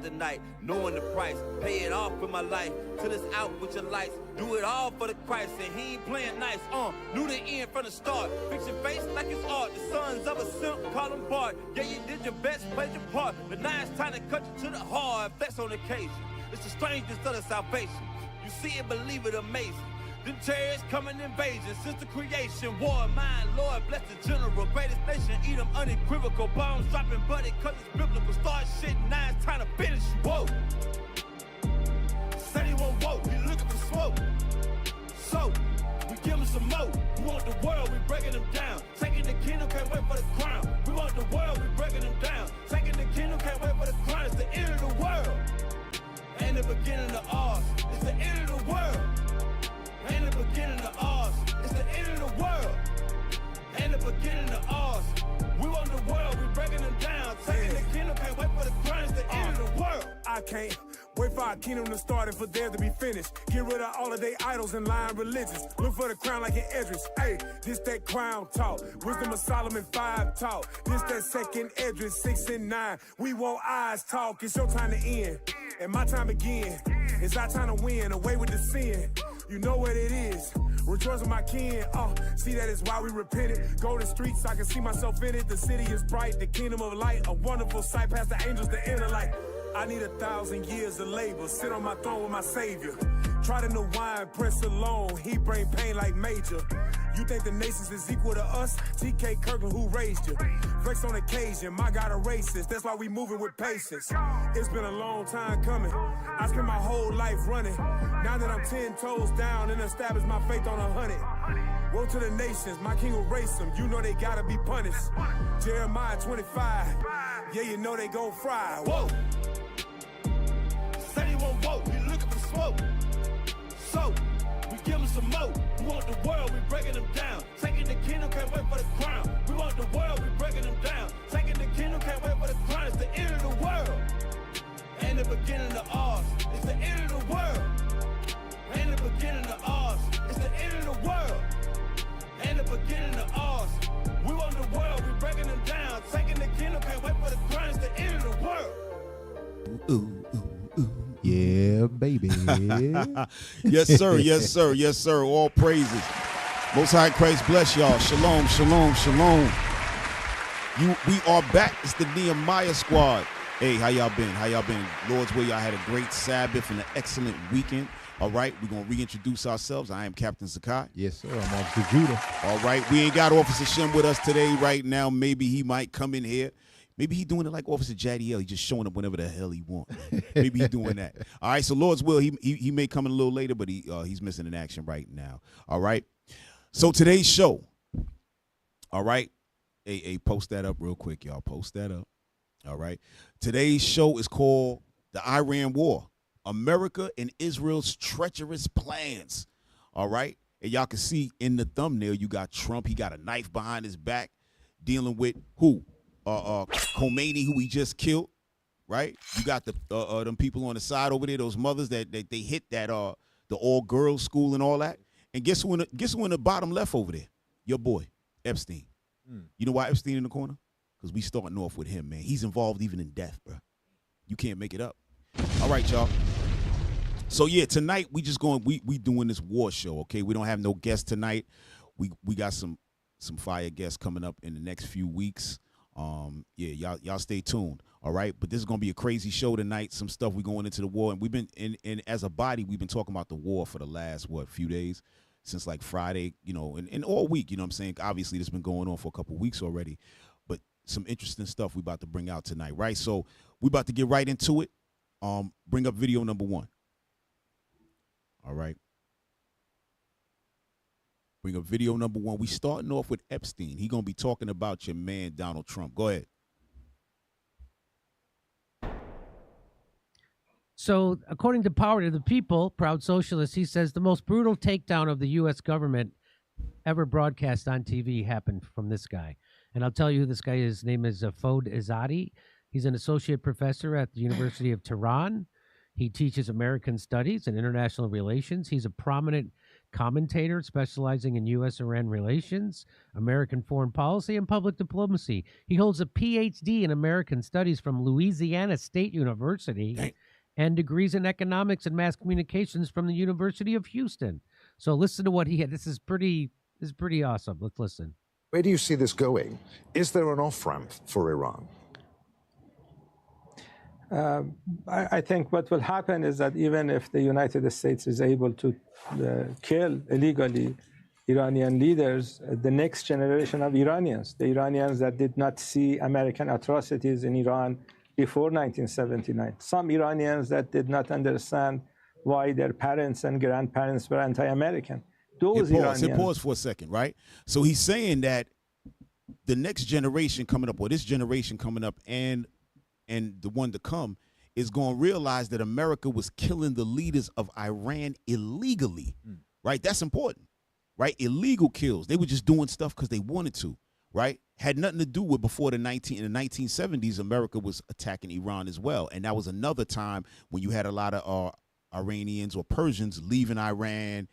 the night, knowing the price. Pay it off with my life, till it's out with your lights. Do it all for the Christ, and he ain't playing nice. Knew the end from the start. Fix your face like it's art. The sons of a simp, call them Bart. Yeah, you did your best, played your part. But now it's time to cut you to the heart. Flex on occasion. It's the strangest of the salvation. You see it, believe it, amazing. Them terrorists coming invasion since the creation. War, mine, Lord, bless the general. Greatest nation, eat them unequivocal. Bombs dropping, buddy, cause it's biblical. Start shit, now it's time to finish you. Whoa. Said he won't vote, he looking for smoke. So, we give him some more. We want the world, we breaking them down. Taking the kingdom, can't wait for the crown. We want the world, we breaking them down. Taking the kingdom, can't wait for the crown. It's the end of the world. Ain't the beginning of ours. It's the end of the world. Ain't the beginning of ours. It's the end of the world. Ain't the beginning of ours. We want the world, we breaking them down. Taking the kingdom, can't wait for the crown. It's the end of the world. I can't wait for our kingdom to start and for there to be finished. Get rid of all of their idols and lying religions. Look for the crown like an Edris. Hey, this that crown talk. Wisdom of Solomon 5 talk. This that second Edris 6 and 9. We want eyes talk. It's your time to end. And my time again. It's our time to win. Away with the sin. You know what it is. Rejoice with my kin. See that is why we repented. Go to streets, I can see myself in it. The city is bright, the kingdom of light. A wonderful sight past the angels, the inner light. I need 1,000 years of labor. Sit on my throne with my savior. Try the new wine, press alone. He bring pain like major. You think the nations is equal to us? TK Kirkland, who raised you? Flex on occasion, my God a racist. That's why we moving with patience. It's been a long time coming. I spent my whole life running. Now that I'm 10 toes down and established my faith on 100. Woe to the nations, my king will race them. You know they gotta be punished. Jeremiah 25. Yeah, you know they gon' fry. Whoa. Said he won't vote, he looking for smoke. So, we give him some more. We want the world, we breaking them down. Taking the kingdom, can't wait for the crown. We want the world, we breaking them down. Taking the kingdom, can't wait for the crown. It's the end of the world. Ain't the beginning of ours. It's the end of the world. Ain't the beginning of ours. It's the end of the world. Ain't the beginning of ours. We want the world, we breaking them down. Taking the kingdom, can't wait for the crown. It's the end of the world. Ooh, ooh, ooh. Yeah, baby. Yes, sir. Yes, sir. Yes, sir. All praises. Most High Christ bless y'all. Shalom, shalom, shalom. We are back. It's the Nehemiah squad. Hey, how y'all been? How y'all been? Lord's will, y'all had a great Sabbath and an excellent weekend. All right, we're going to reintroduce ourselves. I am Captain Zakat. Yes, sir. I'm Officer Judah. All right, we ain't got Officer Shem with us today right now. Maybe he might come in here. Maybe he's doing it like Officer Jadiel. He's just showing up whenever the hell he wants. Maybe he's doing that. All right, so Lord's will, he may come in a little later, but he's missing in action right now. All right, so today's show, all right, hey, post that up real quick, y'all. Post that up. All right, today's show is called The Iran War, America and Israel's Treacherous Plans. All right, and y'all can see in the thumbnail, you got Trump. He got a knife behind his back dealing with who? Khomeini, who he just killed, right? You got the them people on the side over there, those mothers that they hit that the all girls school and all that. And guess who in the bottom left over there? Your boy Epstein. You know why Epstein in the corner? Because we starting off with him, man. He's involved even in death, bro. You can't make it up. All right, y'all. So yeah, tonight we doing this war show. Okay, we don't have no guests tonight. We got some fire guests coming up in the next few weeks. Yeah, y'all stay tuned. All right, but this is gonna be a crazy show tonight. Some stuff we going into the war, and we've been in as a body, we've been talking about the war for the last few days, since like Friday, you know, and all week. You know what I'm saying? Obviously, this has been going on for a couple weeks already, but some interesting stuff we about to bring out tonight, right? So we about to get right into it. Bring up video number 1. All right. Bring up video number 1. We starting off with Epstein. He gonna be talking about your man Donald Trump. Go ahead. So, according to Power to the People, Proud Socialist, he says the most brutal takedown of the U.S. government ever broadcast on TV happened from this guy. And I'll tell you who this guy is. His name is Fouad Izzadi. He's an associate professor at the University of Tehran. He teaches American Studies and International Relations. He's a prominent commentator specializing in U.S.-Iran relations, American foreign policy, and public diplomacy. He holds a Ph.D. in American Studies from Louisiana State University and degrees in economics and mass communications from the University of Houston. So listen to what he had. This is pretty awesome. Let's listen. Where do you see this going? Is there an off-ramp for Iran? I think what will happen is that even if the United States is able to kill illegally Iranian leaders, the next generation of Iranians, the Iranians that did not see American atrocities in Iran before 1979, some Iranians that did not understand why their parents and grandparents were anti-American. Those Iranians. Pause for a second, right? So he's saying that the next generation coming up, or this generation coming up, and the one to come is going to realize that America was killing the leaders of Iran illegally, right? That's important, right? Illegal kills. They were just doing stuff because they wanted to, right? Had nothing to do with before in the 1970s, America was attacking Iran as well. And that was another time when you had a lot of Iranians or Persians leaving Iran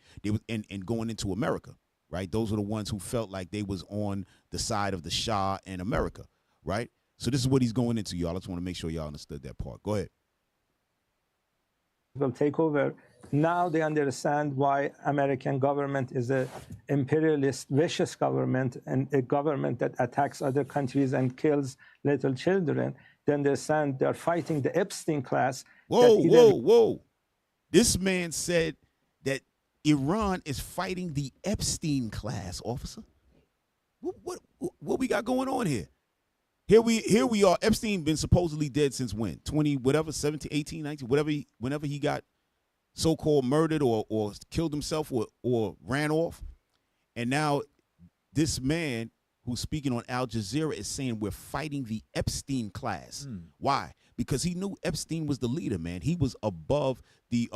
and going into America, right? Those are the ones who felt like they was on the side of the Shah and America, right? So this is what he's going into, y'all. I just want to make sure y'all understood that part. Go ahead. Will take over. Now they understand why American government is an imperialist, vicious government, and a government that attacks other countries and kills little children. They understand they're fighting the Epstein class. Whoa. This man said that Iran is fighting the Epstein class, officer. What we got going on here? Here we are. Epstein been supposedly dead since when? 20, whatever, 17, 18, 19, whenever he got so-called murdered or killed himself or ran off. And now this man who's speaking on Al Jazeera is saying we're fighting the Epstein class. Why? Because he knew Epstein was the leader, man. He was above the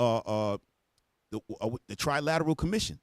Trilateral Commission,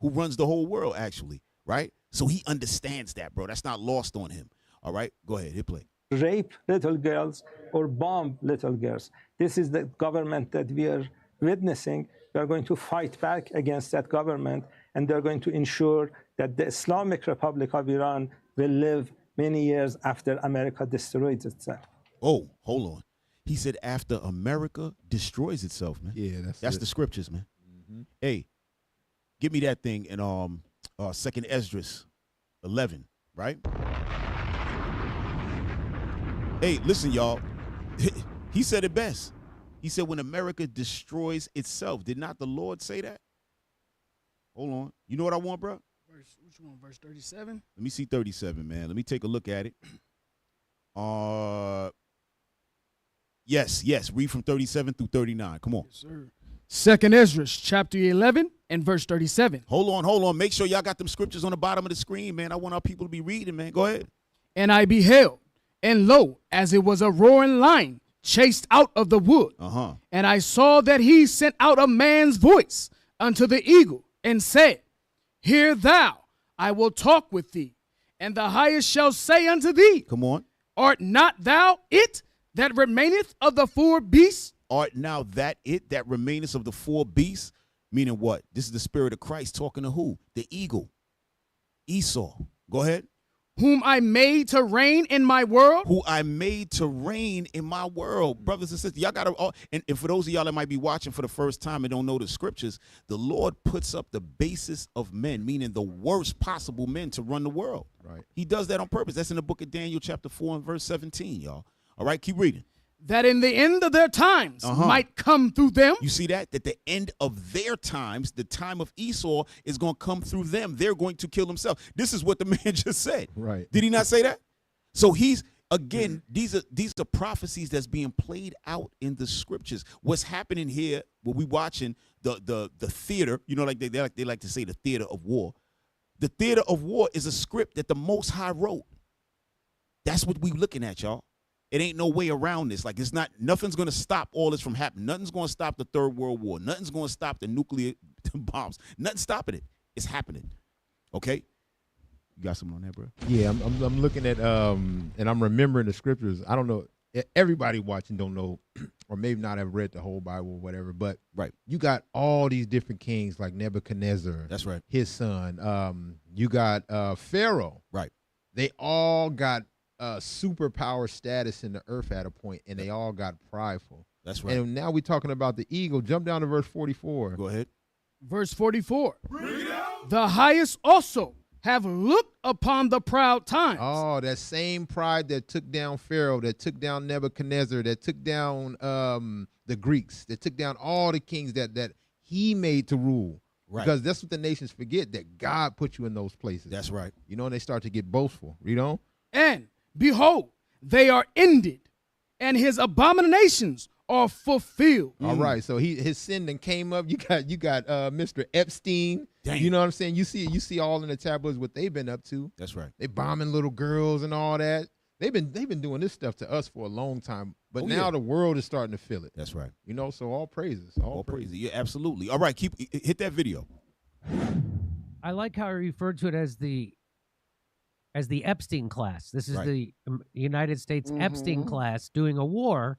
who runs the whole world, actually, right? So he understands that, bro. That's not lost on him. All right, go ahead, hit play. Rape little girls or bomb little girls. This is the government that we are witnessing. We are going to fight back against that government, and they're going to ensure that the Islamic Republic of Iran will live many years after America destroys itself. Oh, hold on. He said after America destroys itself, man. Yeah, that's the scriptures, man. Hey, give me that thing in 2nd Esdras 11, right? Hey, listen, y'all. He said it best. He said when America destroys itself. Did not the Lord say that? Hold on. You know what I want, bro? Which one? Verse 37? Let me see 37, man. Let me take a look at it. Yes. Read from 37 through 39. Come on. Yes, sir. 2nd Esdras, chapter 11 and verse 37. Hold on. Make sure y'all got them scriptures on the bottom of the screen, man. I want our people to be reading, man. Go ahead. And I beheld, and lo, as it was a roaring lion chased out of the wood. And I saw that he sent out a man's voice unto the eagle and said, Hear thou, I will talk with thee. And the highest shall say unto thee, Come on. Art not thou it that remaineth of the 4 beasts? Art now that it that remaineth of the 4 beasts? Meaning what? This is the Spirit of Christ talking to who? The eagle. Esau. Go ahead. Whom I made to reign in my world. Who I made to reign in my world. Brothers and sisters, y'all got to, and for those of y'all that might be watching for the first time and don't know the scriptures, the Lord puts up the basis of men, meaning the worst possible men to run the world. Right. He does that on purpose. That's in the book of Daniel chapter 4 and verse 17, y'all. All right, keep reading. That in the end of their times might come through them. You see that? That the end of their times, the time of Esau, is going to come through them. They're going to kill themselves. This is what the man just said. Right. Did he not say that? So he's, again, these are prophecies that's being played out in the scriptures. What's happening here, what we watching, the theater, you know, like they like to say the theater of war. The theater of war is a script that the Most High wrote. That's what we looking at, y'all. It ain't no way around this. Like, it's not, nothing's going to stop all this from happening. Nothing's going to stop the 3rd World War. Nothing's going to stop the nuclear bombs. Nothing's stopping it. It's happening. Okay? You got something on that, bro? Yeah, I'm looking at, and I'm remembering the scriptures. I don't know. everybody watching don't know, or maybe not have read the whole Bible or whatever, but Right. you got all these different kings like Nebuchadnezzar. That's right. His son. You got Pharaoh. Right. They all got superpower status in the earth at a point, and they all got prideful. That's right. And now we're talking about the eagle. Jump down to verse 44. Go ahead. Verse 44. The highest also have looked upon the proud times. Oh, that same pride that took down Pharaoh, that took down Nebuchadnezzar, that took down the Greeks, that took down all the kings that he made to rule. Right. Because that's what the nations forget, that God put you in those places. That's right. You know, and they start to get boastful. You know? And behold, they are ended, and his abominations are fulfilled. All right. So his sin then came up. You got Mr. Epstein. Dang. You know what I'm saying? You see all in the tabloids what they've been up to. That's right. They bombing little girls and all that. They've been doing this stuff to us for a long time, but now the world is starting to feel it. That's right. You know, so all praises. All praises. Yeah, absolutely. All right, hit that video. I like how he referred to it as the Epstein class. This is Right. the United States Epstein class doing a war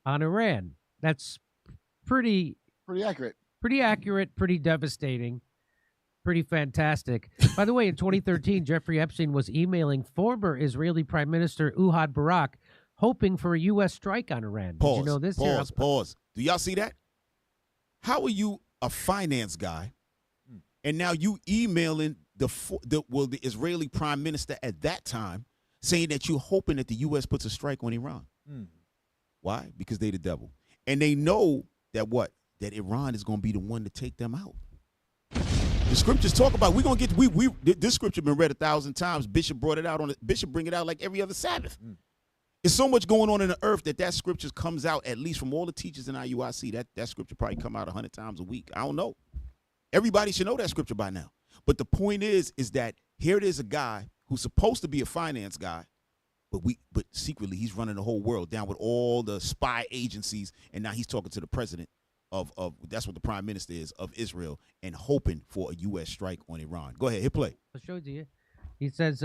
on Iran. That's pretty accurate. Pretty accurate, pretty devastating, pretty fantastic. By the way, in 2013, Jeffrey Epstein was emailing former Israeli Prime Minister Ehud Barak, hoping for a U.S. strike on Iran. Pause. Did you know this? Pause. Do y'all see that? How are you a finance guy, and now you emailing the Israeli Prime Minister at that time, saying that you're hoping that the U.S. puts a strike on Iran? Why? Because they the devil, and they know that what? That Iran is going to be the one to take them out. The scriptures talk about, we're going to get, this scripture been read 1,000 times. Bishop brought it out Bishop bring it out like every other Sabbath. There's so much going on in the earth that scripture comes out, at least from all the teachers in IUIC, that scripture probably come out 100 times a week. I don't know. Everybody should know that scripture by now. But the point is that here it is, a guy who's supposed to be a finance guy, but secretly he's running the whole world down with all the spy agencies, and now he's talking to the president of that's what the prime minister is, of Israel, and hoping for a U.S. strike on Iran. Go ahead, hit play. I'll show it to you. He says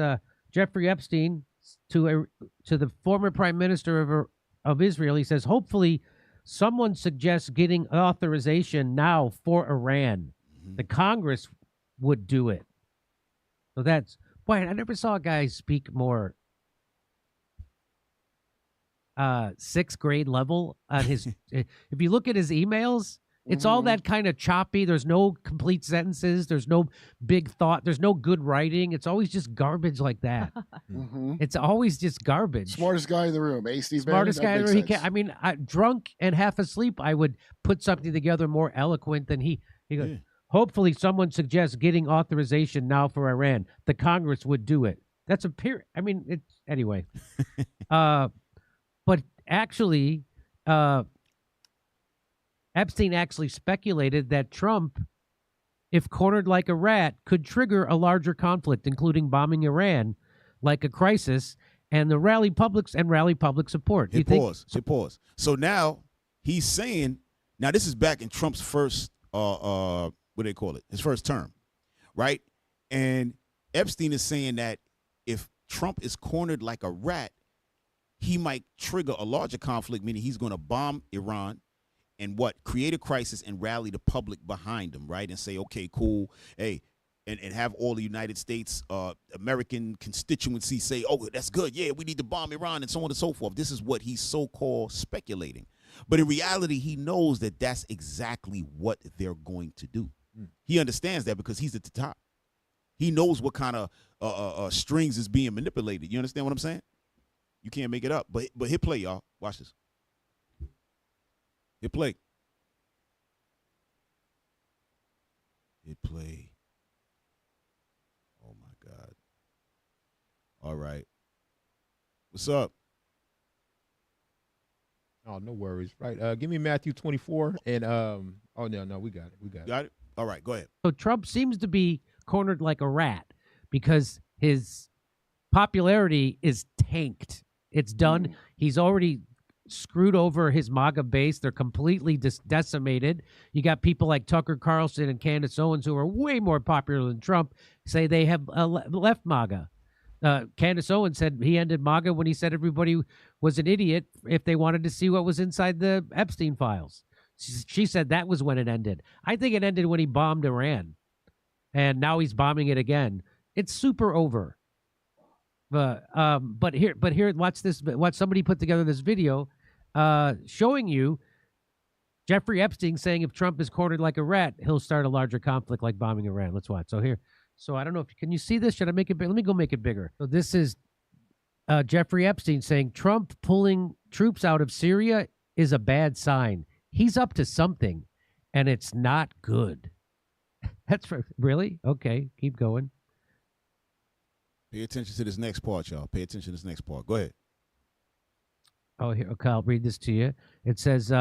Jeffrey Epstein to the former prime minister of Israel. He says, hopefully someone suggests getting authorization now for Iran. The Congress would do it. So that's, boy, I never saw a guy speak more sixth grade level on his. If you look at his emails, it's all that kind of choppy. There's no complete sentences. There's no big thought. There's no good writing. It's always just garbage like that. It's always just garbage. Smartest guy in the room. Smartest guy in the room. He can't. I mean, drunk and half asleep, I would put something together more eloquent than he. He goes, hopefully someone suggests getting authorization now for Iran. The Congress would do it. That's a period. I mean, it's anyway. But actually, Epstein actually speculated that Trump, if cornered like a rat, could trigger a larger conflict, including bombing Iran, like a crisis, and the rally public support. Hit pause. So now he's saying, now this is back in Trump's first, what do they call it? His first term, right? And Epstein is saying that if Trump is cornered like a rat, he might trigger a larger conflict, meaning he's going to bomb Iran and create a crisis and rally the public behind him, right? And say, okay, cool, hey, and have all the United States, American constituency say, oh, that's good, yeah, we need to bomb Iran, and so on and so forth. This is what he's so-called speculating. But in reality, he knows that that's exactly what they're going to do. He understands that because he's at the top. He knows what kind of strings is being manipulated. You understand what I'm saying? You can't make it up. But hit play, y'all. Watch this. Hit play. Hit play. Oh, my God. All right. What's up? Oh, no worries. Right. Give me Matthew 24. And, oh, no, we got it. Got it? All right, go ahead. So Trump seems to be cornered like a rat because his popularity is tanked. It's done. He's already screwed over his MAGA base. They're completely decimated. You got people like Tucker Carlson and Candace Owens, who are way more popular than Trump, say they have left MAGA. Candace Owens said he ended MAGA when he said everybody was an idiot if they wanted to see what was inside the Epstein files. She said that was when it ended. I think it ended when he bombed Iran, and now he's bombing it again. It's super over. But here, watch this. Watch somebody put together this video showing you Jeffrey Epstein saying if Trump is cornered like a rat, he'll start a larger conflict like bombing Iran. Let's watch. So here. So I don't know if can you see this? Should I make it big? Let me go make it bigger. So this is Jeffrey Epstein saying Trump pulling troops out of Syria is a bad sign. He's up to something, and it's not good. That's really okay. Keep going. Pay attention to this next part, y'all. Pay attention to this next part. Go ahead. Oh, here. Okay, I'll read this to you. It says,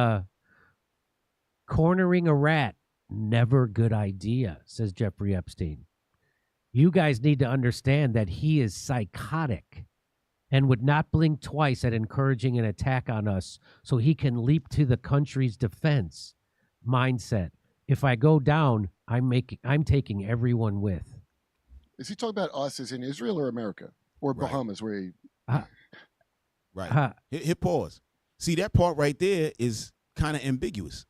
"Cornering a rat, never good idea," says Jeffrey Epstein. You guys need to understand that he is psychotic and would not blink twice at encouraging an attack on us so he can leap to the country's defense. Mindset. If I go down, I'm taking everyone with. Is he talking about us as in Israel or America? Or Bahamas where he... Right. Hit pause. See, that part right there is kind of ambiguous.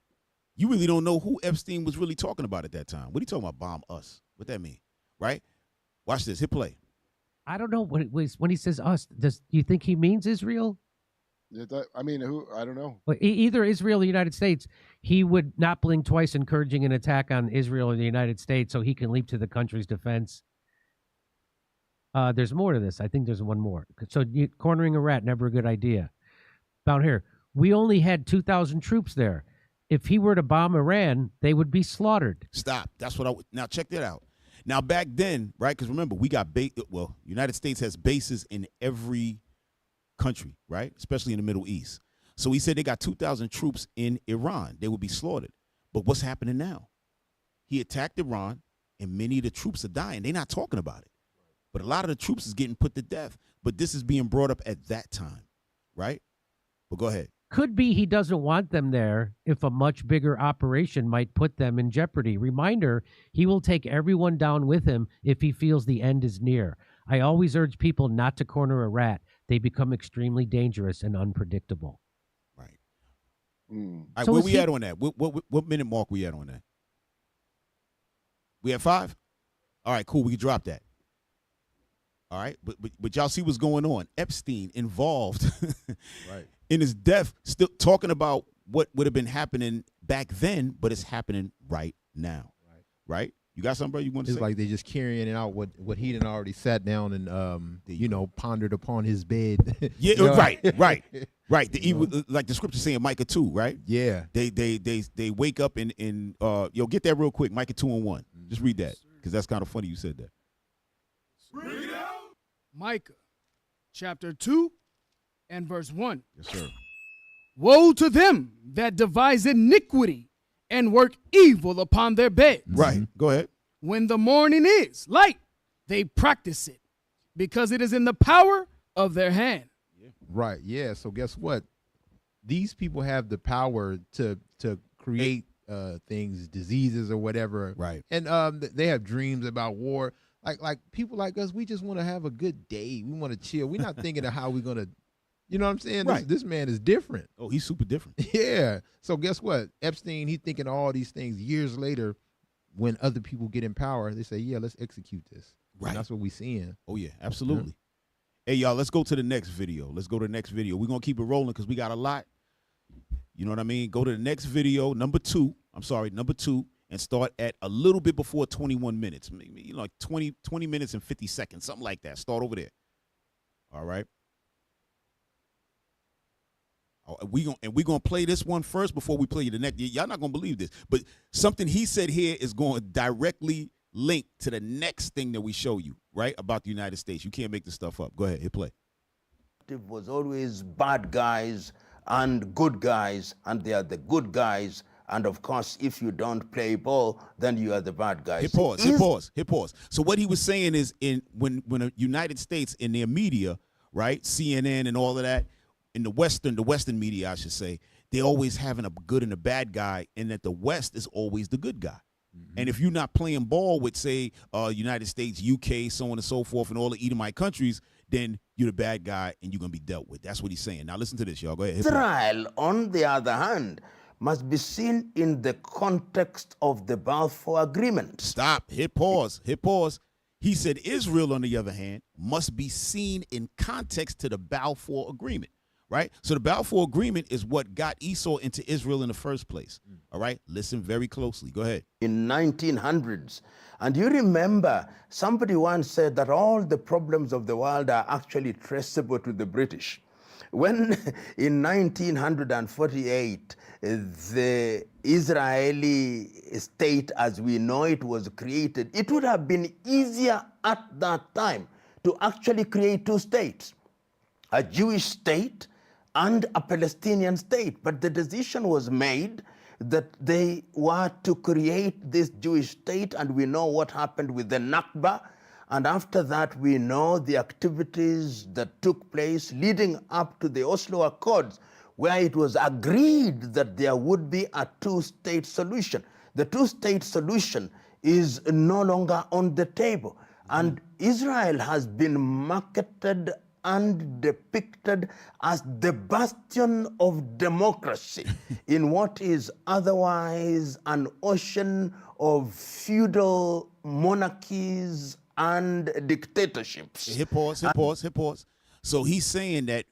You really don't know who Epstein was really talking about at that time. What are you talking about, bomb us? What that mean? Right? Watch this. Hit play. I don't know when he says us. Do you think he means Israel? Yeah, I mean, who? I don't know. Well, either Israel or the United States. He would not blink twice encouraging an attack on Israel or the United States so he can leap to the country's defense. There's more to this. I think there's one more. So cornering a rat, never a good idea. Down here, we only had 2,000 troops there. If he were to bomb Iran, they would be slaughtered. Stop. That's what now check that out. Now back then, right? Because remember, we got United States has bases in every country, right? Especially in the Middle East. So he said they got 2,000 troops in Iran. They would be slaughtered. But what's happening now? He attacked Iran, and many of the troops are dying. They're not talking about it. But a lot of the troops is getting put to death. But this is being brought up at that time, right? But go ahead. Could be he doesn't want them there if a much bigger operation might put them in jeopardy. Reminder, he will take everyone down with him if he feels the end is near. I always urge people not to corner a rat. They become extremely dangerous and unpredictable. Right. All right, So where is we he- at on that? What minute mark we at on that? We at 5? All right, cool. We can drop that. All right, but y'all see what's going on. Epstein involved Right. in his death, still talking about what would have been happening back then, but it's happening right now. Right? You got something, bro? You want to It's say? like they just carrying it out what he done already sat down and pondered upon his bed. Yeah, You know? right. The evil, like the scripture saying, Micah 2, right? Yeah. They wake up and get that real quick. Micah 2:1. Just read that because that's kind of funny you said that. Micah chapter 2 and verse 1. Yes, sir. Woe to them that devise iniquity and work evil upon their beds. Right. Go ahead. When the morning is light, they practice it, because it is in the power of their hand. Right. Yeah. So guess what? These people have the power to create things, diseases or whatever. Right. And they have dreams about war. Like people like us, we just want to have a good day. We want to chill. We're not thinking of how we're gonna, you know what I'm saying? Right. This man is different. Oh, he's super different. Yeah. So guess what? Epstein, he's thinking of all these things years later. When other people get in power, they say, "Yeah, let's execute this." Right. And that's what we're seeing. Oh yeah, absolutely. Yeah. Hey y'all, let's go to the next video. We're gonna keep it rolling because we got a lot. You know what I mean? Go to the next video, number 2, and start at a little bit before 21 minutes. Maybe like 20 minutes and 50 seconds, something like that. Start over there. All right. We're gonna play this one first before we play the next. Y'all not gonna believe this, but something he said here is going to directly link to the next thing that we show you, right? About the United States. You can't make this stuff up. Go ahead, hit play. It was always bad guys and good guys, and they are the good guys. And of course, if you don't play ball, then you are the bad guys. Hit pause. So what he was saying is, when the United States in their media, right, CNN and all of that, in the Western media, I should say, they always having a good and a bad guy, and that the West is always the good guy, And if you're not playing ball with, say, United States, UK, so on and so forth, and all the Edomite countries, then you're the bad guy and you're going to be dealt with. That's what he's saying. Now listen to this, y'all. Go ahead. Israel, on the other hand, must be seen in the context of the Balfour Agreement. Stop. Hit pause. Hit pause. He said Israel, on the other hand, must be seen in context to the Balfour Agreement, right? So the Balfour Agreement is what got Esau into Israel in the first place, all right? Listen very closely. Go ahead. In 1900s. And you remember, somebody once said that all the problems of the world are actually traceable to the British. When in 1948, the Israeli state as we know it was created, it would have been easier at that time to actually create two states, a Jewish state and a Palestinian state. But the decision was made that they were to create this Jewish state, and we know what happened with the Nakba. And after that, we know the activities that took place leading up to the Oslo Accords, where it was agreed that there would be a two-state solution. The two-state solution is no longer on the table. And Israel has been marketed and depicted as the bastion of democracy in what is otherwise an ocean of feudal monarchies and dictatorships. Hit pause, hit pause, hit pause. So he's saying that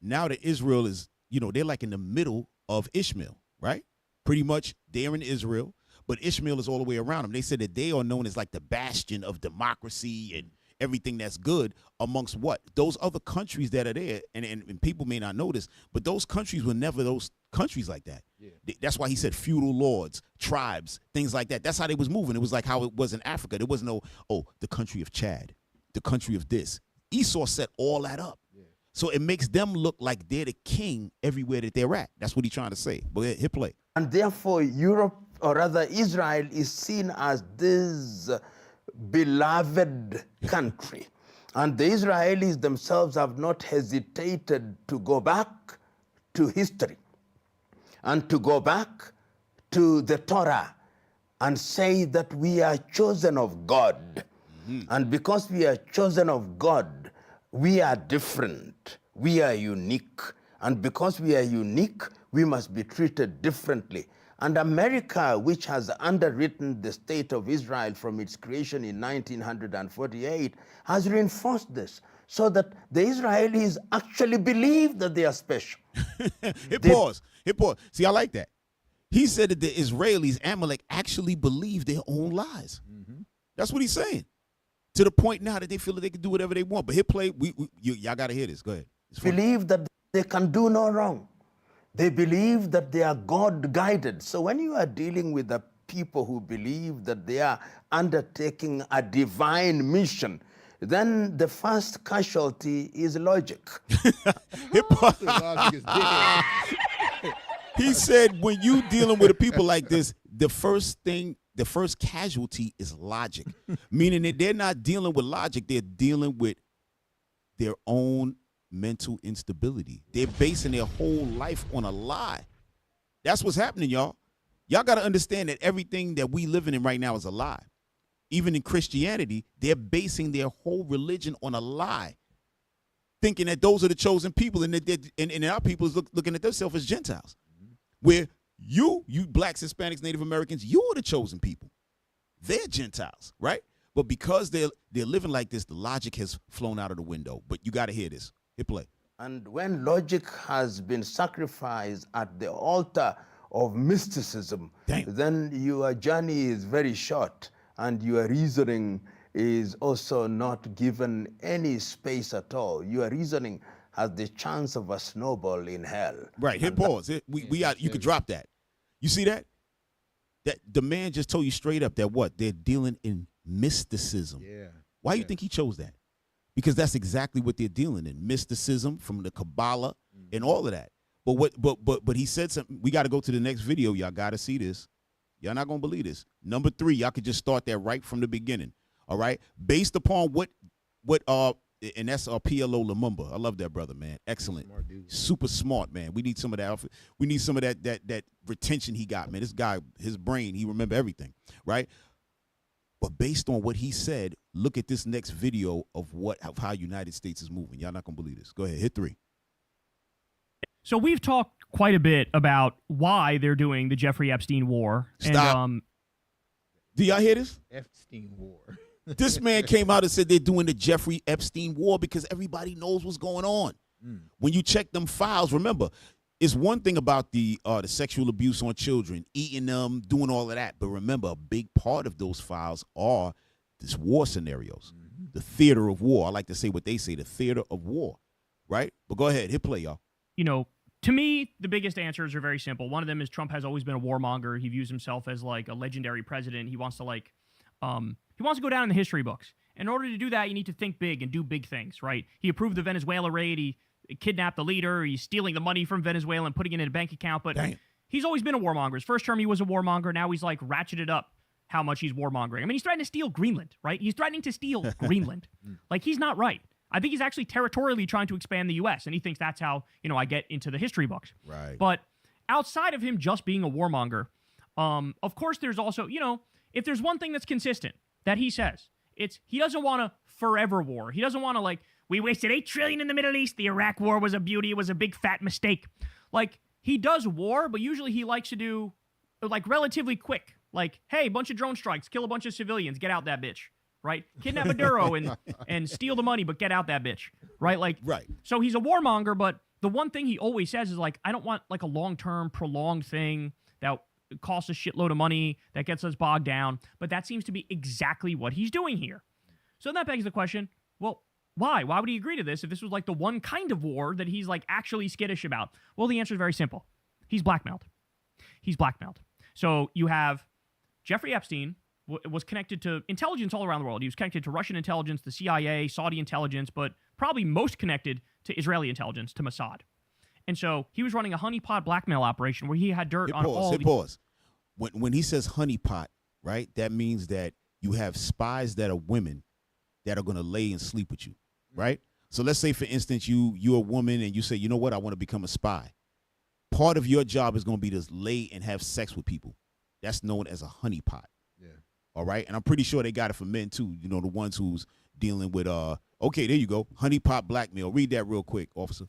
now that Israel is, they're like in the middle of Ishmael, right? Pretty much they're in Israel, but Ishmael is all the way around them. They said that they are known as like the bastion of democracy and everything that's good amongst what? Those other countries that are there, and people may not know this, but those countries were never those countries like that. Yeah. That's why he said feudal lords, tribes, things like that. That's how they was moving. It was like how it was in Africa. There was no, the country of Chad, the country of this. Esau set all that up. Yeah. So it makes them look like they're the king everywhere that they're at. That's what he's trying to say. But hit play. And therefore, Europe, or rather Israel, is seen as this beloved country. And the Israelis themselves have not hesitated to go back to history and to go back to the Torah and say that we are chosen of God. And because we are chosen of God, we are different, we are unique. And because we are unique, we must be treated differently. And America, which has underwritten the state of Israel from its creation in 1948, has reinforced this so that the Israelis actually believe that they are special. Hit pause. See, I like that. He said that the Israelis, Amalek, actually believe their own lies. That's what he's saying. To the point now that they feel that they can do whatever they want. But hit play. Y'all got to hear this. Go ahead. Believe that they can do no wrong. They believe that they are God-guided. So when you are dealing with the people who believe that they are undertaking a divine mission, then the first casualty is logic. He said when you dealing with people like this, the first casualty is logic. Meaning that they're not dealing with logic, they're dealing with their own mental instability. They're basing their whole life on a lie. That's what's happening, y'all. Y'all got to understand that everything that we living in right now is a lie. Even in Christianity, they're basing their whole religion on a lie, thinking that those are the chosen people, and that our people is looking at themselves as Gentiles. Where you blacks, Hispanics, Native Americans, you are the chosen people. They're Gentiles, right? But because they're living like this, the logic has flown out of the window. But you got to hear this. Hit play. And when logic has been sacrificed at the altar of mysticism, then your journey is very short and your reasoning is also not given any space at all. Your reasoning has the chance of a snowball in hell. Right. Hit pause. You could drop that. You see that? That the man just told you straight up that what? They're dealing in mysticism. Yeah. Why do you think he chose that? Because that's exactly what they're dealing in. Mysticism from the Kabbalah and all of that. But he said something. We got to go to the next video. Y'all got to see this. Y'all not going to believe this. Number 3, y'all could just start that right from the beginning. All right? Based upon what And that's our PLO Lumumba. I love that brother, man. Excellent. Smart dude. Super smart, man. We need some of that. We need some of that retention he got, man. This guy, his brain, he remember everything, right? But based on what he said, look at this next video of how United States is moving. Y'all not gonna believe this. Go ahead, hit 3. So we've talked quite a bit about why they're doing the Jeffrey Epstein war. Stop. And, do y'all hear this? Epstein war. This man came out and said they're doing the Jeffrey Epstein war because everybody knows what's going on. When you check them files, remember, it's one thing about the sexual abuse on children, eating them, doing all of that. But remember, a big part of those files are this war scenarios, the theater of war. I like to say what they say, the theater of war, right? But go ahead, hit play, y'all. You know, to me, the biggest answers are very simple. One of them is Trump has always been a warmonger. He views himself as like a legendary president. He wants to he wants to go down in the history books. In order to do that, you need to think big and do big things, right? He approved the Venezuela raid. He kidnapped the leader. He's stealing the money from Venezuela and putting it in a bank account. But he's always been a warmonger. His first term, he was a warmonger. Now he's like ratcheted up how much he's warmongering. I mean, he's threatening to steal Greenland, right? He's threatening to steal Greenland. Like, he's not right. I think he's actually territorially trying to expand the U.S., and he thinks that's how, I get into the history books. Right. But outside of him just being a warmonger, of course, there's also, if there's one thing that's consistent that he says, it's he doesn't want a forever war. He doesn't want to, we wasted $8 trillion in the Middle East. The Iraq war was a beauty. It was a big fat mistake. He does war, but usually he likes to do, relatively quick. Hey, bunch of drone strikes, kill a bunch of civilians, get out that bitch. Right? Kidnap Maduro and steal the money, but get out that bitch. Right? Right. So he's a warmonger, but the one thing he always says is I don't want a long-term, prolonged thing that costs a shitload of money, that gets us bogged down. But that seems to be exactly what he's doing here. So that begs the question, well, why? Why would he agree to this if this was the one kind of war that he's actually skittish about? Well, the answer is very simple. He's blackmailed. He's blackmailed. So you have Jeffrey Epstein was connected to intelligence all around the world. He was connected to Russian intelligence, the CIA, Saudi intelligence, but probably most connected to Israeli intelligence, to Mossad. And so he was running a honeypot blackmail operation where he had dirt on all the... Pause. When he says honeypot, right, that means that you have spies that are women that are going to lay and sleep with you, right? So let's say, for instance, you're a woman and you say, you know what, I want to become a spy. Part of your job is going to be to lay and have sex with people. That's known as a honeypot. All right, and I'm pretty sure they got it for men too. The ones who's dealing with okay, there you go, honeypot blackmail. Read that real quick, officer.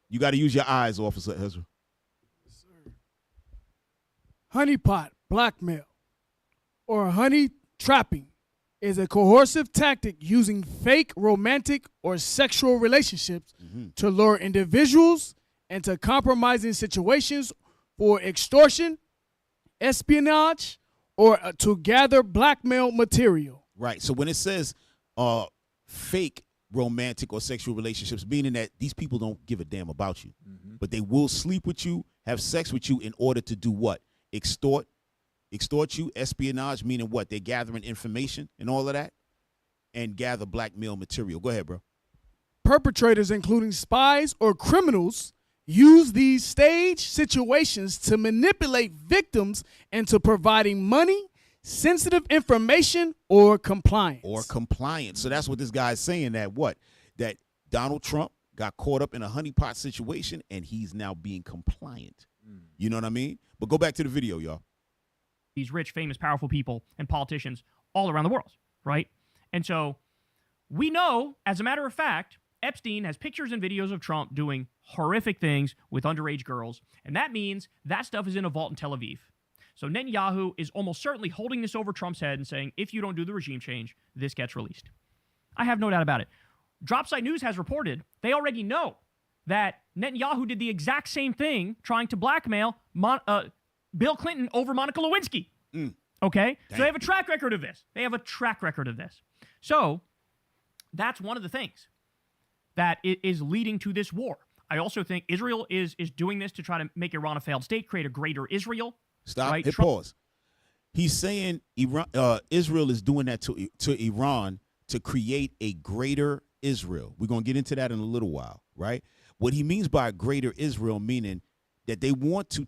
You got to use your eyes, Officer Ezra. Yes, sir. Honeypot blackmail or honey trapping is a coercive tactic using fake romantic or sexual relationships to lure individuals into compromising situations for extortion, espionage, or to gather blackmail material. Right. So when it says fake romantic or sexual relationships, meaning that these people don't give a damn about you, but they will sleep with you, have sex with you in order to do what? Extort you, espionage, meaning what? They're gathering information and all of that, and gather blackmail material. Go ahead, bro. Perpetrators, including spies or criminals, use these stage situations to manipulate victims into providing money, sensitive information, or compliance. So that's what this guy is saying, that Donald Trump got caught up in a honeypot situation and he's now being compliant. You know what I mean? But go back to the video, y'all. These rich, famous, powerful people and politicians all around the world, right? And so we know, as a matter of fact, Epstein has pictures and videos of Trump doing horrific things with underage girls, and that means that stuff is in a vault in Tel Aviv. So Netanyahu is almost certainly holding this over Trump's head and saying, if you don't do the regime change, this gets released. I have no doubt about it. Dropsite News has reported they already know that Netanyahu did the exact same thing trying to blackmail Bill Clinton over Monica Lewinsky. Okay? Damn. So they have a track record of this. So that's one of the things that is leading to this war. I also think Israel is doing this to try to make Iran a failed state, create a greater Israel. Stop. Right? Hit pause. He's saying Israel is doing that to Iran to create a greater Israel. We're going to get into that in a little while, right? What he means by greater Israel, meaning that they want to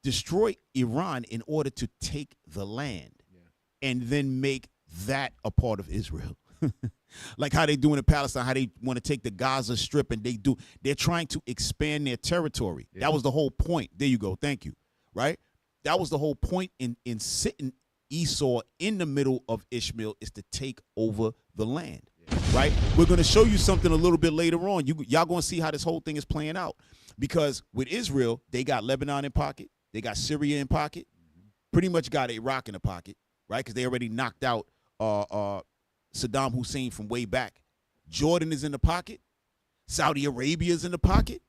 destroy Iran in order to take the land and then make that a part of Israel. Like how they doing in Palestine, how they want to take the Gaza Strip, and they're trying to expand their territory. Yeah. That was the whole point. There you go. Thank you. Right? That was the whole point in sitting Esau in the middle of Ishmael, is to take over the land. Yeah. Right? We're going to show you something a little bit later on. Y'all going to see how this whole thing is playing out. Because with Israel, they got Lebanon in pocket. They got Syria in pocket. Pretty much got Iraq in the pocket. Right? Because they already knocked out Saddam Hussein from way back. Jordan is in the pocket. Saudi Arabia is in the pocket.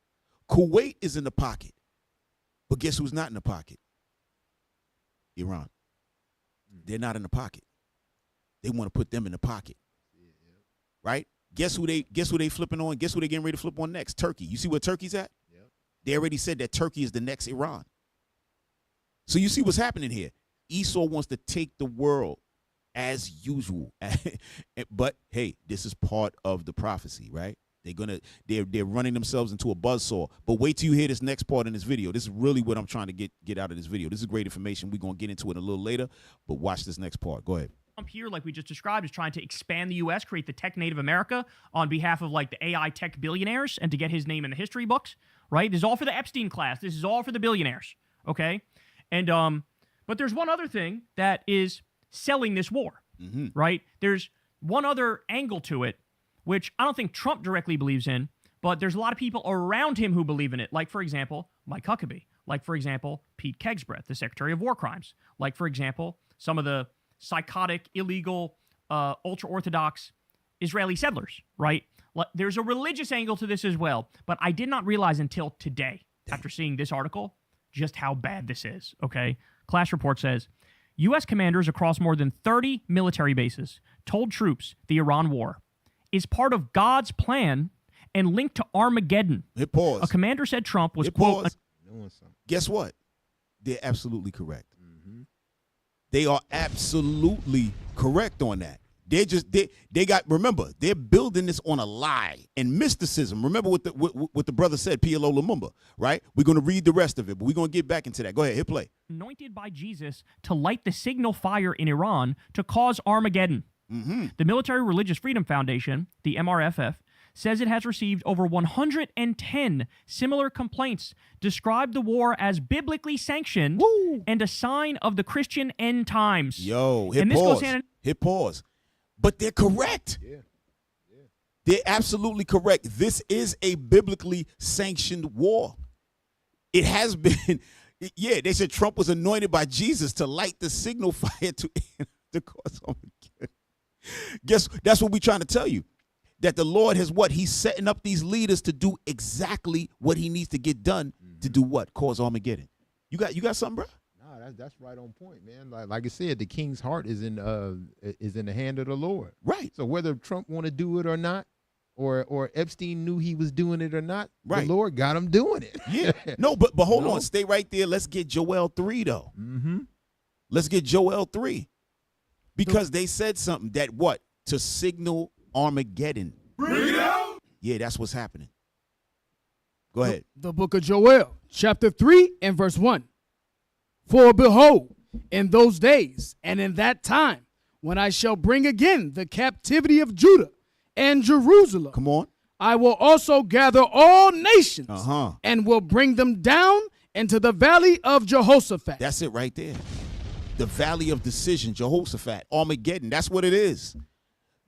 Kuwait is in the pocket. But guess who's not in the pocket? Iran. They're not in the pocket. They want to put them in the pocket. Right? Guess who they flipping on? Guess who they getting ready to flip on next? Turkey. You see where Turkey's at? Yep. They already said that Turkey is the next Iran. So you see what's happening here. Esau wants to take the world as usual. But hey, this is part of the prophecy, right? They're running themselves into a buzzsaw. But wait till you hear this next part in this video. This is really what I'm trying to get out of this video. This is great information. We're going to get into it a little later, but watch this next part. Go ahead. Trump here, like we just described, is trying to expand the U.S., create the tech native America on behalf of like the AI tech billionaires and to get his name in the history books, right? This is all for the Epstein class. This is all for the billionaires, okay? And but there's one other thing that is selling this war, right? There's one other angle to it, which I don't think Trump directly believes in, but there's a lot of people around him who believe in it. Like, for example, Mike Huckabee. Like, for example, Pete Kegsbreth, the Secretary of War Crimes. Like, for example, some of the psychotic, illegal, ultra-Orthodox Israeli settlers, right? There's a religious angle to this as well, but I did not realize until today, after seeing this article, just how bad this is, okay? Clash Report says, U.S. commanders across more than 30 military bases told troops the Iran war is part of God's plan and linked to Armageddon. Hit pause. A commander said Trump was, quote... Guess what? They're absolutely correct. They are absolutely correct on that. They got, remember, they're building this on a lie and mysticism. Remember what the brother said, P.L.O. Lumumba, right? We're going to read the rest of it, but we're going to get back into that. Go ahead, hit play. Anointed by Jesus to light the signal fire in Iran to cause Armageddon. The Military Religious Freedom Foundation, the MRFF, says it has received over 110 similar complaints, describe the war as biblically sanctioned and a sign of the Christian end times. Yo, hit pause. But they're correct. Yeah. They're absolutely correct. This is a biblically sanctioned war. It has been. Yeah, they said Trump was anointed by Jesus to light the signal fire to cause Armageddon. Guess that's what we're trying to tell you. That the Lord has what? He's setting up these leaders to do exactly what he needs to get done to do what? Cause Armageddon. You got something, bro? No, that's right on point, man. Like I said, the king's heart is in the hand of the Lord. Right. So whether Trump want to do it or not, or Epstein knew he was doing it or not, right, the Lord got him doing it. Yeah. No, but hold on. Stay right there. Let's get Joel 3, though. Let's get Joel 3. Because they said something that what? To signal Armageddon. Bring it out. Yeah, that's what's happening. Go ahead. The book of Joel, chapter 3 and verse 1. For behold, in those days and in that time, when I shall bring again the captivity of Judah and Jerusalem. Come on. I will also gather all nations and will bring them down into the valley of Jehoshaphat. That's it right there. The valley of decision, Jehoshaphat, Armageddon. That's what it is.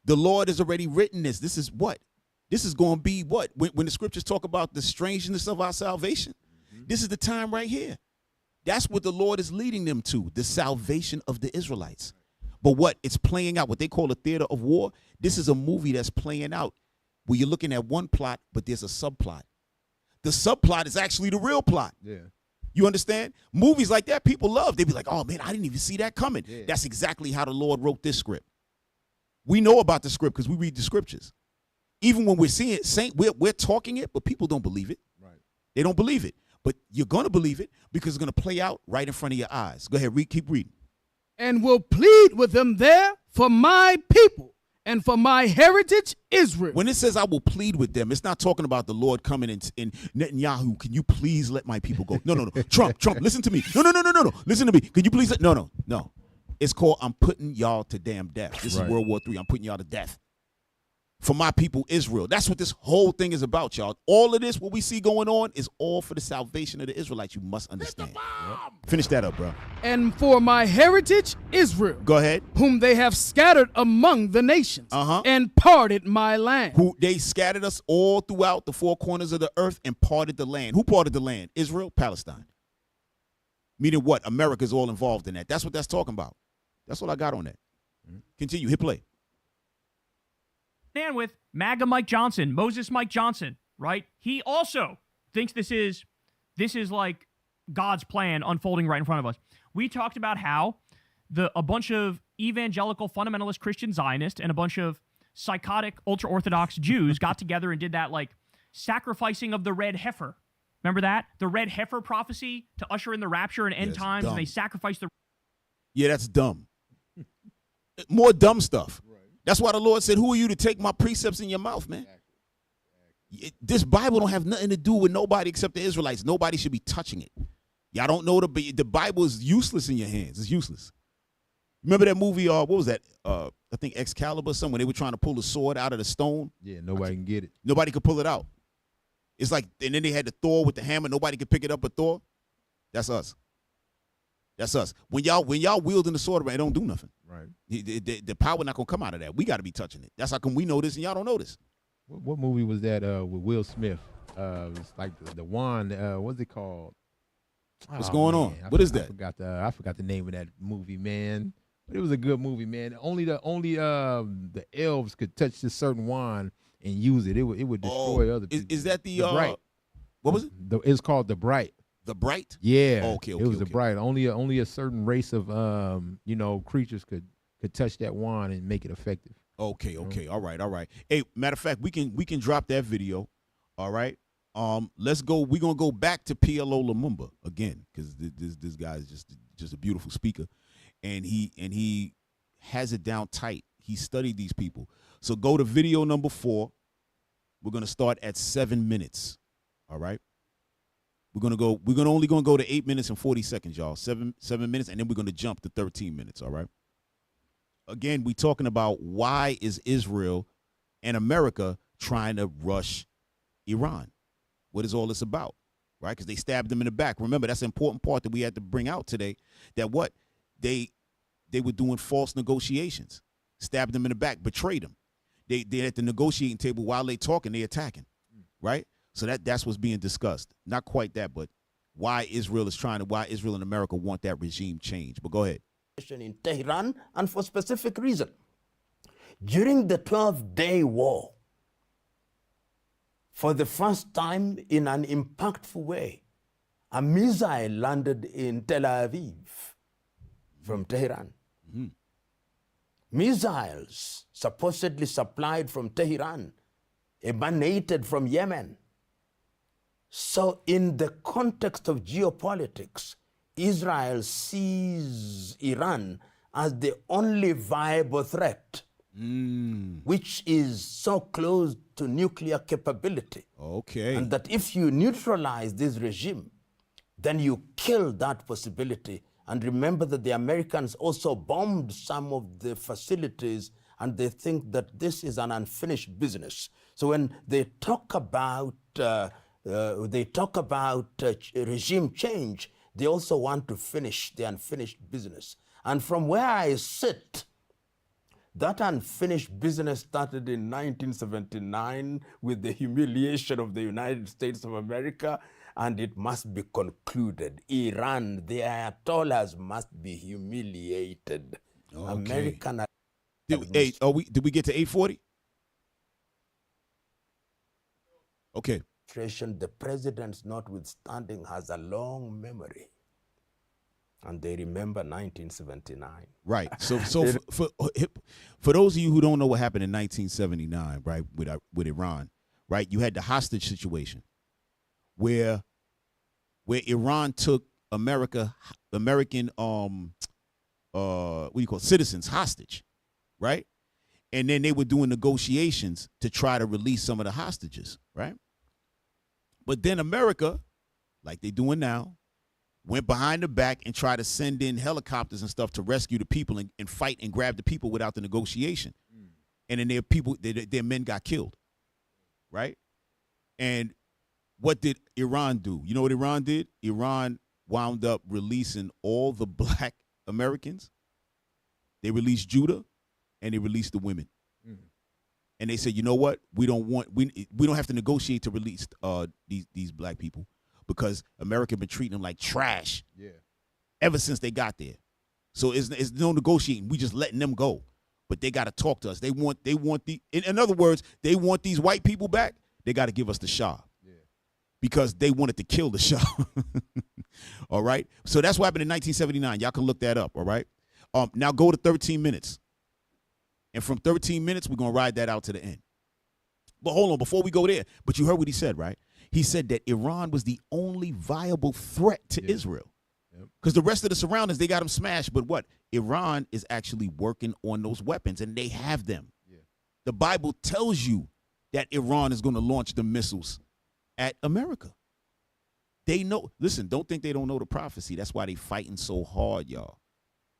The Lord has already written this. This is what? This is going to be what? When the scriptures talk about the strangeness of our salvation, this is the time right here. That's what the Lord is leading them to, the salvation of the Israelites. But what? It's playing out, what they call a theater of war. This is a movie that's playing out where you're looking at one plot, but there's a subplot. The subplot is actually the real plot. Yeah. You understand? Movies like that, people love. They be like, oh, man, I didn't even see that coming. Yeah. That's exactly how the Lord wrote this script. We know about the script because we read the scriptures. Even when we're seeing it, we're talking it, but people don't believe it. Right. They don't believe it. But you're going to believe it because it's going to play out right in front of your eyes. Go ahead, keep reading. And will plead with them there for my people and for my heritage Israel. When it says I will plead with them, it's not talking about the Lord coming in Netanyahu, can you please let my people go? No. Trump, listen to me. No. Listen to me. Can you please no. It's called I'm putting y'all to damn death. This is World War III. I'm putting y'all to death. For my people, Israel. That's what this whole thing is about, y'all. All of this, what we see going on, is all for the salvation of the Israelites. You must understand. Finish that up, bro. And for my heritage, Israel. Go ahead. Whom they have scattered among the nations. And parted my land. Who they scattered us all throughout the four corners of the earth and parted the land. Who parted the land? Israel, Palestine. Meaning what? America's all involved in that. That's what that's talking about. That's all I got on that. Continue. Hit play. Stand with MAGA Mike Johnson, Moses Mike Johnson, right? He also thinks this is like God's plan unfolding right in front of us. We talked about how a bunch of evangelical fundamentalist Christian Zionists and a bunch of psychotic ultra-Orthodox Jews got together and did that like sacrificing of the red heifer. Remember that? The red heifer prophecy to usher in the rapture and end times, dumb. and they sacrificed the... Yeah, that's dumb. More dumb stuff. That's why the Lord said, who are you to take my precepts in your mouth, man? This Bible don't have nothing to do with nobody except the Israelites. Nobody should be touching it. Y'all don't know the Bible is useless in your hands. It's useless. Remember that movie, what was that? I think Excalibur, when they were trying to pull the sword out of the stone. Yeah, nobody can get it. Nobody could pull it out. It's like, and then they had the Thor with the hammer. Nobody could pick it up but Thor. That's us. That's us. When y'all wielding the sword around, it don't do nothing. Right. The power not gonna come out of that. We got to be touching it. That's how come we know this and y'all don't know this. What movie was that with Will Smith? It's like the wand. What's it called? What's going on? What is that? I forgot the name of that movie, man. But it was a good movie, man. Only the elves could touch this certain wand and use it. It would destroy other people. Is that the Bright? What was it? It's called The Bright. The Bright? Yeah. Okay. It was The Bright. Only a certain race of creatures could touch that wand and make it effective. Okay. All right. Hey, matter of fact, we can drop that video. All right. Let's go. We're gonna go back to PLO Lumumba again, because this guy is just a beautiful speaker, and he has it down tight. He studied these people. So go to video number 4. We're gonna start at 7 minutes. All right. We're only gonna go to 8 minutes and 40 seconds, y'all. 7 minutes, and then we're gonna jump to 13 minutes. All right. Again, we talking about why is Israel and America trying to rush Iran? What is all this about? Right? Because they stabbed them in the back. Remember, that's an important part that we had to bring out today. That what they were doing false negotiations, stabbed them in the back, betrayed them. They're at the negotiating table while they talking, they attacking. Right? So that's what's being discussed. Not quite that, but why Israel and America want that regime change. But go ahead. In Tehran, and for specific reason. During the 12-day war, for the first time in an impactful way, a missile landed in Tel Aviv from Tehran. Mm-hmm. Missiles supposedly supplied from Tehran emanated from Yemen. So in the context of geopolitics, Israel sees Iran as the only viable threat, which is so close to nuclear capability. Okay. And that if you neutralize this regime, then you kill that possibility. And remember that the Americans also bombed some of the facilities, and they think that this is an unfinished business. So when they talk about regime change, they also want to finish the unfinished business. And from where I sit, that unfinished business started in 1979 with the humiliation of the United States of America, and it must be concluded. Iran, the Ayatollahs must be humiliated. Okay. American. Did we get to 840? Okay. The president, notwithstanding, has a long memory, and they remember 1979. Right. So for those of you who don't know what happened in 1979, right, with Iran, right, you had the hostage situation where Iran took American citizens hostage, right, and then they were doing negotiations to try to release some of the hostages, right. But then America, like they doing now, went behind the back and tried to send in helicopters and stuff to rescue the people and fight and grab the people without the negotiation. And then their men got killed, right? And what did Iran do? You know what Iran did? Iran wound up releasing all the black Americans. They released Judah, and they released the women. And they said, you know what? We don't have to negotiate to release these black people, because America been treating them like trash ever since they got there. So it's no negotiating. We just letting them go. But they got to talk to us. They want in other words, they want these white people back. They got to give us the Shah. Because they wanted to kill the Shah. All right? So that's what happened in 1979. Y'all can look that up, all right? Now go to 13 minutes. And from 13 minutes, we're going to ride that out to the end. But hold on, before we go there, but you heard what he said, right? He said that Iran was the only viable threat to Israel. Because the rest of the surroundings, they got them smashed. But what? Iran is actually working on those weapons, and they have them. The Bible tells you that Iran is going to launch the missiles at America. They know. Listen, don't think they don't know the prophecy. That's why they fighting so hard, y'all.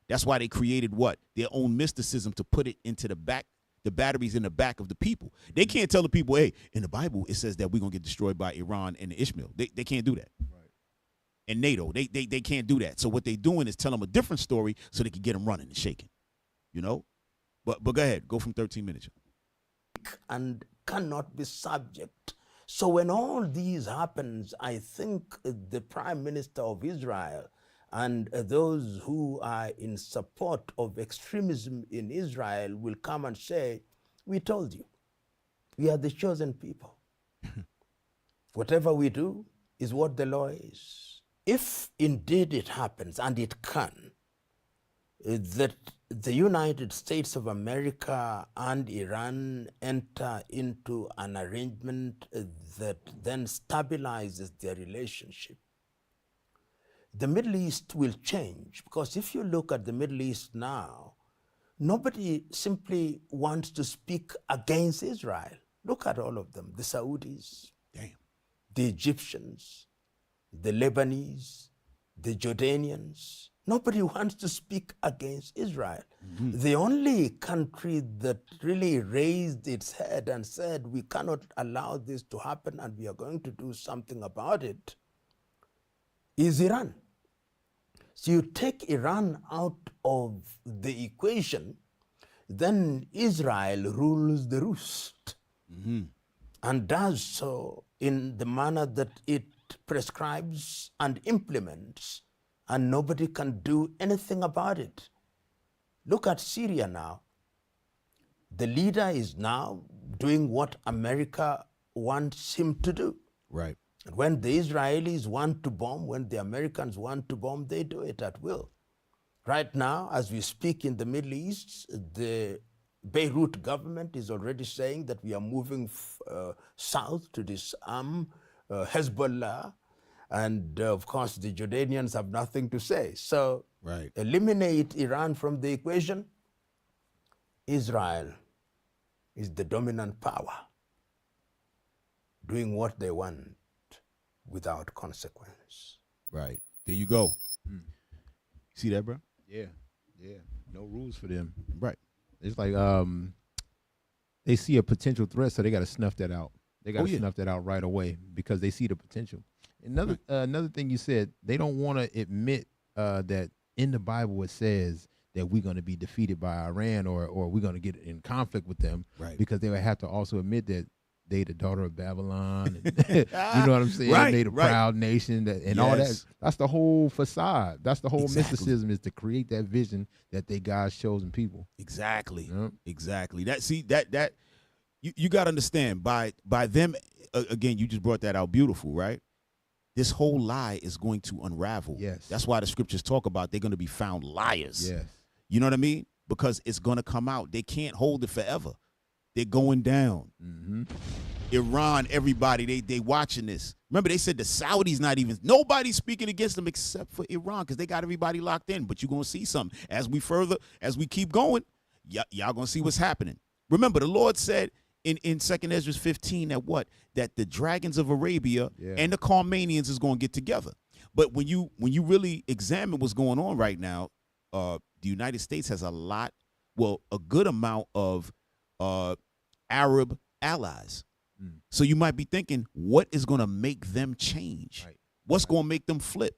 That's why they created what? Their own mysticism to put it into the back, the batteries in the back of the people. They can't tell the people, hey, in the Bible, it says that we're going to get destroyed by Iran and Ishmael. They can't do that. And NATO, they can't do that. So what they're doing is tell them a different story so they can get them running and shaking, you know? But go ahead. Go from 13 minutes. And cannot be subject. So when all these happens, I think the Prime Minister of Israel and those who are in support of extremism in Israel will come and say, we told you, we are the chosen people. Whatever we do is what the law is. If indeed it happens, and it can, that the United States of America and Iran enter into an arrangement that then stabilizes their relationship, the Middle East will change. Because if you look at the Middle East now, nobody simply wants to speak against Israel. Look at all of them, the Saudis, the Egyptians, the Lebanese, the Jordanians. Nobody wants to speak against Israel. The only country that really raised its head and said, we cannot allow this to happen and we are going to do something about it, is Iran. So you take Iran out of the equation, then Israel rules the roost and does so in the manner that it prescribes and implements, and nobody can do anything about it. Look at Syria now. The leader is now doing what America wants him to do. Right. And when the Israelis want to bomb, when the Americans want to bomb, they do it at will. Right now, as we speak in the Middle East, the Beirut government is already saying that we are moving south to disarm Hezbollah. And of course, the Jordanians have nothing to say. So eliminate Iran from the equation. Israel is the dominant power, doing what they want without consequence. Right. There you go. See that, bro? Yeah. No rules for them. Right. It's like they see a potential threat, so they got to snuff that out. They got to snuff that out right away because they see the potential. Another thing you said, they don't want to admit that in the Bible it says that we're going to be defeated by Iran or we're going to get in conflict with them, because they would have to also admit that they the daughter of Babylon. And, you know what I'm saying? They the proud nation and all that. That's the whole facade. That's the whole mysticism, is to create that vision that they God's chosen people. Exactly. Exactly. That you got to understand by them, again, you just brought that out beautiful, right? This whole lie is going to unravel. Yes. That's why the scriptures talk about they're going to be found liars. Yes. You know what I mean? Because it's going to come out. They can't hold it forever. They're going down. Iran, everybody, they watching this. Remember, they said the Saudis nobody's speaking against them except for Iran, because they got everybody locked in. But you're going to see something. As we keep going, y'all going to see what's happening. Remember, the Lord said in 2nd Ezra 15 that the dragons of Arabia and the Carmanians is going to get together. But when you really examine what's going on right now, the United States has a good amount of Arab allies. So you might be thinking, what is going to make them change? Right. What's going to make them flip?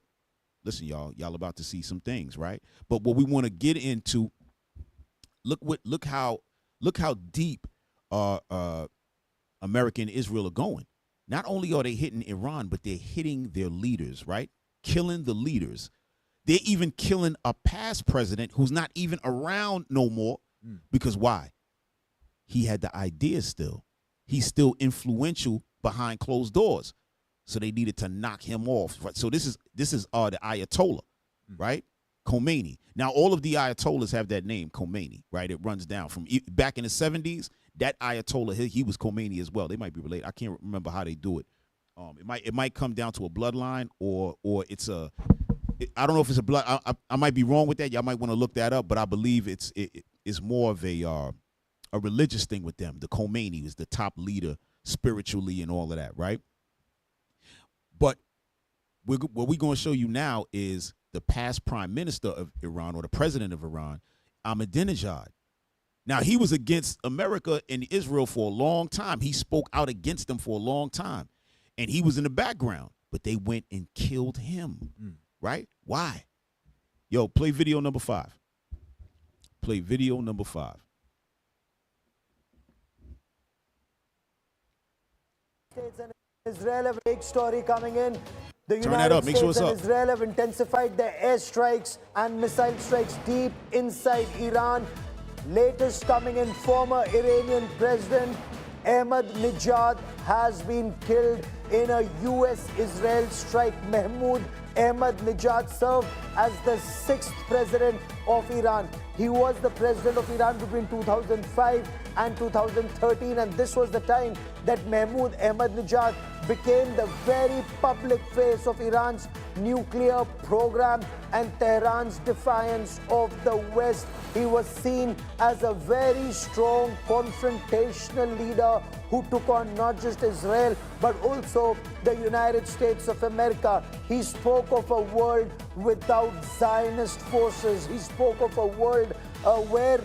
Listen, y'all about to see some things, right? But what we want to get into, look how deep America and Israel are going. Not only are they hitting Iran, but they're hitting their leaders, right? Killing the leaders. They're even killing a past president who's not even around no more. Because why? He had the ideas still. He's still influential behind closed doors. So they needed to knock him off. Right? So this is the Ayatollah, right? Khomeini. Now, all of the Ayatollahs have that name, Khomeini, right? It runs down from back in the 70s. That Ayatollah, he was Khomeini as well. They might be related. I can't remember how they do it. It might come down to a bloodline or it's a. I don't know if it's a blood. I might be wrong with that. Y'all might want to look that up. But I believe it's more of a religious thing with them. The Khomeini is the top leader spiritually and all of that, right? But what we're going to show you now is the past prime minister of Iran, or the president of Iran, Ahmadinejad. Now, he was against America and Israel for a long time. He spoke out against them for a long time. And he was in the background. But they went and killed him, right? Why? Yo, play video number 5. Play video number 5. States and Israel have a big story coming in. The Turn that up. Make sure it's States up. and Israel have intensified their airstrikes and missile strikes deep inside Iran. Latest coming in, former Iranian President Ahmadinejad has been killed in a US-Israel strike. Mahmoud Ahmadinejad served as the 6th president of Iran. He was the president of Iran between 2005 and 2013, and this was the time that Mahmoud Ahmadinejad became the very public face of Iran's nuclear program and Tehran's defiance of the West. He was seen as a very strong confrontational leader who took on not just Israel but also the United States of America. He spoke of a world without Zionist forces. He spoke of a world where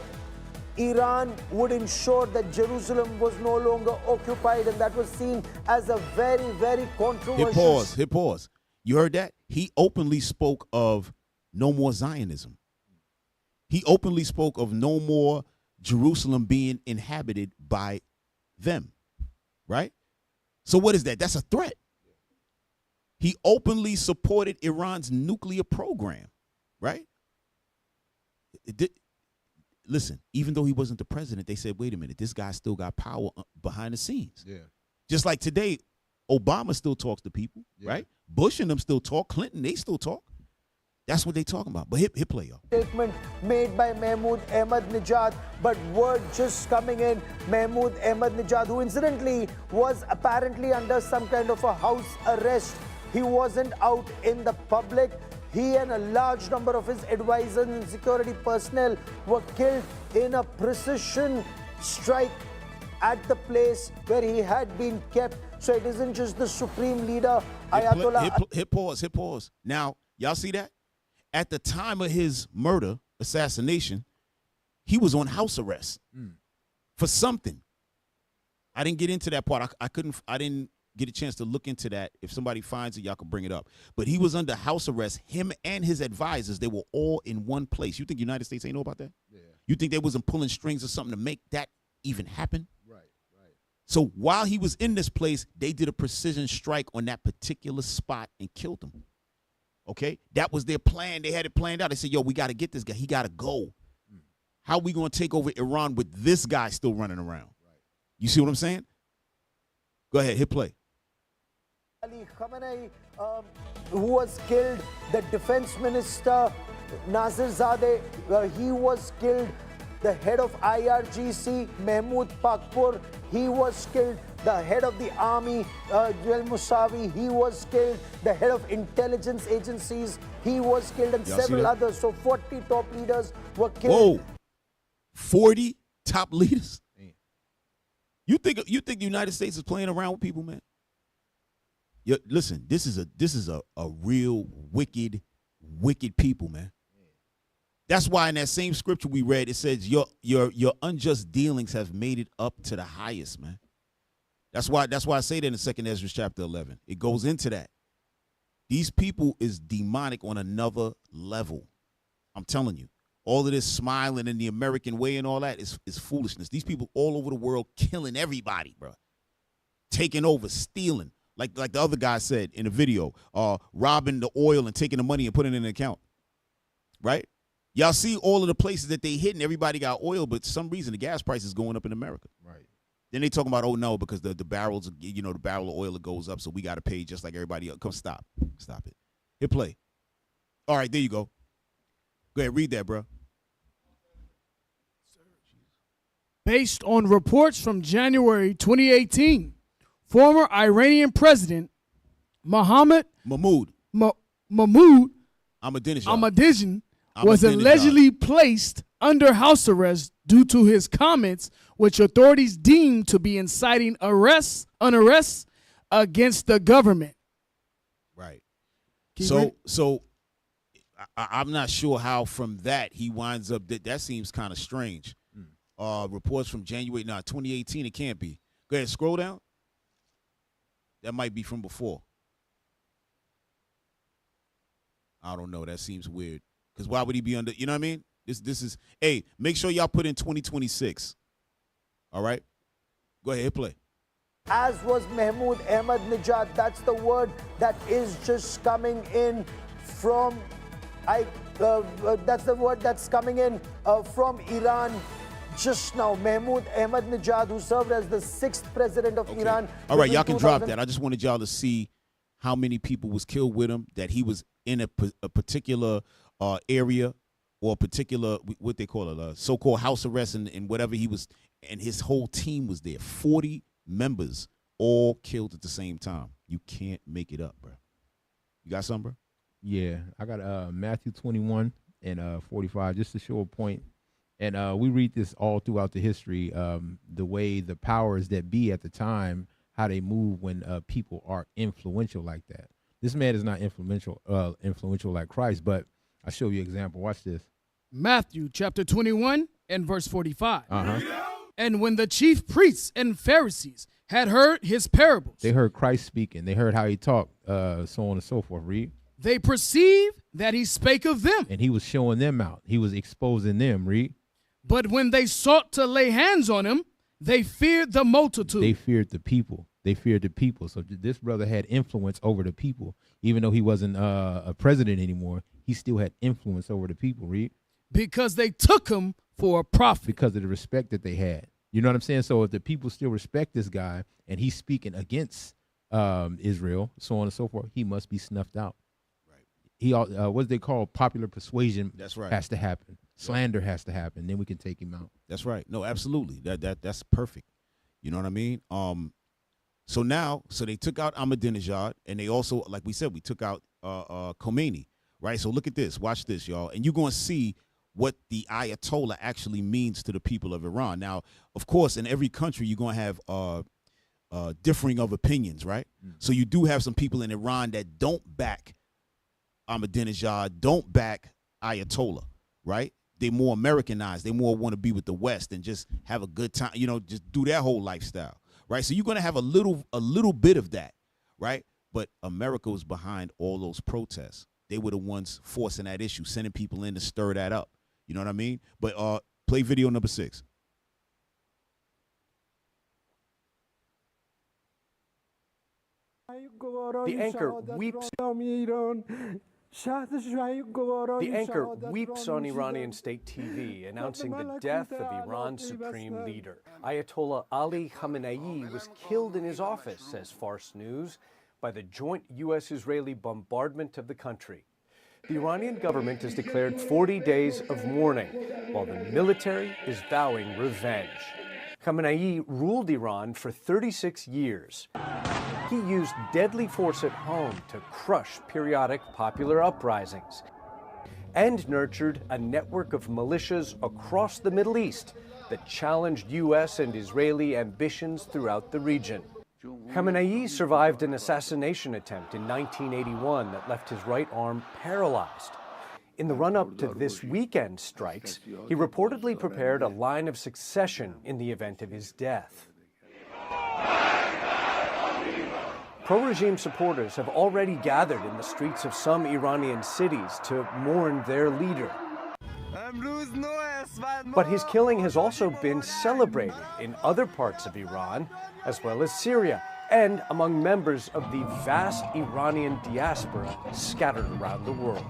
Iran would ensure that Jerusalem was no longer occupied, and that was seen as a very, very controversial. Hit pause. You heard that? He openly spoke of no more Zionism. He openly spoke of no more Jerusalem being inhabited by them, right? So what is that? That's a threat. He openly supported Iran's nuclear program, right? Listen, even though he wasn't the president, they said, wait a minute, this guy still got power behind the scenes. Yeah. Just like today, Obama still talks to people, right? Bush and them still talk. Clinton, they still talk. That's what they talking about. But hit play, y'all. Statement made by Mahmoud Ahmadinejad, but word just coming in. Mahmoud Ahmadinejad, who incidentally was apparently under some kind of a house arrest. He wasn't out in the public. He and a large number of his advisors and security personnel were killed in a precision strike at the place where he had been kept. So it isn't just the supreme leader, Ayatollah. Hit pause. Now, y'all see that? At the time of his murder, assassination, he was on house arrest for something. I didn't get into that part. I didn't get a chance to look into that. If somebody finds it, y'all can bring it up. But he was under house arrest. Him and his advisors, they were all in one place. You think the United States ain't know about that? Yeah. You think they wasn't pulling strings or something to make that even happen? Right. So while he was in this place, they did a precision strike on that particular spot and killed him. Okay? That was their plan. They had it planned out. They said, yo, we got to get this guy. He got to go. How are we going to take over Iran with this guy still running around? Right. You see what I'm saying? Go ahead, hit play. Ali Khamenei, who was killed, the defense minister, Nazir Zadeh, he was killed. The head of IRGC, Mahmoud Pakpur, he was killed. The head of the army, Joel Musavi, he was killed. The head of intelligence agencies, he was killed, and several others. So 40 top leaders were killed. Whoa, 40 top leaders? You think the United States is playing around with people, man? Listen, this is a real wicked people, man. That's why in that same scripture we read, it says your unjust dealings have made it up to the highest, man. That's why I say that in 2 Ezra chapter 11. It goes into that. These people is demonic on another level. I'm telling you. All of this smiling in the American way and all that is foolishness. These people all over the world killing everybody, bro. Taking over, stealing. Like the other guy said in the video, robbing the oil and taking the money and putting it in an account. Right? Y'all see all of the places that they hit and everybody got oil, but for some reason the gas price is going up in America. Right. Then they talking about, oh no, because the barrels, the barrel of oil goes up, so we got to pay just like everybody else. Come stop it. Hit play. All right, there you go. Go ahead, read that, bro. Based on reports from January 2018, former Iranian President Mahmoud Ahmadinejad was allegedly placed under house arrest due to his comments, which authorities deemed to be inciting unrest against the government. Right. So I'm not sure how from that he winds up. That seems kind of strange. Reports from January 2018. It can't be. Go ahead, scroll down. That might be from before. I don't know. That seems weird. Because why would he be under? You know what I mean? This is. Hey, make sure y'all put in 2026. All right. Go ahead, play. As was Mahmoud Ahmadinejad. That's the word that is just coming in from. That's the word that's coming in from Iran. Just now, Mahmoud Ahmadinejad, who served as the 6th president of Iran. All right, y'all can drop that. I just wanted y'all to see how many people was killed with him, that he was in a particular area or a particular, what they call it, so-called house arrest and whatever he was, and his whole team was there. 40 members all killed at the same time. You can't make it up, bro. You got something, bro? Yeah, I got Matthew 21 and 45, just to show a point. And we read this all throughout the history, the way the powers that be at the time, how they move when people are influential like that. This man is not influential like Christ, but I'll show you an example. Watch this. Matthew chapter 21 and verse 45. And when the chief priests and Pharisees had heard his parables, they heard Christ speaking. They heard how he talked, so on and so forth. Read. They perceived that he spake of them. And he was showing them out. He was exposing them. Read. But when they sought to lay hands on him, they feared the multitude. They feared the people. So this brother had influence over the people. Even though he wasn't a president anymore, he still had influence over the people. Read. Because they took him for a prophet. Because of the respect that they had. You know what I'm saying? So if the people still respect this guy and he's speaking against Israel, so on and so forth, he must be snuffed out. Right. He what they call popular persuasion. That's right. Has to happen. Slander has to happen. Then we can take him out. That's right. No, absolutely. That's perfect. You know what I mean? So they took out Ahmadinejad, and they also, like we said, we took out Khomeini, right? So look at this. Watch this, y'all. And you're going to see what the Ayatollah actually means to the people of Iran. Now, of course, in every country, you're going to have differing of opinions, right? So you do have some people in Iran that don't back Ahmadinejad, don't back Ayatollah, right? They more Americanized. They more want to be with the West and just have a good time, just do their whole lifestyle, right? So you're going to have a little bit of that, right? But America was behind all those protests. They were the ones forcing that issue, sending people in to stir that up. You know what I mean? But play video number 6. The anchor weeps. The anchor weeps on Iranian state TV, announcing the death of Iran's supreme leader. Ayatollah Ali Khamenei was killed in his office, says Fars News, by the joint U.S.-Israeli bombardment of the country. The Iranian government has declared 40 days of mourning, while the military is vowing revenge. Khamenei ruled Iran for 36 years. He used deadly force at home to crush periodic popular uprisings and nurtured a network of militias across the Middle East that challenged U.S. and Israeli ambitions throughout the region. Khamenei survived an assassination attempt in 1981 that left his right arm paralyzed. In the run-up to this weekend's strikes, he reportedly prepared a line of succession in the event of his death. Pro-regime supporters have already gathered in the streets of some Iranian cities to mourn their leader. But his killing has also been celebrated in other parts of Iran, as well as Syria, and among members of the vast Iranian diaspora scattered around the world.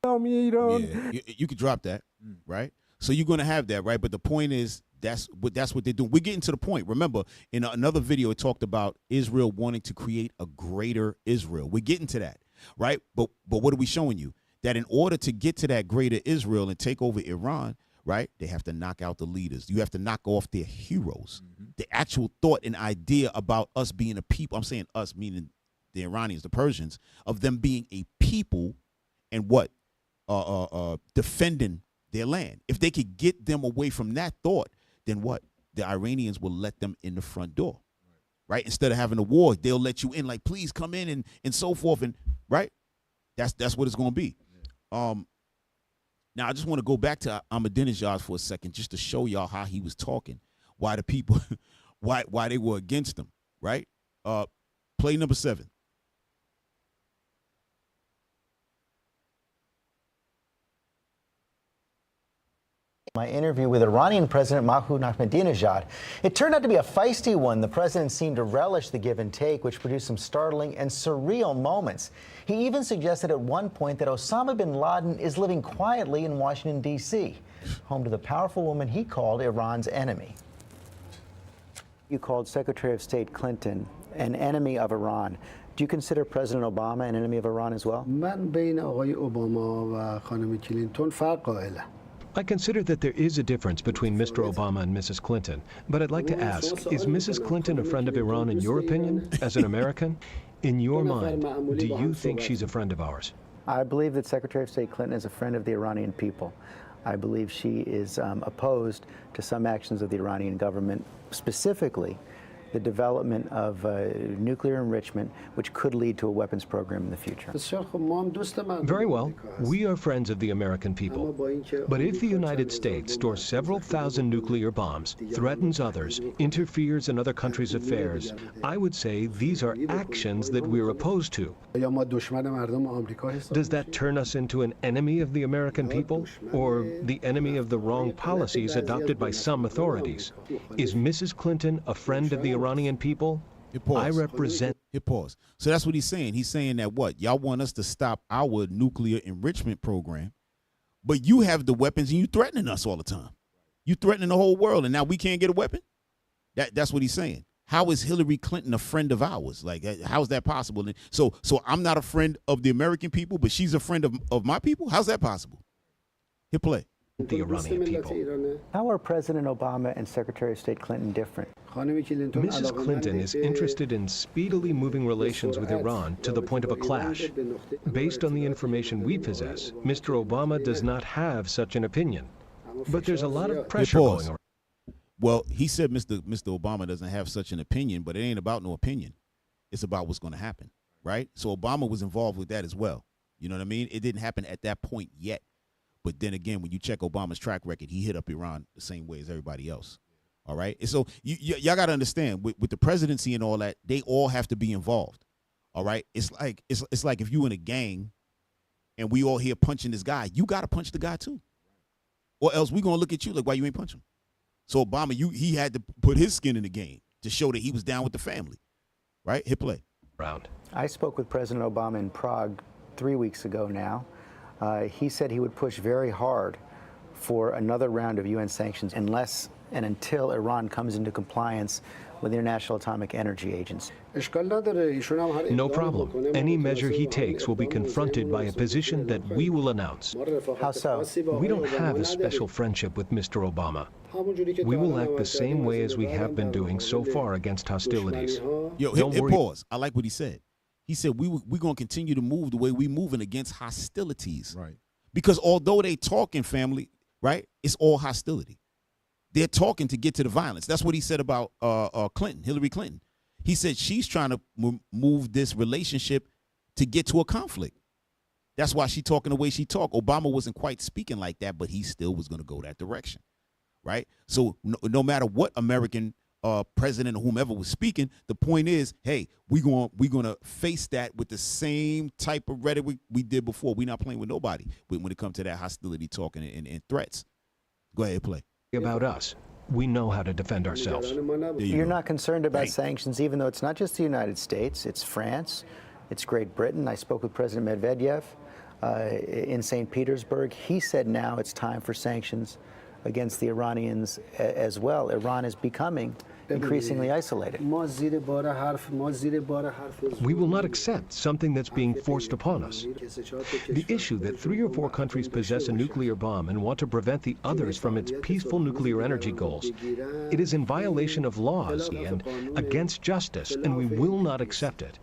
Yeah, you could drop that, right? So you're going to have that, right? But the point is, that's what they're doing. We're getting to the point. Remember, in another video, it talked about Israel wanting to create a greater Israel. We're getting to that, right? But what are we showing you? That in order to get to that greater Israel and take over Iran, right, they have to knock out the leaders. You have to knock off their heroes. The actual thought and idea about us being a people, I'm saying us, meaning the Iranians, the Persians, of them being a people and what? Defending their land. If they could get them away from that thought, then what? The Iranians will let them in the front door, right? Instead of having a war, they'll let you in, like, please come in and so forth, and right? That's what it's going to be. Now I just want to go back to Ahmadinejad for a second, just to show y'all how he was talking, why the people, why they were against him, right? Play number 7. My interview with Iranian President Mahmoud Ahmadinejad. It turned out to be a feisty one. The president seemed to relish the give and take, which produced some startling and surreal moments. He even suggested at one point that Osama bin Laden is living quietly in Washington, D.C., home to the powerful woman he called Iran's enemy. You called Secretary of State Clinton an enemy of Iran. Do you consider President Obama an enemy of Iran as well? I consider that there is a difference between Mr. Obama and Mrs. Clinton, but I'd like to ask, is Mrs. Clinton a friend of Iran in your opinion, as an American? In your mind, do you think she's a friend of ours? I believe that Secretary of State Clinton is a friend of the Iranian people. I believe she is opposed to some actions of the Iranian government, specifically the development of nuclear enrichment, which could lead to a weapons program in the future. Very well. We are friends of the American people. But if the United States stores several thousand nuclear bombs, threatens others, interferes in other countries' affairs, I would say these are actions that we're opposed to. Does that turn us into an enemy of the American people, or the enemy of the wrong policies adopted by some authorities? Is Mrs. Clinton a friend of the Iranian people? I represent. Hit pause. So that's what he's saying. He's saying that what? Y'all want us to stop our nuclear enrichment program, but you have the weapons and you threatening us all the time. You threatening the whole world, and now we can't get a weapon? That's what he's saying. How is Hillary Clinton a friend of ours? Like, how is that possible? So I'm not a friend of the American people, but she's a friend of my people? How's that possible? Hit play. The Iranian people. How are President Obama and Secretary of State Clinton different? Mrs. Clinton is interested in speedily moving relations with Iran to the point of a clash. Based on the information we possess, Mr. Obama does not have such an opinion. But there's a lot of pressure going around. Well, he said Mr. Obama doesn't have such an opinion, but it ain't about no opinion. It's about what's going to happen, right? So Obama was involved with that as well. You know what I mean? It didn't happen at that point yet. But then again, when you check Obama's track record, he hit up Iran the same way as everybody else. All right. And so y'all got to understand with the presidency and all that, they all have to be involved. All right. It's like if you in a gang and we all here punching this guy, you got to punch the guy too. Or else we going to look at you like, why you ain't punch him? So Obama, he had to put his skin in the game to show that he was down with the family. Right. Hit play. Round. I spoke with President Obama in Prague 3 weeks ago now. He said he would push very hard for another round of UN sanctions unless and until Iran comes into compliance with the International Atomic Energy Agency. No problem. Any measure he takes will be confronted by a position that we will announce. How so? We don't have a special friendship with Mr. Obama. We will act the same way as we have been doing so far against hostilities. Yo, hit pause. I like what he said. He said we're going to continue to move the way we're moving against hostilities. Right. Because although they talking family, right, it's all hostility. They're talking to get to the violence. That's what he said about Clinton, Hillary Clinton. He said she's trying to move this relationship to get to a conflict. That's why she's talking the way she talked. Obama wasn't quite speaking like that, but he still was going to go that direction, right? So no matter what American president or whomever was speaking, the point is, hey, we're gonna face that with the same type of rhetoric we did before. We're not playing with nobody when it comes to that hostility talking and threats. Go ahead, play. About us. We know how to defend ourselves. You're not concerned about sanctions, even though it's not just the United States, it's France, it's Great Britain. I spoke with President Medvedev in St. Petersburg. He said now it's time for sanctions against the Iranians as well. Iran is becoming increasingly isolated. We will not accept something that's being forced upon us. The issue that 3 or 4 countries possess a nuclear bomb and want to prevent the others from its peaceful nuclear energy goals, it is in violation of laws and against justice, and we will not accept it.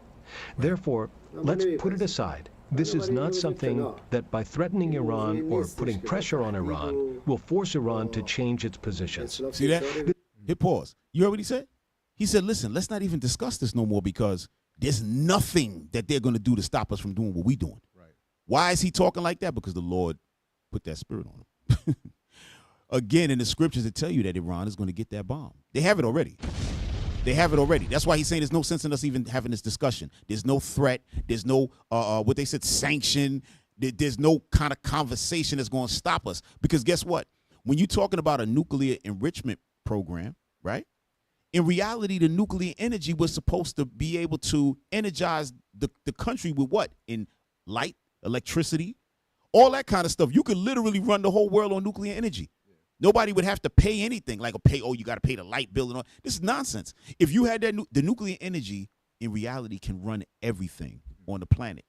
Therefore, let's put it aside. This is not something that by threatening Iran or putting pressure on Iran will force Iran to change its positions. See that? Hit pause. You heard what he said? He said, listen, let's not even discuss this no more because there's nothing that they're going to do to stop us from doing what we're doing. Right. Why is he talking like that? Because the Lord put that spirit on him. Again, in the scriptures, it tell you that Iran is going to get that bomb. They have it already. They have it already. That's why he's saying there's no sense in us even having this discussion. There's no threat. There's no, what they said, sanction. There's no kind of conversation that's going to stop us. Because guess what? When you're talking about a nuclear enrichment program, right? In reality, the nuclear energy was supposed to be able to energize the country with what? In light, electricity, all that kind of stuff. You could literally run the whole world on nuclear energy. Nobody would have to pay anything like you got to pay the light bill and all. This is nonsense. If you had that, the nuclear energy in reality can run everything on the planet.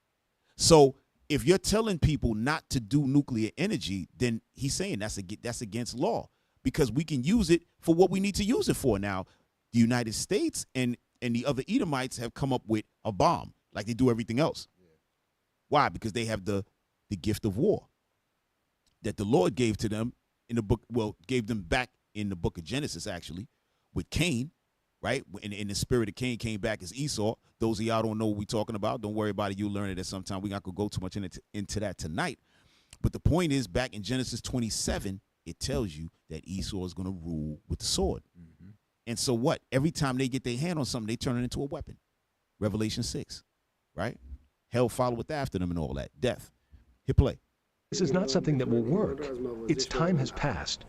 So if you're telling people not to do nuclear energy, then he's saying that's against law because we can use it for what we need to use it for. Now, the United States and the other Edomites have come up with a bomb like they do everything else. Yeah. Why? Because they have the gift of war that the Lord gave to them. In the book, gave them back in the book of Genesis, actually, with Cain, right? In the spirit of Cain came back as Esau. Those of y'all don't know what we're talking about. Don't worry about it. You'll learn it at some time. We're not going to go too much into that tonight. But the point is, back in Genesis 27, it tells you that Esau is going to rule with the sword. Mm-hmm. And so what? Every time they get their hand on something, they turn it into a weapon. Revelation 6, right? Hell followeth after them and all that. Death. Hit play. This is not something that will work. Its time has passed.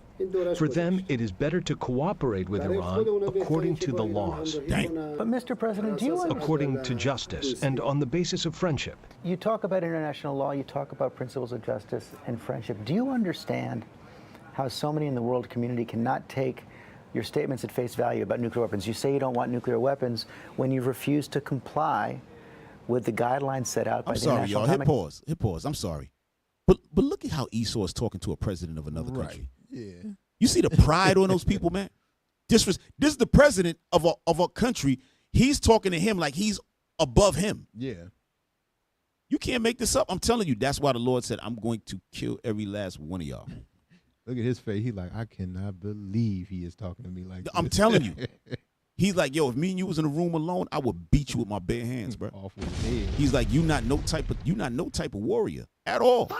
For them, it is better to cooperate with Iran according to the laws. But Mr. President, do you understand? According to justice and on the basis of friendship. You talk about international law, you talk about principles of justice and friendship. Do you understand how so many in the world community cannot take your statements at face value about nuclear weapons? You say you don't want nuclear weapons when you refuse to comply with the guidelines set out by the International Atomic... I'm sorry, y'all. Hit pause. I'm sorry. But look at how Esau is talking to a president of another country. Yeah. You see the pride on those people, man? This is the president of a country. He's talking to him like he's above him. Yeah. You can't make this up. I'm telling you, that's why the Lord said, I'm going to kill every last one of y'all. Look at his face. He's like, I cannot believe he is talking to me like this. I'm telling you. He's like, yo, if me and you was in a room alone, I would beat you with my bare hands, bro. Off with his head. He's like, you not no type of warrior at all.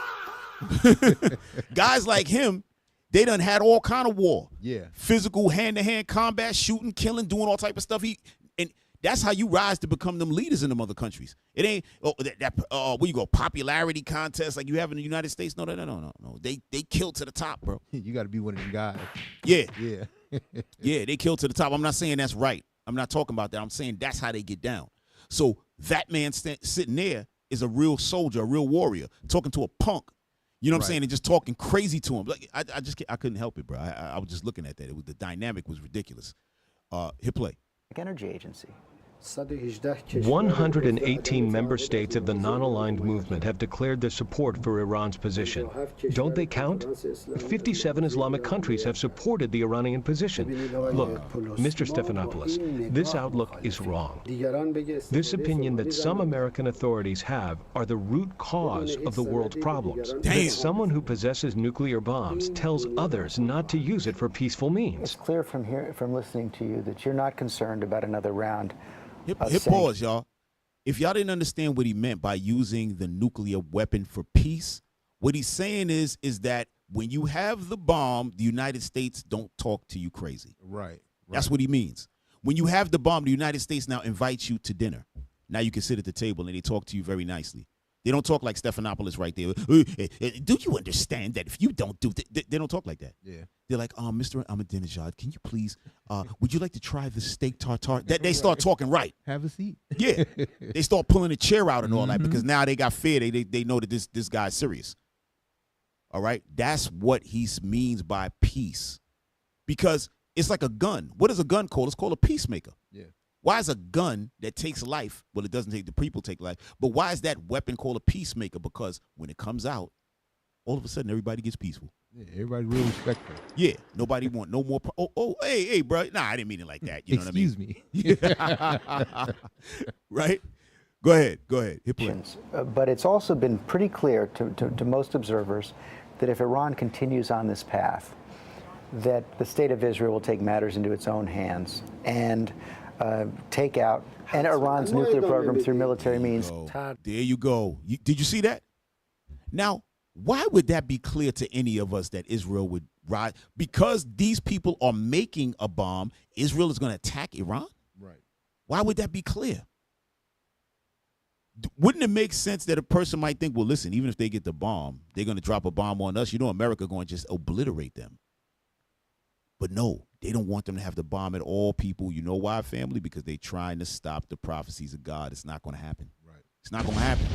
Guys like him, they done had all kind of war. Yeah. Physical, hand-to-hand combat, shooting, killing, doing all type of stuff. And that's how you rise to become them leaders in them other countries. It ain't where you go, popularity contest like you have in the United States. No. They kill to the top, bro. You got to be one of them guys. Yeah. Yeah. Yeah, they kill to the top. I'm not saying that's right. I'm not talking about that. I'm saying that's how they get down. So that man sitting there is a real soldier, a real warrior, talking to a punk. You know what I'm saying? And just talking crazy to him. Like I couldn't help it, bro. I was just looking at that. The dynamic was ridiculous. Hit play. Energy Agency 118 member states of the non-aligned movement have declared their support for Iran's position. Don't they count? 57 Islamic countries have supported the Iranian position. Look, Mr. Stephanopoulos, this outlook is wrong. This opinion that some American authorities have are the root cause of the world's problems. That someone who possesses nuclear bombs tells others not to use it for peaceful means. It's clear from listening to you that you're not concerned about another round. Hit pause, y'all. If y'all didn't understand what he meant by using the nuclear weapon for peace, what he's saying is that when you have the bomb, the United States don't talk to you crazy. Right. That's what he means. When you have the bomb, the United States now invites you to dinner. Now you can sit at the table and they talk to you very nicely. They don't talk like Stephanopoulos right there. Do you understand that if you don't do they don't talk like that. Yeah. They're like, Mr. Ahmadinejad, can you please, would you like to try the steak tartare? They start talking right. Have a seat. Yeah. They start pulling a chair out and all that because now they got fear. They know that this guy's serious. All right? That's what he means by peace. Because it's like a gun. What is a gun called? It's called a peacemaker. Yeah. Why is a gun that takes life, well, it doesn't take the people take life, but why is that weapon called a peacemaker? Because when it comes out, all of a sudden everybody gets peaceful. Yeah, everybody real respectful. Yeah, nobody want no more. Hey, bro. Nah, I didn't mean it like that. You know what I mean? Excuse me. Right? Go ahead. Hit play. But it's also been pretty clear to most observers that if Iran continues on this path, that the state of Israel will take matters into its own hands and take out Iran's nuclear program through military means. There you go. Did you see that? Now, why would that be clear to any of us that Israel would rise? Because these people are making a bomb, Israel is going to attack Iran? Right. Why would that be clear? Wouldn't it make sense that a person might think, well, listen, even if they get the bomb, they're going to drop a bomb on us. You know, America going to just obliterate them. But no, they don't want them to have the bomb at all, people. You know why, family? Because they're trying to stop the prophecies of God. It's not going to happen. Right. It's not going to happen.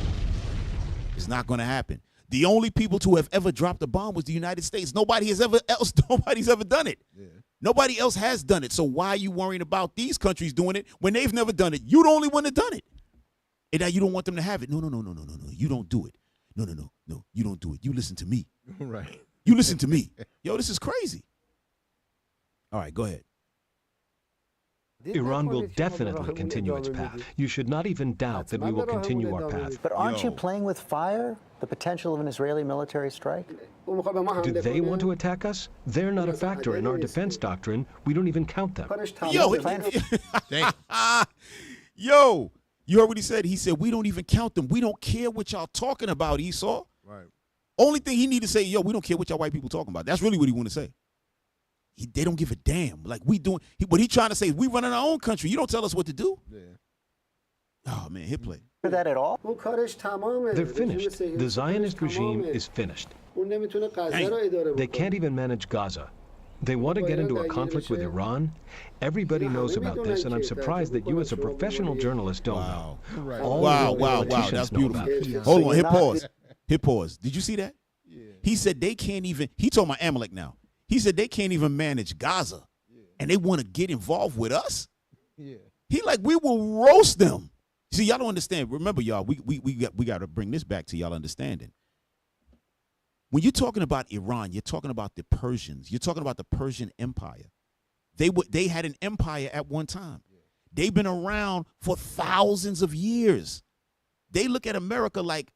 It's not going to happen. The only people to have ever dropped a bomb was the United States. Nobody's ever done it. Yeah. Nobody else has done it. So why are you worrying about these countries doing it when they've never done it? You the only one that done it. And now you don't want them to have it. No. You don't do it. No. You don't do it. You listen to me. Right. You listen to me. Yo, this is crazy. All right, go ahead. Iran will definitely continue its path. You should not even doubt that we will continue our path. But aren't you playing with fire? The potential of an Israeli military strike? Do they want to attack us? They're not a factor in our defense doctrine. We don't even count them. Yo, you heard what he said? He said, we don't even count them. We don't care what y'all talking about, Esau. Right. Only thing he need to say, yo, we don't care what y'all white people talking about. That's really what he want to say. They don't give a damn. Like we doing, what he trying to say is we running our own country. You don't tell us what to do. Yeah. Oh, man, hit play. That at all? They're finished. The Zionist regime is finished. They can't even manage Gaza. They want to get into a conflict with Iran. Everybody knows about this, and I'm surprised that you as a professional journalist don't know. Wow. That's beautiful. Hold on, hit pause. Did you see that? Yeah. He said they can't even, he told my Amalek now. He said they can't even manage Gaza, and they want to get involved with us. Yeah. He like, we will roast them. See, y'all don't understand. Remember, y'all, we got to bring this back to y'all understanding. When you're talking about Iran, you're talking about the Persians. You're talking about the Persian Empire. They had an empire at one time. Yeah. They've been around for thousands of years. They look at America like,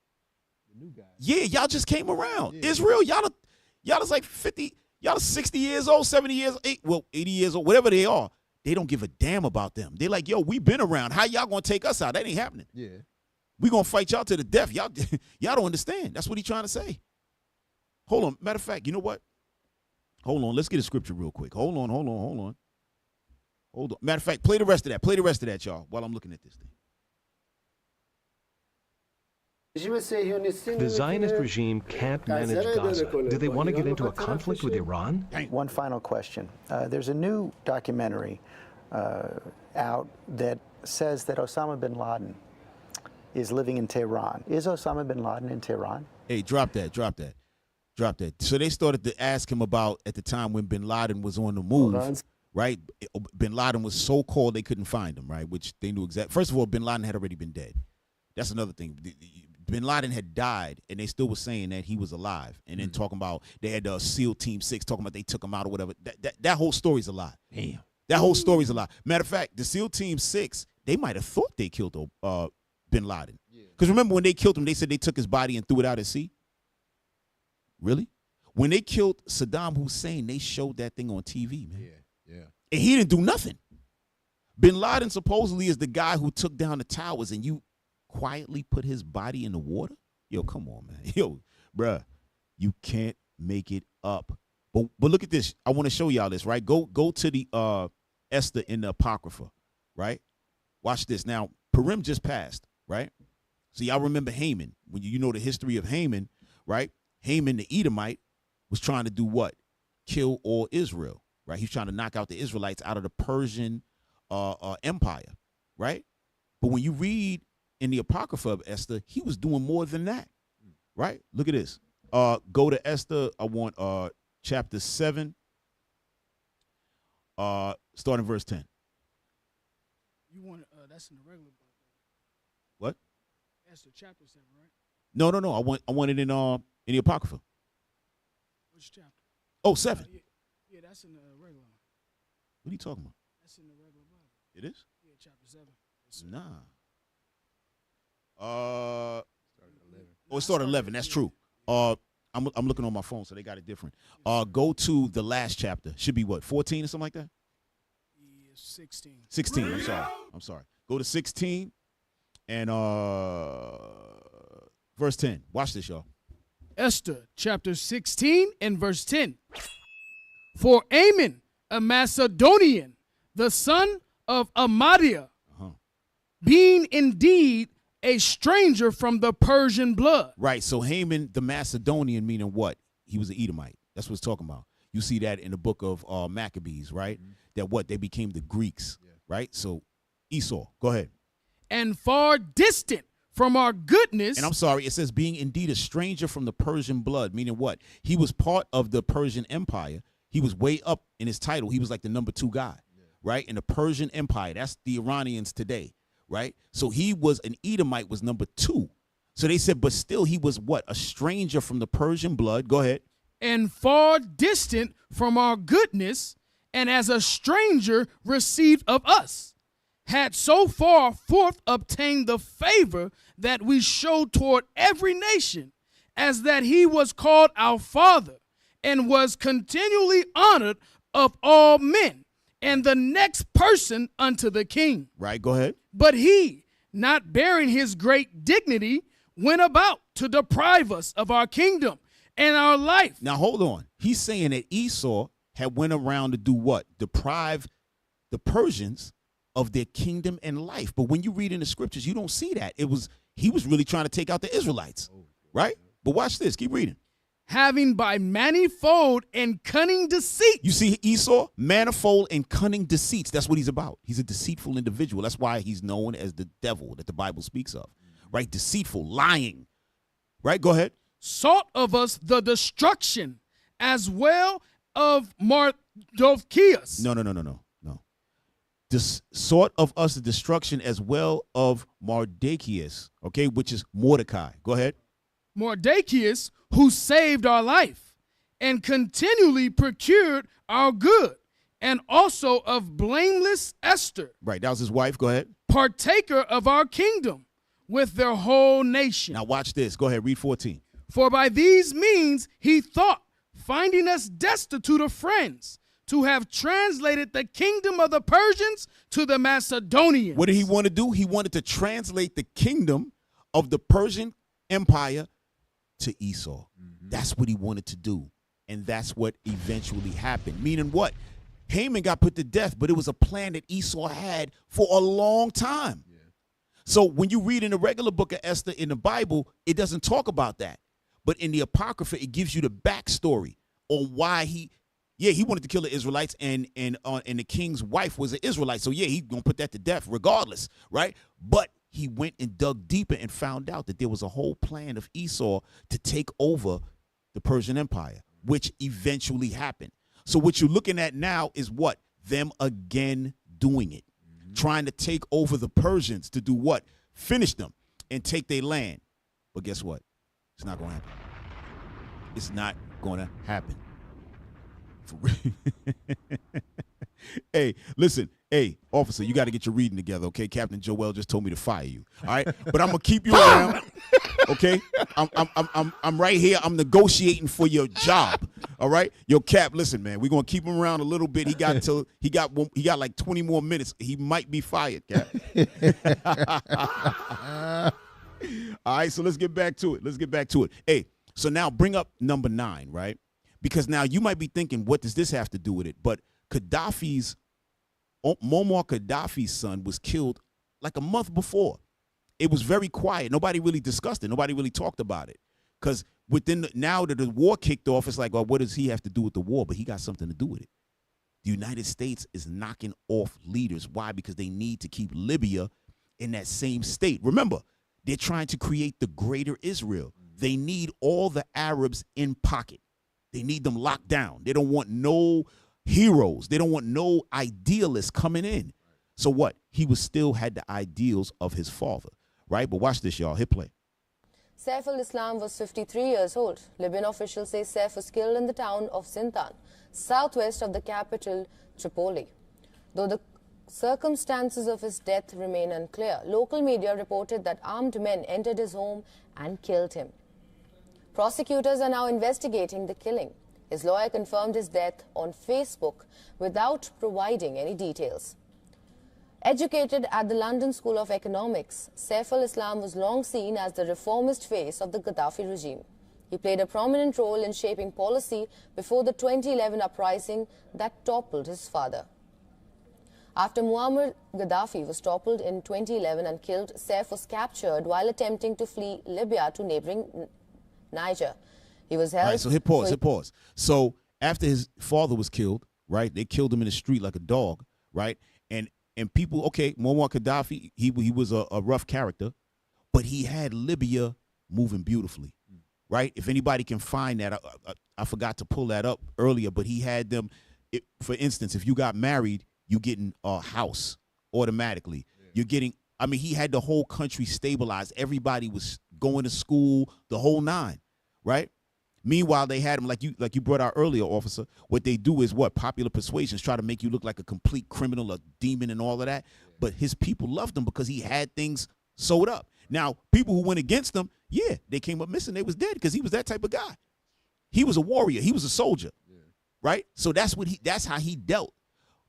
the new guy. Yeah, y'all just came around. Yeah. Israel, y'all is like 50. Y'all 60 years old, 70 years, 80 years old, whatever they are. They don't give a damn about them. They're like, yo, we been around. How y'all gonna take us out? That ain't happening. Yeah. We gonna fight y'all to the death. Y'all don't understand. That's what he's trying to say. Hold on. Matter of fact, you know what? Hold on. Let's get a scripture real quick. Hold on. Matter of fact, play the rest of that, y'all, while I'm looking at this thing. The Zionist regime can't manage Gaza. Do they want to get into a conflict with Iran? One final question. There's a new documentary out that says that Osama bin Laden is living in Tehran. Is Osama bin Laden in Tehran? Hey, drop that. So they started to ask him about at the time when bin Laden was on the move, right? Bin Laden was so cold they couldn't find him, right? Which they knew exactly. First of all, Bin Laden had already been dead. That's another thing. Bin Laden had died, and they still were saying that he was alive, and then talking about they had SEAL Team 6 talking about they took him out or whatever. That whole story's a lie. Damn. That whole story's a lie. Matter of fact, the SEAL Team 6, they might have thought they killed Bin Laden. Because remember when they killed him, they said they took his body and threw it out at sea? Really? When they killed Saddam Hussein, they showed that thing on TV, man. Yeah. And he didn't do nothing. Bin Laden supposedly is the guy who took down the towers, and you quietly put his body in the water? Yo, come on, man. Yo, bruh, you can't make it up. But look at this. I want to show y'all this, right? Go to the Esther in the Apocrypha, right? Watch this. Now, Purim just passed, right? So y'all remember Haman. When you know the history of Haman, right? Haman the Edomite was trying to do what? Kill all Israel, right? He's trying to knock out the Israelites out of the Persian Empire, right? But when you read in the Apocrypha of Esther, he was doing more than that, right? Look at this. Go to Esther. I want chapter 7, starting verse 10. You want that's in the regular book. What? Esther chapter 7, right? No. I want it in the Apocrypha. Which chapter? Oh, 7. Yeah, that's in the regular. What are you talking about? That's in the regular Bible. It is? Yeah, chapter 7. Nah. It started 11. That's true. I'm looking on my phone, so they got it different. Go to the last chapter. Should be what, 14 or something like that? Yeah, 16. 16. I'm sorry. Go to 16 and verse 10. Watch this, y'all. Esther chapter 16 and verse 10. For Ammon, a Macedonian, the son of Amadiah, being indeed a stranger from the Persian blood. Right. So Haman, the Macedonian, meaning what? He was an Edomite. That's what it's talking about. You see that in the book of Maccabees, right? That what? They became the Greeks, right? So Esau, go ahead. And far distant from our goodness. And I'm sorry, it says being indeed a stranger from the Persian blood, meaning what? He was part of the Persian Empire. He was way up in his title. He was like the number 2 guy, right? In the Persian Empire. That's the Iranians today, right? So he was an Edomite, was number 2. So they said, but still he was what? A stranger from the Persian blood. Go ahead. And far distant from our goodness, and as a stranger received of us, had so far forth obtained the favor that we showed toward every nation, as that he was called our father, and was continually honored of all men, and the next person unto the king. Right, go ahead. But he, not bearing his great dignity, went about to deprive us of our kingdom and our life. Now, hold on. He's saying that Esau had went around to do what? Deprive the Persians of their kingdom and life. But when you read in the scriptures, you don't see that. He was really trying to take out the Israelites, right? But watch this. Keep reading. Having by manifold and cunning deceit. You see Esau? Manifold and cunning deceits. That's what he's about. He's a deceitful individual. That's why he's known as the devil that the Bible speaks of, right? Deceitful, lying, right? Go ahead. Sought of us the destruction as well of Mardochæus. No. Sought of us the destruction as well of Mardochæus, okay, which is Mordecai. Go ahead. Mardochæus, who saved our life and continually procured our good, and also of blameless Esther. Right, that was his wife. Go ahead. Partaker of our kingdom with their whole nation. Now watch this. Go ahead, read 14. For by these means he thought, finding us destitute of friends, to have translated the kingdom of the Persians to the Macedonians. What did he want to do? He wanted to translate the kingdom of the Persian Empire to Esau. That's what he wanted to do. And that's what eventually happened. Meaning what? Haman got put to death, but it was a plan that Esau had for a long time. Yeah. So when you read in the regular book of Esther in the Bible, it doesn't talk about that. But in the Apocrypha, it gives you the backstory on why he wanted to kill the Israelites, and the king's wife was an Israelite. So he's gonna put that to death regardless, right? But he went and dug deeper and found out that there was a whole plan of Esau to take over the Persian Empire, which eventually happened. So what you're looking at now is what? them again doing it, trying to take over the Persians to do what? Finish them and take their land. But guess what? It's not going to happen. It's not going to happen. For real. Hey, listen. Hey, officer, you got to get your reading together, okay? Captain Joel just told me to fire you. All right, but I'm gonna keep you around, okay? I'm right here. I'm negotiating for your job. All right, yo, Cap. Listen, man, we're gonna keep him around a little bit. He got like 20 more minutes. He might be fired, Cap. All right, so let's get back to it. Hey, so now bring up number 9, right? Because now you might be thinking, what does this have to do with it? But Muammar Gaddafi's son was killed like a month before. It was very quiet. Nobody really discussed it. Nobody really talked about it. Because now that the war kicked off, it's like, well, what does he have to do with the war? But he got something to do with it. The United States is knocking off leaders. Why? Because they need to keep Libya in that same state. Remember, they're trying to create the greater Israel. They need all the Arabs in pocket. They need them locked down. They don't want no heroes. They don't want no idealists coming in. So what? He still had the ideals of his father, right? But watch this, y'all. Hit play. Saif al-Islam was 53 years old. Libyan officials say Saif was killed in the town of Sintan, southwest of the capital, Tripoli. Though the circumstances of his death remain unclear, local media reported that armed men entered his home and killed him. Prosecutors are now investigating the killing. His lawyer confirmed his death on Facebook without providing any details. Educated at the London School of Economics, Saif al-Islam was long seen as the reformist face of the Gaddafi regime. He played a prominent role in shaping policy before the 2011 uprising that toppled his father. After Muammar Gaddafi was toppled in 2011 and killed, Saif was captured while attempting to flee Libya to neighboring Niger. He was held. All right, so hit pause. So after his father was killed, right? They killed him in the street like a dog, right? And people, okay, Muammar Gaddafi, he was a rough character, but he had Libya moving beautifully, right? If anybody can find that, I forgot to pull that up earlier, but he had them. For instance, if you got married, you getting a house automatically. Yeah. You're getting. I mean, he had the whole country stabilized. Everybody was going to school, the whole 9, right? Meanwhile, they had him, like you brought out earlier, officer, what they do is what? Popular persuasions, try to make you look like a complete criminal, a demon and all of that. But his people loved him because he had things sewed up. Now, people who went against him, yeah, they came up missing. They was dead because he was that type of guy. He was a warrior. He was a soldier, right? So that's how he dealt.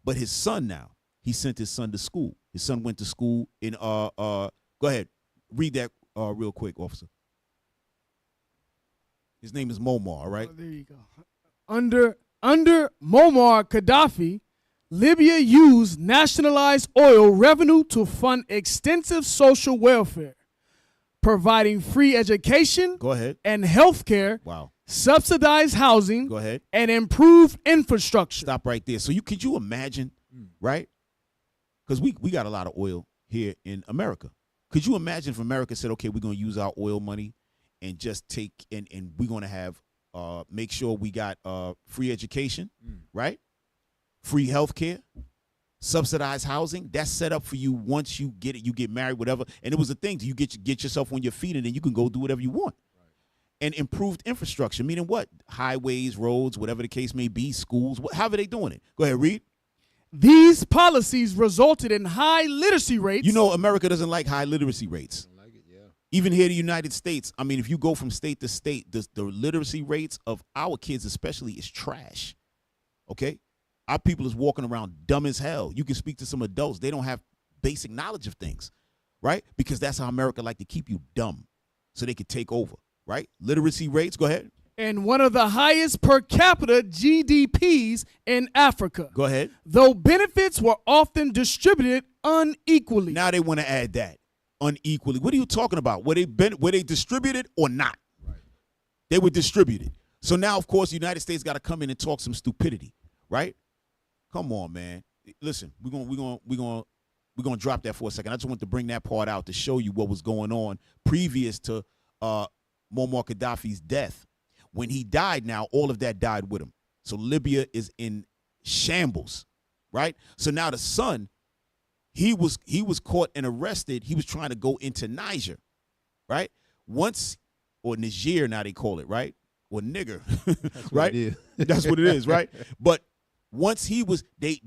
But his son now, he sent his son to school. His son went to school in, go ahead, read that real quick, officer. His name is Muammar, all right? Oh, there you go. Under Muammar Gaddafi, Libya used nationalized oil revenue to fund extensive social welfare, providing free education Go ahead. and health care, Wow. subsidized housing, Go ahead. and improved infrastructure. Stop right there. So could you imagine, right? Because we got a lot of oil here in America. Could you imagine if America said, okay, we're going to use our oil money and just take and we're going to have make sure we got free education, right? Free health care, subsidized housing. That's set up for you once you get it. You get married, whatever. And it was a thing. You get yourself on your feet and then you can go do whatever you want. Right. And improved infrastructure, meaning what? Highways, roads, whatever the case may be, schools. However they doing it. Go ahead, read. These policies resulted in high literacy rates. You know, America doesn't like high literacy rates. Even here in the United States, I mean, if you go from state to state, the literacy rates of our kids especially is trash, okay? Our people is walking around dumb as hell. You can speak to some adults. They don't have basic knowledge of things, right? Because that's how America like to keep you dumb so they could take over, right? Literacy rates, go ahead. And one of the highest per capita GDPs in Africa. Go ahead. Though benefits were often distributed unequally. Now they want to add that. Unequally. What are you talking about? Were they distributed or not? Right. They were distributed. So now, of course, the United States got to come in and talk some stupidity, right? Come on, man. Listen, we're gonna drop that for a second. I just want to bring that part out to show you what was going on previous to Muammar Gaddafi's death. When he died, now all of that died with him. So Libya is in shambles. right? So now the son, he was caught and arrested. He was trying to go into Niger, right? Or Niger now they call it, right? Or nigger, right? That's what it is, right? But once he was, they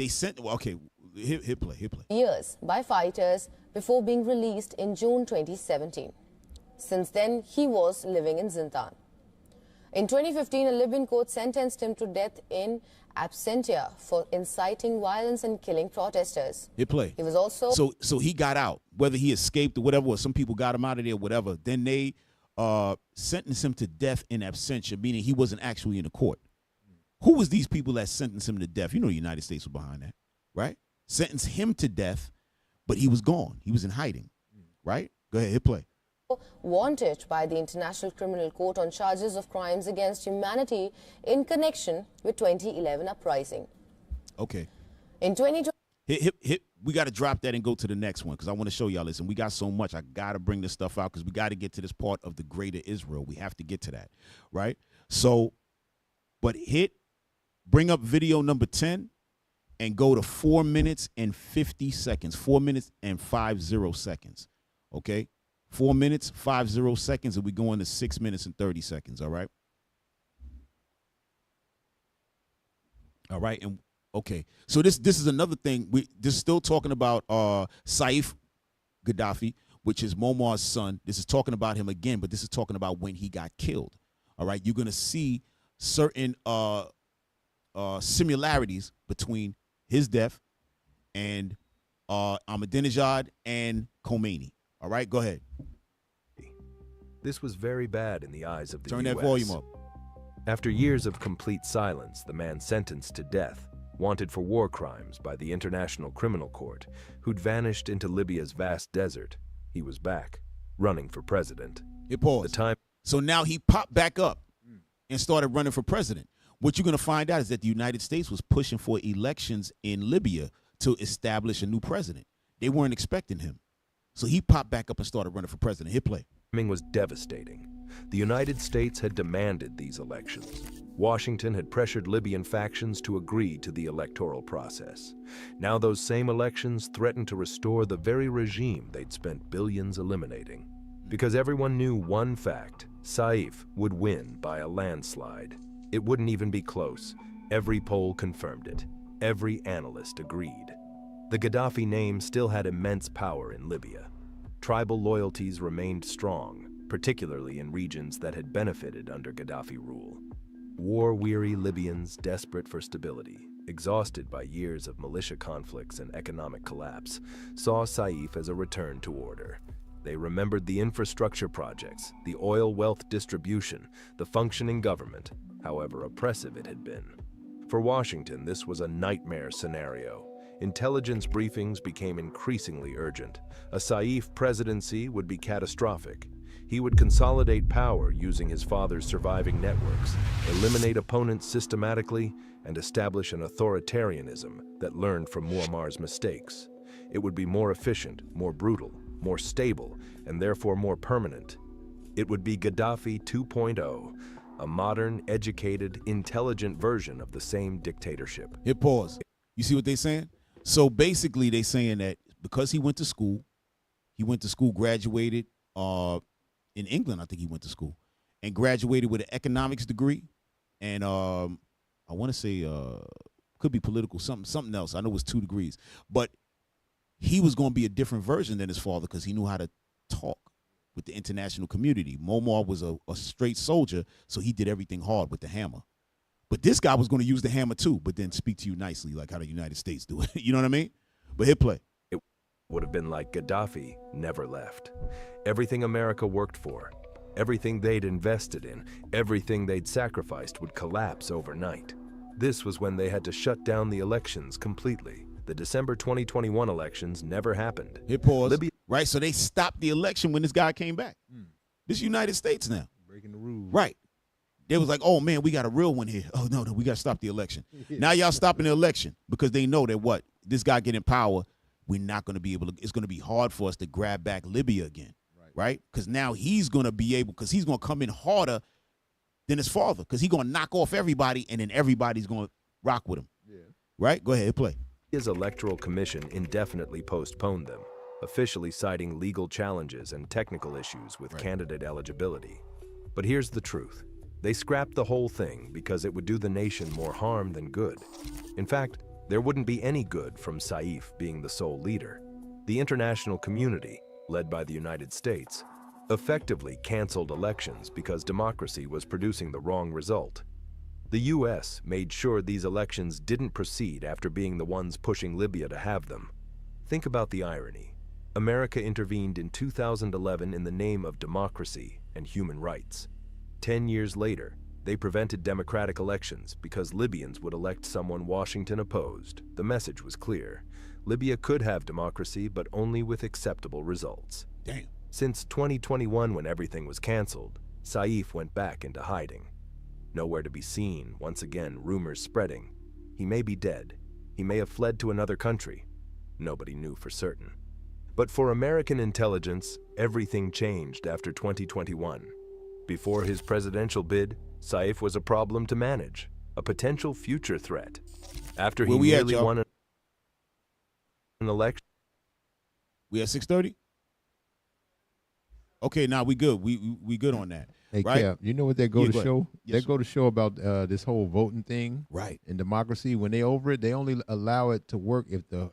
sent, okay, hit play. Years by fighters before being released in June 2017. Since then, he was living in Zintan. In 2015, a Libyan court sentenced him to death in absentia for inciting violence and killing protesters. Hit play. He was also... So he got out, whether he escaped or whatever, or some people got him out of there, whatever. Then they sentenced him to death in absentia, meaning he wasn't actually in the court. Who was these people that sentenced him to death? You know the United States was behind that, right? Sentenced him to death, but he was gone. He was in hiding, right? Go ahead, hit play. Wanted by the International Criminal Court on charges of crimes against humanity in connection with 2011 uprising. Okay. In 2020... We got to drop that and go to the next one because I want to show y'all this. And we got so much. I got to bring this stuff out because we got to get to this part of the greater Israel. We have to get to that, right? So, but bring up video number 10 and go to 4 minutes and 50 seconds. 4 minutes and 50 seconds, okay? 4 minutes, 50 seconds, and we go into 6 minutes and 30 seconds, all right? All right, and okay. So this is another thing. This is still talking about Saif Gaddafi, which is Muammar's son. This is talking about him again, but this is talking about when he got killed. All right, you're going to see certain similarities between his death and Ahmadinejad and Khomeini. All right, go ahead. This was very bad in the eyes of the Turn U.S. that volume up. After years of complete silence, the man sentenced to death, wanted for war crimes by the International Criminal Court, who'd vanished into Libya's vast desert, he was back, running for president. It paused. So now he popped back up and started running for president. What you're going to find out is that the United States was pushing for elections in Libya to establish a new president. They weren't expecting him. So he popped back up and started running for president. Hit play. Was devastating. The United States had demanded these elections. Washington had pressured Libyan factions to agree to the electoral process. Now those same elections threatened to restore the very regime they'd spent billions eliminating. Because everyone knew one fact: Saif would win by a landslide. It wouldn't even be close. Every poll confirmed it. Every analyst agreed. The Gaddafi name still had immense power in Libya. Tribal loyalties remained strong, particularly in regions that had benefited under Gaddafi rule. War-weary Libyans, desperate for stability, exhausted by years of militia conflicts and economic collapse, saw Saif as a return to order. They remembered the infrastructure projects, the oil wealth distribution, the functioning government, however oppressive it had been. For Washington, this was a nightmare scenario. Intelligence briefings became increasingly urgent. A Saif presidency would be catastrophic. He would consolidate power using his father's surviving networks, eliminate opponents systematically, and establish an authoritarianism that learned from Muammar's mistakes. It would be more efficient, more brutal, more stable, and therefore more permanent. It would be Gaddafi 2.0, a modern, educated, intelligent version of the same dictatorship. Hit pause. You see what they're saying? So basically they're saying that because he went to school, graduated in England, I think he went to school, and graduated with an economics degree, and I want to say could be political, something else. I know it was 2 degrees, but he was going to be a different version than his father because he knew how to talk with the international community. Muammar was a straight soldier, so he did everything hard with the hammer. But this guy was going to use the hammer too, but then speak to you nicely, like how the United States do it. You know what I mean? But hit play. It would have been like Gaddafi never left. Everything America worked for, everything they'd invested in, everything they'd sacrificed would collapse overnight. This was when they had to shut down the elections completely. The December 2021 elections never happened. Hit pause. Right, so they stopped the election when this guy came back. This is United States now. Breaking the rules. Right. They was like, oh, man, we got a real one here. Oh, no, we got to stop the election. Now y'all stopping the election because they know that what? This guy get in power, we're not going to be able to, it's going to be hard for us to grab back Libya again, right? Because now he's going to be able, because he's going to come in harder than his father because he's going to knock off everybody and then everybody's going to rock with him. Yeah. Right? Go ahead, play. His electoral commission indefinitely postponed them, officially citing legal challenges and technical issues with candidate eligibility. But here's the truth. They scrapped the whole thing because it would do the nation more harm than good. In fact, there wouldn't be any good from Saif being the sole leader. The international community, led by the United States, effectively canceled elections because democracy was producing the wrong result. The U.S. made sure these elections didn't proceed after being the ones pushing Libya to have them. Think about the irony. America intervened in 2011 in the name of democracy and human rights. 10 years later, they prevented democratic elections because Libyans would elect someone Washington opposed. The message was clear. Libya could have democracy, but only with acceptable results. Damn. Since 2021, when everything was canceled, Saif went back into hiding. Nowhere to be seen, once again, rumors spreading. He may be dead. He may have fled to another country. Nobody knew for certain. But for American intelligence, everything changed after 2021. Before his presidential bid, Saif was a problem to manage, a potential future threat. After he nearly won an election. We at 6:30? Okay, now we good. We good on that. Hey, right? Cap, you know what they go to show? Yes, they go to show about this whole voting thing, right? In democracy, when they over it, they only allow it to work if the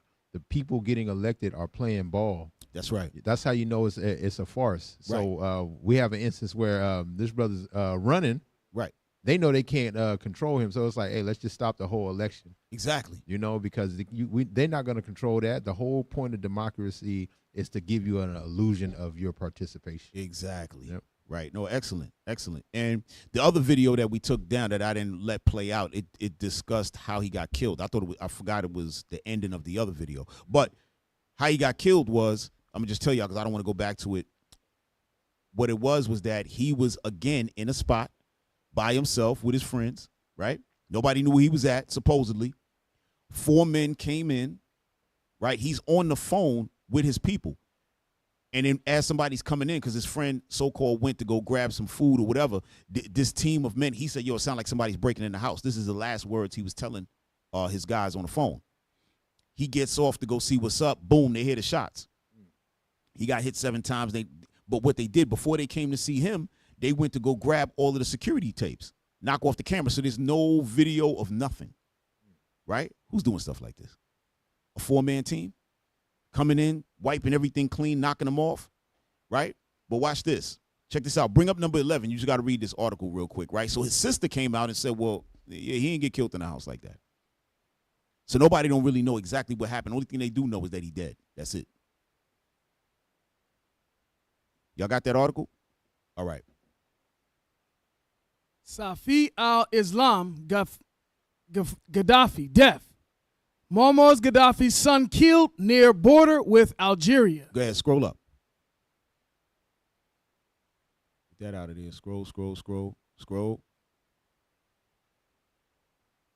people getting elected are playing ball. That's right. That's how you know it's a farce. So we have an instance where this brother's running. Right. They know they can't control him, so it's like, hey, let's just stop the whole election. Exactly. You know, because they're not going to control that. The whole point of democracy is to give you an illusion of your participation. Exactly. Yep. Right. No, excellent. Excellent. And the other video that we took down that I didn't let play out, it discussed how he got killed. I forgot it was the ending of the other video. But how he got killed was, I'm going to just tell y'all because I don't want to go back to it. What it was that he was, again, in a spot by himself with his friends, right? Nobody knew where he was at, supposedly. 4 men came in, right? He's on the phone with his people. And then as somebody's coming in, because his friend so-called went to go grab some food or whatever, this team of men, he said, yo, it sounds like somebody's breaking in the house. This is the last words he was telling his guys on the phone. He gets off to go see what's up. Boom, they hear the shots. He got hit 7 times. But what they did before they came to see him, they went to go grab all of the security tapes, knock off the camera. So there's no video of nothing, right? Who's doing stuff like this? A 4-man team? Coming in, wiping everything clean, knocking them off, right? But watch this. Check this out. Bring up number 11. You just got to read this article real quick, right? So his sister came out and said, well, yeah, he didn't get killed in the house like that. So nobody don't really know exactly what happened. The only thing they do know is that he dead. That's it. Y'all got that article? All right. Safi al-Islam Gaddafi, death. Muammar Gaddafi's son killed near border with Algeria. Go ahead, scroll up. Get that out of there. Scroll.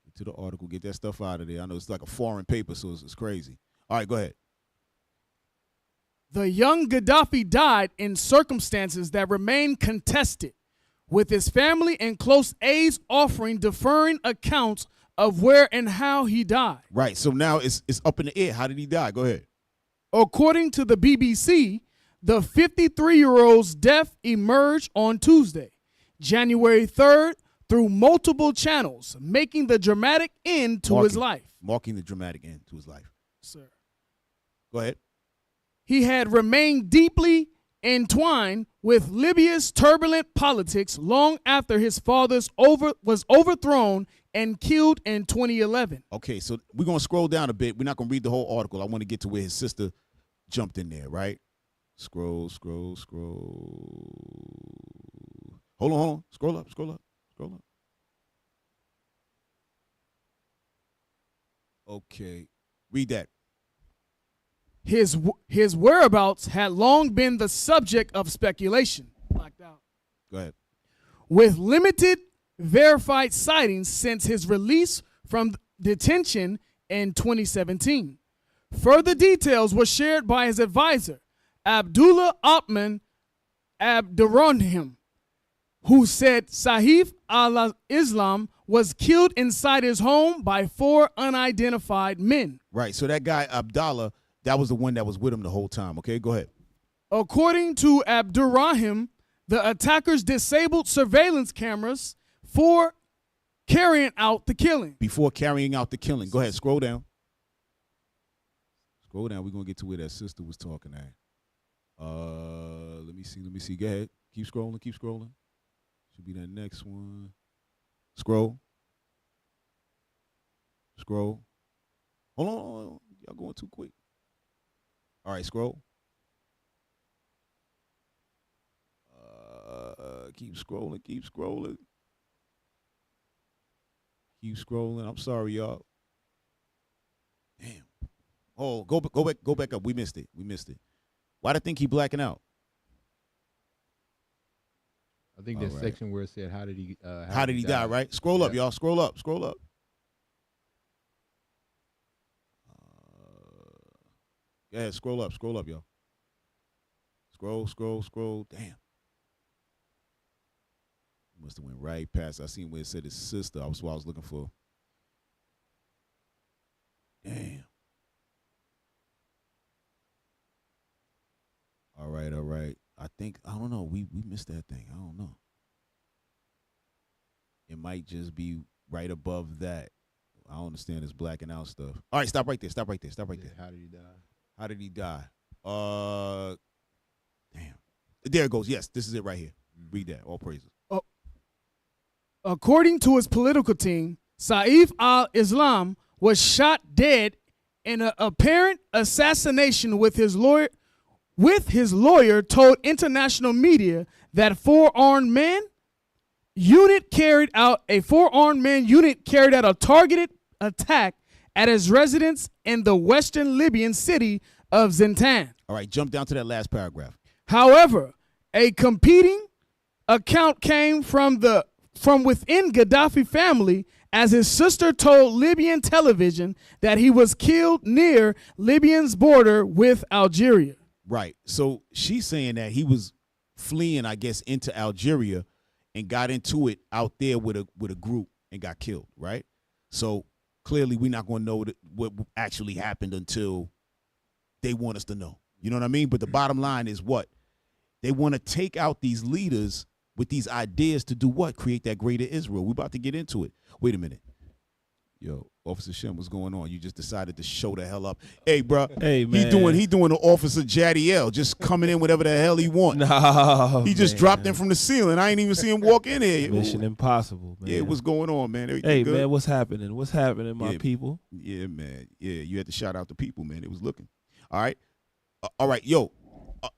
Get to the article. Get that stuff out of there. I know it's like a foreign paper, so it's crazy. All right, go ahead. The young Gaddafi died in circumstances that remain contested, with his family and close aides offering differing accounts of where and how he died. Right. So now it's up in the air. How did he die? Go ahead. According to the BBC, the 53-year-old's death emerged on Tuesday, January 3rd, through multiple channels, making the dramatic end to his life. Marking the dramatic end to his life. Sir. Go ahead. He had remained deeply entwined with Libya's turbulent politics long after his father was overthrown and killed in 2011. Okay, so we're going to scroll down a bit. We're not going to read the whole article. I want to get to where his sister jumped in there, right? Scroll. Hold on. Scroll up. Okay, read that. His whereabouts had long been the subject of speculation. Blacked out. Go ahead. With limited verified sightings since his release from detention in 2017. Further details were shared by his advisor, Abdullah Othman Abdurrahim, who said Saif al-Islam was killed inside his home by 4 unidentified men. Right. So that guy, Abdallah, that was the one that was with him the whole time. Okay, go ahead. According to Abdurrahim, the attackers disabled surveillance cameras for carrying out the killing. Before carrying out the killing. Go ahead, scroll down. Scroll down. We're going to get to where that sister was talking at. Let me see. Go ahead. Keep scrolling. Should be that next one. Scroll. Hold on. Y'all going too quick. All right, scroll. Keep scrolling. Keep scrolling. I'm sorry, y'all. Damn. Oh, go back up. We missed it. Why do I think he blacking out? I think that section where it said, how did he die, right? Scroll up, y'all. Scroll up. Go ahead, scroll up, y'all. Scroll. Damn. Must have went right past. I seen where it said his sister. That was what I was looking for. Damn. All right. I don't know. We missed that thing. I don't know. It might just be right above that. I don't understand this blacking out stuff. All right, stop right there. How did he die? Damn. There it goes. Yes, this is it right here. Read that. All praises. According to his political team, Saif al-Islam was shot dead in an apparent assassination with his lawyer told international media that a four-armed man unit carried out a targeted attack at his residence in the western Libyan city of Zintan. All right, jump down to that last paragraph. However, a competing account came from within Gaddafi family, as his sister told Libyan television that he was killed near Libyan's border with Algeria. Right. So she's saying that he was fleeing, I guess, into Algeria and got into it out there with a group and got killed, right? So clearly we're not going to know what actually happened until they want us to know. You know what I mean? But the bottom line is what? They want to take out these leaders with these ideas to do what? Create that greater Israel. We're about to get into it. Wait a minute. Yo, Officer Shem, what's going on? You just decided to show the hell up. Hey, bro. Hey, man. He doing the Officer Jadiel, just coming in whatever the hell he want. No, he just dropped in from the ceiling. I ain't even see him walk in here. Mission impossible, man. Yeah, what's going on, man? Everything hey, good? Man, what's happening? What's happening, my people? Yeah, man. Yeah, you had to shout out the people, man. It was looking. All right. All right, yo.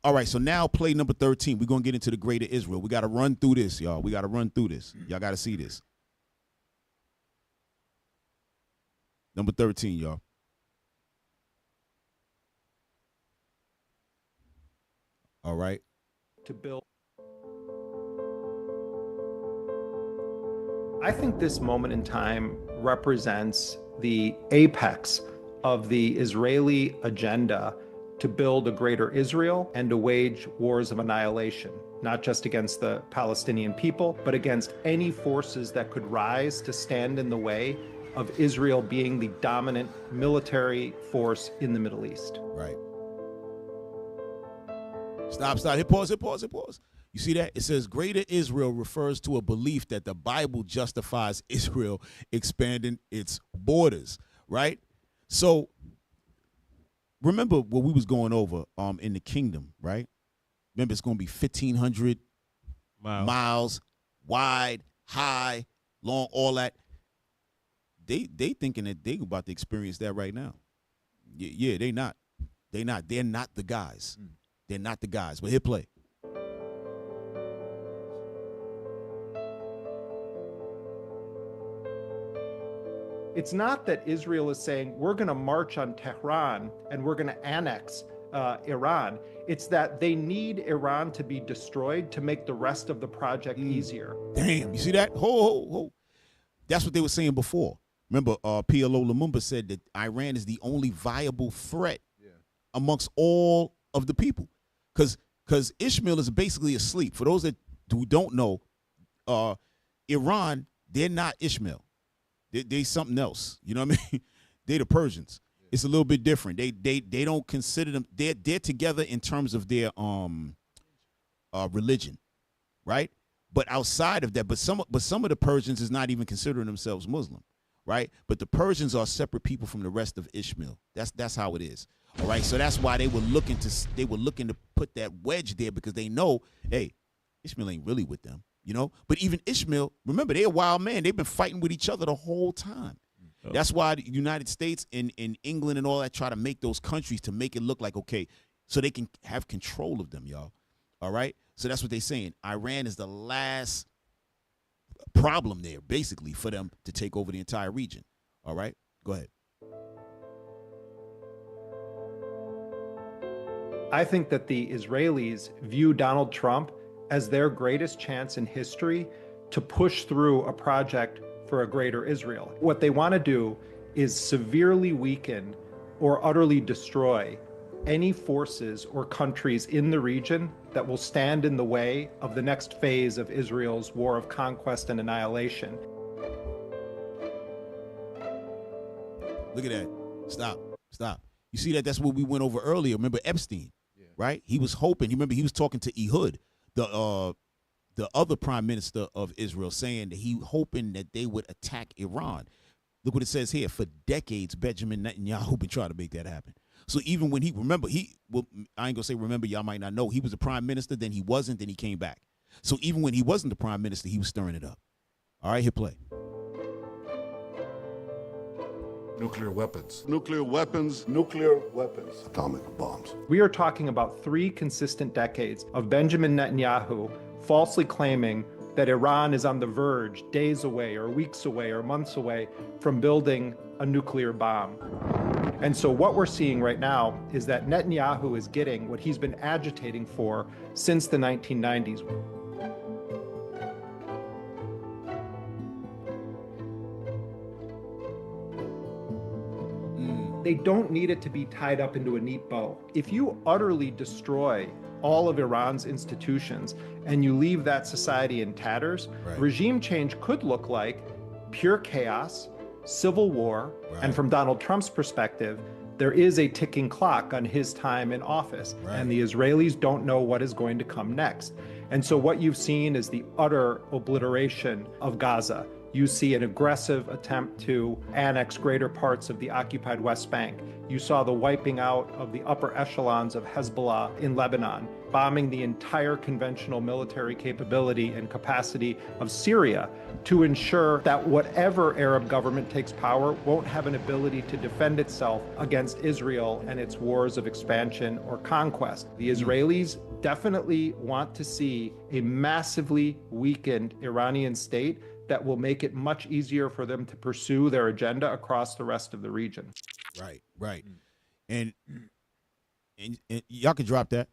All right, so now play number 13. We're going to get into the greater Israel. We got to run through this, y'all. Y'all got to see this. Number 13, y'all. All right. To build. I think this moment in time represents the apex of the Israeli agenda to build a greater Israel and to wage wars of annihilation, not just against the Palestinian people, but against any forces that could rise to stand in the way of Israel being the dominant military force in the Middle East. Right. Stop. Hit pause. You see that? It says greater Israel refers to a belief that the Bible justifies Israel expanding its borders, right? So remember what we was going over in the kingdom, right? Remember, it's going to be 1,500 miles wide, high, long, all that. They thinking that they about to experience that right now. Yeah, they not. They're not the guys. They're not the guys. But hit play. It's not that Israel is saying, we're going to march on Tehran and we're going to annex Iran. It's that they need Iran to be destroyed to make the rest of the project easier. Damn, you see that? Ho. That's what they were saying before. Remember, PLO Lumumba said that Iran is the only viable threat amongst all of the people. Because Ishmael is basically asleep. For those who don't know, Iran, they're not Ishmael. They something else. You know what I mean? They the Persians. It's a little bit different. They don't consider them. They're together in terms of their religion, right? But outside of that, but some of the Persians is not even considering themselves Muslim, right? But the Persians are separate people from the rest of Ishmael. That's how it is. All right. So that's why they were looking to put that wedge there, because they know, hey, Ishmael ain't really with them, you know. But even Ishmael, remember, they're a wild man. They've been fighting with each other the whole time. Oh. That's why the United States and England and all that try to make those countries to make it look like, okay, so they can have control of them, y'all. All right. So that's what they're saying. Iran is the last problem there, basically, for them to take over the entire region. All right. Go ahead. I think that the Israelis view Donald Trump as their greatest chance in history to push through a project for a greater Israel. What they want to do is severely weaken or utterly destroy any forces or countries in the region that will stand in the way of the next phase of Israel's war of conquest and annihilation. Look at that. Stop. You see that? That's what we went over earlier. Remember Epstein, right? He was hoping. Remember, he was talking to Ehud, the other prime minister of Israel, saying that he hoping that they would attack Iran. Look what it says here. For decades, Benjamin Netanyahu been trying to make that happen. So even when I ain't gonna say remember, y'all might not know, he was the prime minister, then he wasn't, then he came back. So even when he wasn't the prime minister, he was stirring it up. All right, hit play. Nuclear weapons. Nuclear weapons. Nuclear weapons. Atomic bombs. We are talking about 3 consistent decades of Benjamin Netanyahu falsely claiming that Iran is on the verge, days away or weeks away or months away from building a nuclear bomb. And so what we're seeing right now is that Netanyahu is getting what he's been agitating for since the 1990s. They don't need it to be tied up into a neat bow. If you utterly destroy all of Iran's institutions and you leave that society in tatters, regime change could look like pure chaos, civil war, and from Donald Trump's perspective, there is a ticking clock on his time in office, and the Israelis don't know what is going to come next. And so what you've seen is the utter obliteration of Gaza. You see an aggressive attempt to annex greater parts of the occupied West Bank. You saw the wiping out of the upper echelons of Hezbollah in Lebanon, bombing the entire conventional military capability and capacity of Syria to ensure that whatever Arab government takes power won't have an ability to defend itself against Israel and its wars of expansion or conquest. The Israelis definitely want to see a massively weakened Iranian state that will make it much easier for them to pursue their agenda across the rest of the region. Right. And y'all can drop that.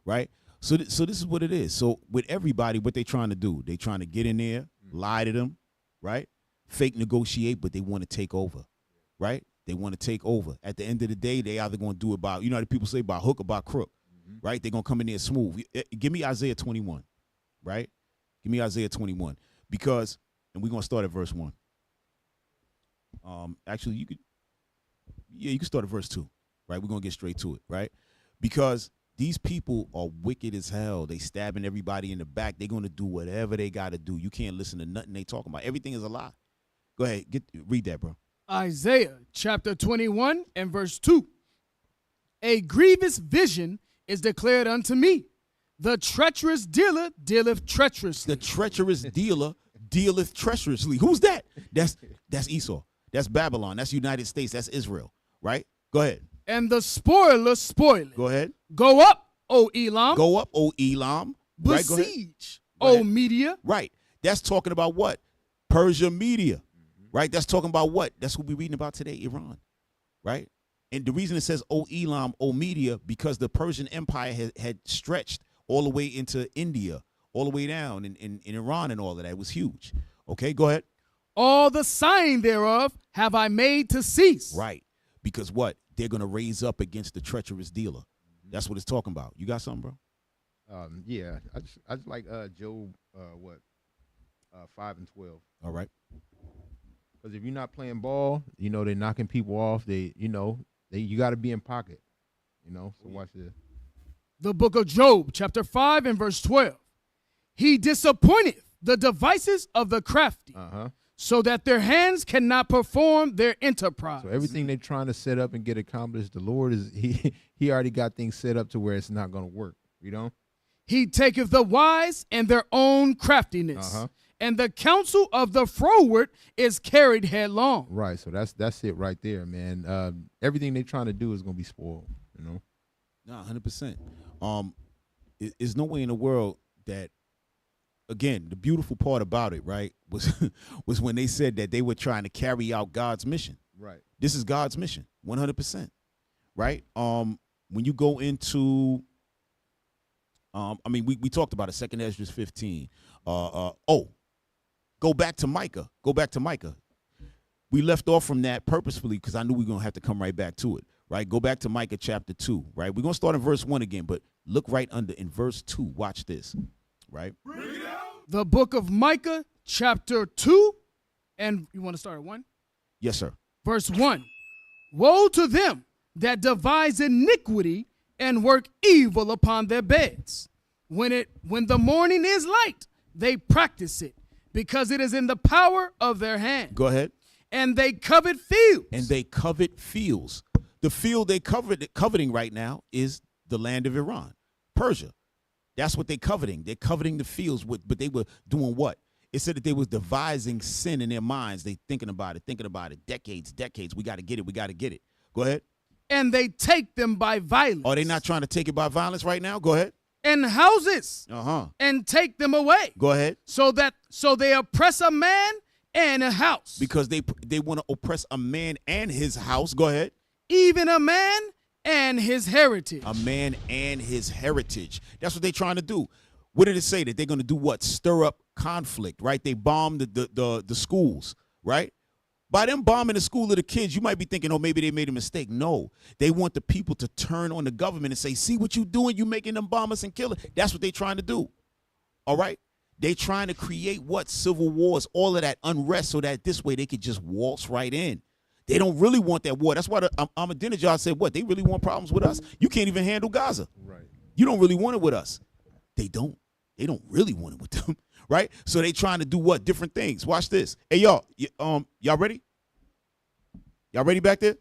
Right? So this is what it is. So with everybody, what they trying to do, they trying to get in there, lie to them, right? Fake negotiate, but they want to take over, right? They want to take over. At the end of the day, they either going to do it by, you know how the people say, by hook or by crook, right? They're going to come in there smooth. Give me Isaiah 21, right? Give me Isaiah 21, because, and we're going to start at verse 1. Actually, you can start at verse 2, right? We're going to get straight to it, right? Because these people are wicked as hell. They stabbing everybody in the back. They're going to do whatever they got to do. You can't listen to nothing they talking about. Everything is a lie. Go ahead, read that, bro. Isaiah chapter 21 and verse 2. A grievous vision is declared unto me. The treacherous dealer dealeth treacherously. The treacherous dealer dealeth treacherously. Who's that? That's Esau. That's Babylon. That's United States. That's Israel. Right? Go ahead. And the spoiler spoileth. Go ahead. Go up, O Elam. Go up, O Elam. Besiege, O Media. Right. That's talking about what? Persia, Media. Right? That's talking about what? That's what we're reading about today, Iran. Right? And the reason it says O Elam, O Media, because the Persian Empire had stretched all the way into India, all the way down in Iran and all of that. It was huge. Okay, go ahead. All the sign thereof have I made to cease. Right. Because what? They're going to raise up against the treacherous dealer. That's what it's talking about. You got something, bro? Yeah, I just like Job. 5:12. All right. Because if you're not playing ball, they're knocking people off. You got to be in pocket. So watch this. The book of Job, chapter 5 and verse 12. He disappointeth the devices of the crafty, so that their hands cannot perform their enterprise. So everything they're trying to set up and get accomplished, the Lord he already got things set up to where it's not going to work. He taketh the wise and their own craftiness, and the counsel of the froward is carried headlong. Right. So that's it right there, man. Everything they're trying to do is going to be spoiled. No, 100%. There's no way in the world that. Again, the beautiful part about it, right, was when they said that they were trying to carry out God's mission. Right. This is God's mission, 100%. Right. When you go into, we talked about it. 2 Ezra 15. Go back to Micah. We left off from that purposefully because I knew we were gonna have to come right back to it. Right. Go back to Micah chapter 2. Right. We're gonna start in verse 1 again, but look right in verse 2. Watch this. Right. The book of Micah, chapter 2, and you want to start at 1? Yes, sir. Verse 1. Woe to them that devise iniquity and work evil upon their beds. When the morning is light, they practice it, because it is in the power of their hand. Go ahead. And they covet fields. The field they coveting right now is the land of Iran, Persia. That's what they're coveting. They're coveting the fields, but they were doing what? It said that they was devising sin in their minds. They thinking about it. Decades. We got to get it. Go ahead. And they take them by violence. Are they not trying to take it by violence right now? Go ahead. And houses. And take them away. Go ahead. So they oppress a man and a house. Because they want to oppress a man and his house. Go ahead. Even a man and his heritage. A man and his heritage. That's what they're trying to do. What did it say? That they're going to do what? Stir up conflict, right? They bombed the schools, right? By them bombing the school of the kids, you might be thinking, oh, maybe they made a mistake. No, they want the people to turn on the government and say, see what you doing? You making them bomb us and kill us. That's what they're trying to do. All right? They trying to create what? Civil wars, all of that unrest, so that this way they could just waltz right in. They don't really want that war. That's why Ahmadinejad said, what? They really want problems with us? You can't even handle Gaza. Right. You don't really want it with us. They don't really want it with them, right? So they trying to do what? Different things. Watch this. Hey, y'all ready? Y'all ready back there?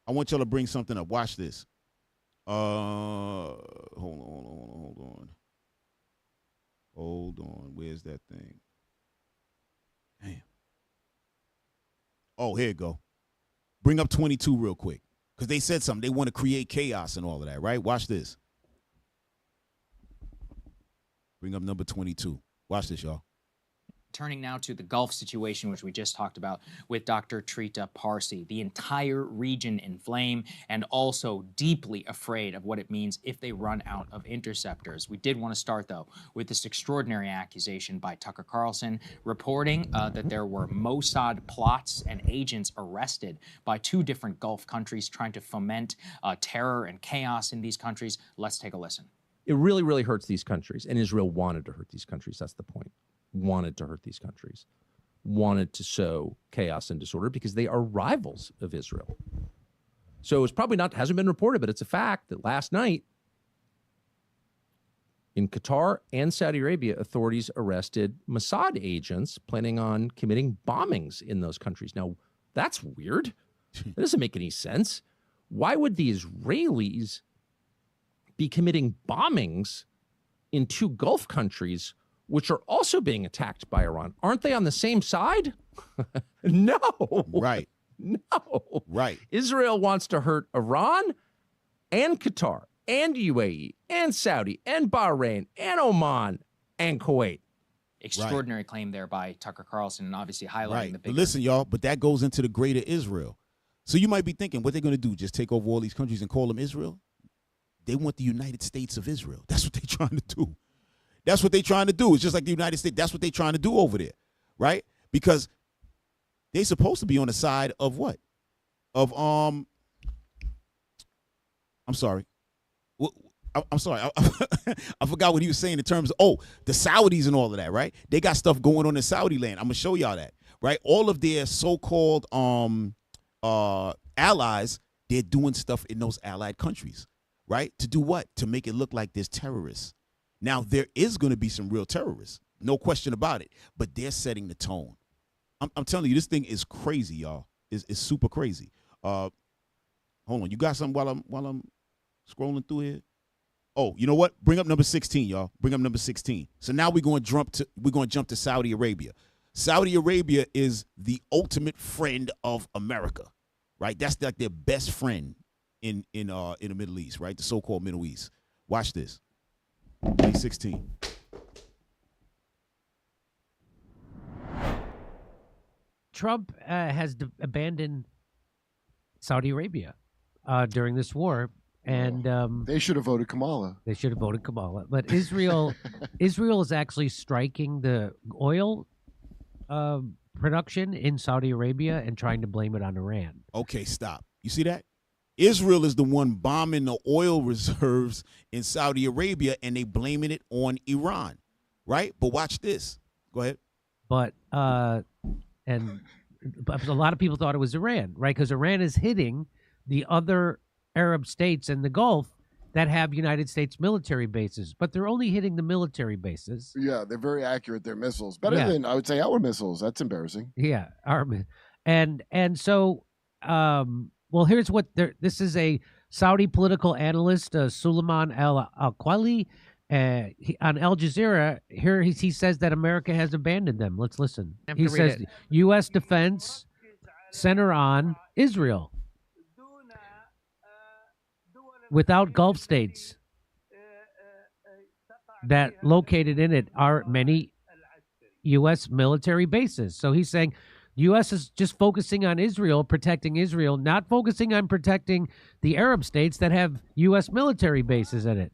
I want y'all to bring something up. Watch this. Hold on. Where's that thing? Damn. Oh, here you go. Bring up 22 real quick. Because they said something. They want to create chaos and all of that, right? Watch this. Bring up number 22. Watch this, y'all. Turning now to the Gulf situation, which we just talked about with Dr. Trita Parsi, the entire region in flame and also deeply afraid of what it means if they run out of interceptors. We did want to start, though, with this extraordinary accusation by Tucker Carlson reporting that there were Mossad plots and agents arrested by 2 different Gulf countries trying to foment terror and chaos in these countries. Let's take a listen. It really, really hurts these countries, and Israel wanted to hurt these countries. That's the point. Wanted to hurt these countries, wanted to sow chaos and disorder because they are rivals of Israel. So it's probably hasn't been reported, but it's a fact that last night in Qatar and Saudi Arabia, authorities arrested Mossad agents planning on committing bombings in those countries. Now, that's weird. That doesn't make any sense. Why would the Israelis be committing bombings in 2 Gulf countries which are also being attacked by Iran? Aren't they on the same side? No. Right. No. Right. Israel wants to hurt Iran and Qatar and UAE and Saudi and Bahrain and Oman and Kuwait. Extraordinary claim there by Tucker Carlson, and obviously highlighting the big. But listen, y'all, but that goes into the greater Israel. So you might be thinking, what they're going to do, just take over all these countries and call them Israel? They want the United States of Israel. That's what they're trying to do. That's what they're trying to do. It's just like the United States. That's what they're trying to do over there, right? Because they're supposed to be on the side of what? Of, I'm sorry. I'm sorry. I forgot what he was saying in terms of, the Saudis and all of that, right? They got stuff going on in Saudi land. I'm going to show y'all that, right? All of their so-called allies, they're doing stuff in those allied countries, right? To do what? To make it look like there's terrorists. Now, there is going to be some real terrorists. No question about it. But they're setting the tone. I'm telling you, this thing is crazy, y'all. It's super crazy. Hold on. You got something while I'm scrolling through here? Oh, you know what? Bring up number 16, y'all. Bring up number 16. So now we're going to jump to Saudi Arabia. Saudi Arabia is the ultimate friend of America, right? That's like their best friend in the Middle East, right? The so-called Middle East. Watch this. Page 16. Trump has abandoned Saudi Arabia during this war. And they should have voted Kamala. They should have voted Kamala. But Israel is actually striking the oil production in Saudi Arabia and trying to blame it on Iran. Okay, stop. You see that? Israel is the one bombing the oil reserves in Saudi Arabia, and they blaming it on Iran, right? But watch this. Go ahead. But a lot of people thought it was Iran, right? Because Iran is hitting the other Arab states in the Gulf that have United States military bases, but they're only hitting the military bases. Yeah, they're very accurate. Their missiles better than, I would say, our missiles. That's embarrassing. Yeah, and so well, here's what this is a Saudi political analyst, Suleiman Al-Qali, on Al Jazeera. Here he says that America has abandoned them. Let's listen. He says U.S. defense center on Israel. Without Gulf states that located in it are many U.S. military bases. So he's saying U.S. is just focusing on Israel, protecting Israel, not focusing on protecting the Arab states that have U.S. military bases in it.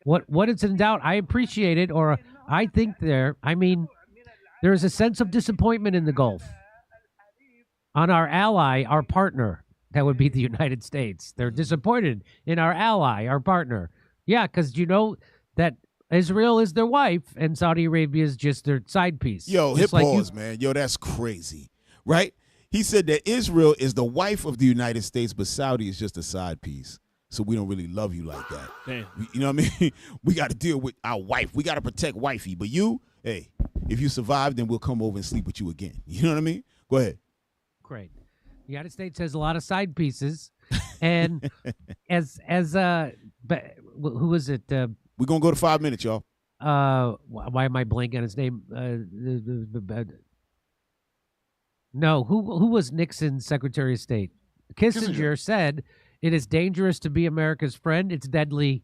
What it's in doubt, I appreciate it, or I think there's a sense of disappointment in the Gulf on our ally, our partner. That would be the United States. They're disappointed in our ally, our partner. Yeah, because you know that Israel is their wife and Saudi Arabia is just their side piece. Yo, hit pause, man. Yo, that's crazy, right? He said that Israel is the wife of the United States, but Saudi is just a side piece. So we don't really love you like that. Damn. You know what I mean? We got to deal with our wife. We got to protect wifey. But you, hey, if you survive, then we'll come over and sleep with you again. You know what I mean? Go ahead. Great. The United States has a lot of side pieces, and but who is it? We're gonna go to 5 minutes, y'all. Why am I blanking on his name? No, who was Nixon's Secretary of State? Kissinger said it is dangerous to be America's friend. It's deadly.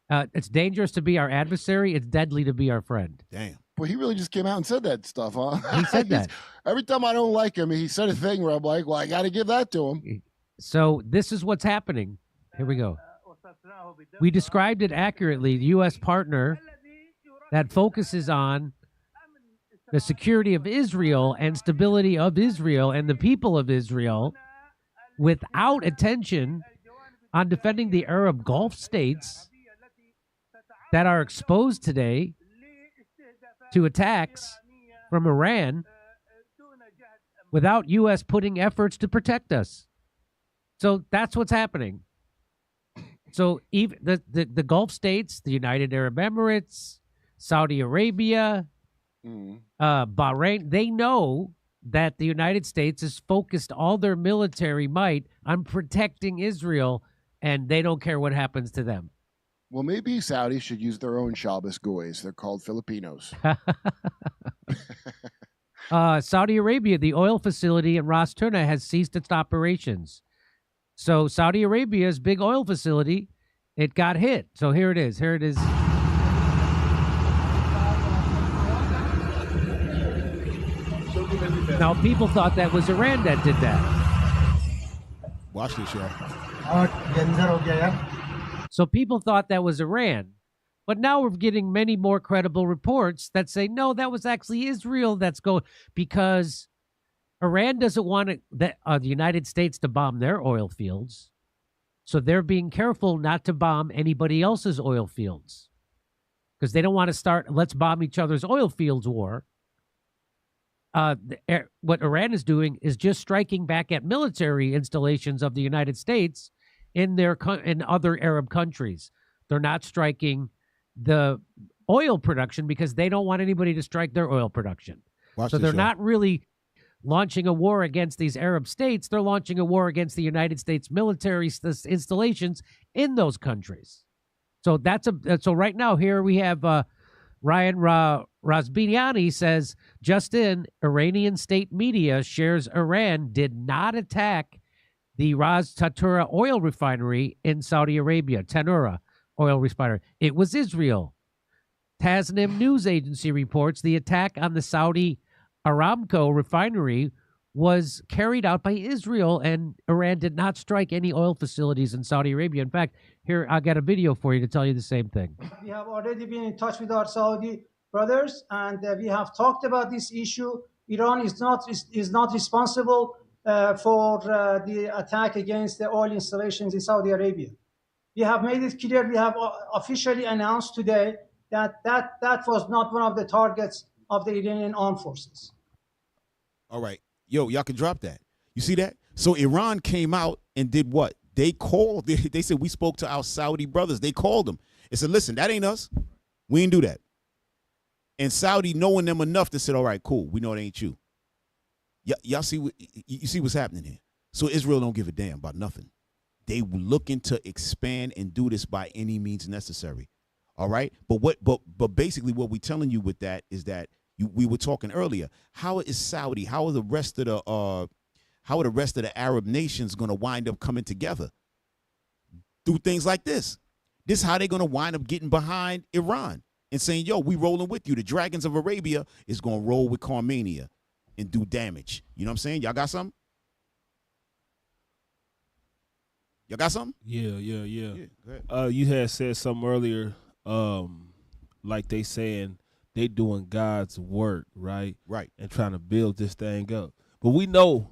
It's dangerous to be our adversary. It's deadly to be our friend. Damn. Well, he really just came out and said that stuff, huh? He said that. Every time I don't like him, he said a thing where I'm like, well, I got to give that to him. So this is what's happening. Here we go. We described it accurately. The U.S. partner that focuses on the security of Israel and stability of Israel and the people of Israel without attention on defending the Arab Gulf states that are exposed today to attacks from Iran without U.S. putting efforts to protect us. So that's what's happening. So even the Gulf states, the United Arab Emirates, Saudi Arabia, Bahrain, they know that the United States has focused all their military might on protecting Israel, and they don't care what happens to them. Well, maybe Saudi should use their own Shabbos goys. They're called Filipinos. Saudi Arabia, the oil facility in Ras Turna has ceased its operations. So Saudi Arabia's big oil facility, it got hit. So here it is. Here it is. Now, people thought that was Iran that did that. Watch this, y'all. So people thought that was Iran. But now we're getting many more credible reports that say, no, that was actually Israel that's going, because Iran doesn't want the United States to bomb their oil fields. So they're being careful not to bomb anybody else's oil fields because they don't want to start let's bomb each other's oil fields war. What Iran is doing is just striking back at military installations of the United States in other Arab countries. They're not striking the oil production because they don't want anybody to strike their oil production. So they're not really launching a war against these Arab states. They're launching a war against the United States military installations in those countries. So so right now here we have Ryan Razbiniani says, just in, Iranian state media shares Iran did not attack the Ras Tanura oil refinery in Saudi Arabia, Tanura oil refinery. It was Israel. Tasnim news agency reports the attack on the Saudi Aramco refinery was carried out by Israel, and Iran did not strike any oil facilities in Saudi Arabia. In fact, here, I got a video for you to tell you the same thing. We have already been in touch with our Saudi brothers, and we have talked about this issue. Iran is not responsible for the attack against the oil installations in Saudi Arabia. We have made it clear, we have officially announced today that was not one of the targets of the Iranian armed forces. All right. Yo, y'all can drop that. You see that? So Iran came out and did what? They called, they said, we spoke to our Saudi brothers. They called them and said, listen, that ain't us. We ain't do that. And Saudi, knowing them enough, they said, all right, cool. We know it ain't you. Y'all see, you see what's happening here. So Israel don't give a damn about nothing. They were looking to expand and do this by any means necessary. All right. But basically what we're telling you with that is that we were talking earlier. How is Saudi? How are the rest of the Arab nations going to wind up coming together through things like this? This is how they're going to wind up getting behind Iran and saying, yo, we rolling with you. The Dragons of Arabia is going to roll with Carmania and do damage. You know what I'm saying? Y'all got something? Y'all got something? Yeah. Go ahead. You had said something earlier, like they saying they doing God's work, right? Right. And trying to build this thing up. But we know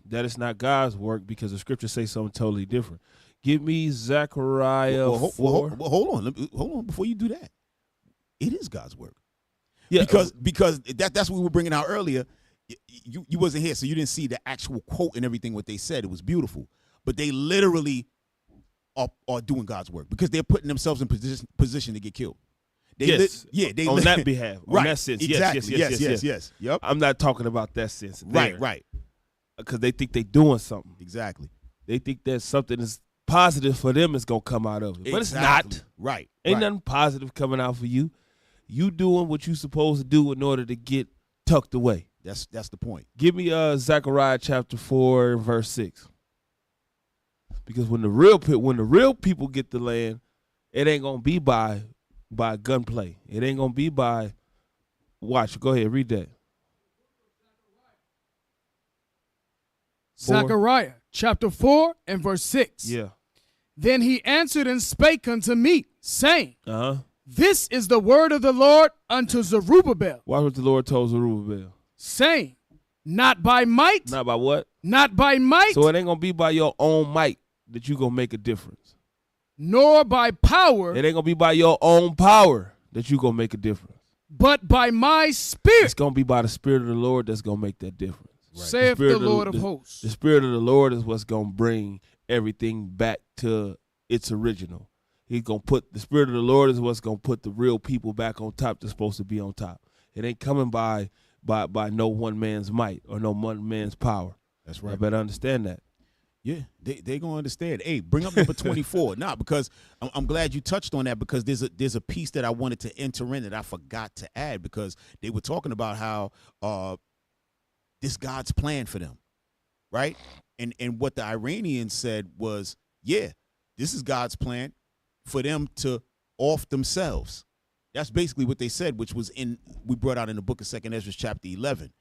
that it's not God's work because the scriptures say something totally different. Give me Zechariah 4. Hold on. Before you do that, it is God's work. Yeah, because that's what we were bringing out earlier. You wasn't here, so you didn't see the actual quote and everything what they said. It was beautiful, but they literally are doing God's work because they're putting themselves in position to get killed. They on that behalf, right, on that sense. Exactly. Yes. Yep. I'm not talking about that sense. Right. Because they think they're doing something. Exactly. They think that something is positive for them is going to come out of it. But it's not. Right. Ain't nothing positive coming out for you. You doing what you supposed to do in order to get tucked away. That's the point. Give me Zechariah chapter 4, verse 6. Because when the real people get the land, it ain't going to be by gunplay. It ain't going to be by watch. Go ahead, read that. Zechariah chapter 4 and verse 6. Yeah. Then he answered and spake unto me, saying, This is the word of the Lord unto Zerubbabel. Watch what the Lord told Zerubbabel. Saying, not by might. Not by what? Not by might. So it ain't going to be by your own might that you're going to make a difference. Nor by power. It ain't going to be by your own power that you're going to make a difference. But by my spirit. It's going to be by the Spirit of the Lord that's going to make that difference. Right. Saith the Lord of hosts. The Spirit of the Lord is what's going to bring everything back to its original. He's going to put the Spirit of the Lord is what's going to put the real people back on top that's supposed to be on top. It ain't coming by no one man's might or no one man's power. That's right. I better understand that. Yeah, they gonna understand. Hey, bring up number 24. Because I'm glad you touched on that because there's a piece that I wanted to enter in that I forgot to add because they were talking about how this God's plan for them, right? And what the Iranians said was, yeah, this is God's plan for them to off themselves. That's basically what they said, which was we brought out in the book of 2nd Ezra chapter 11.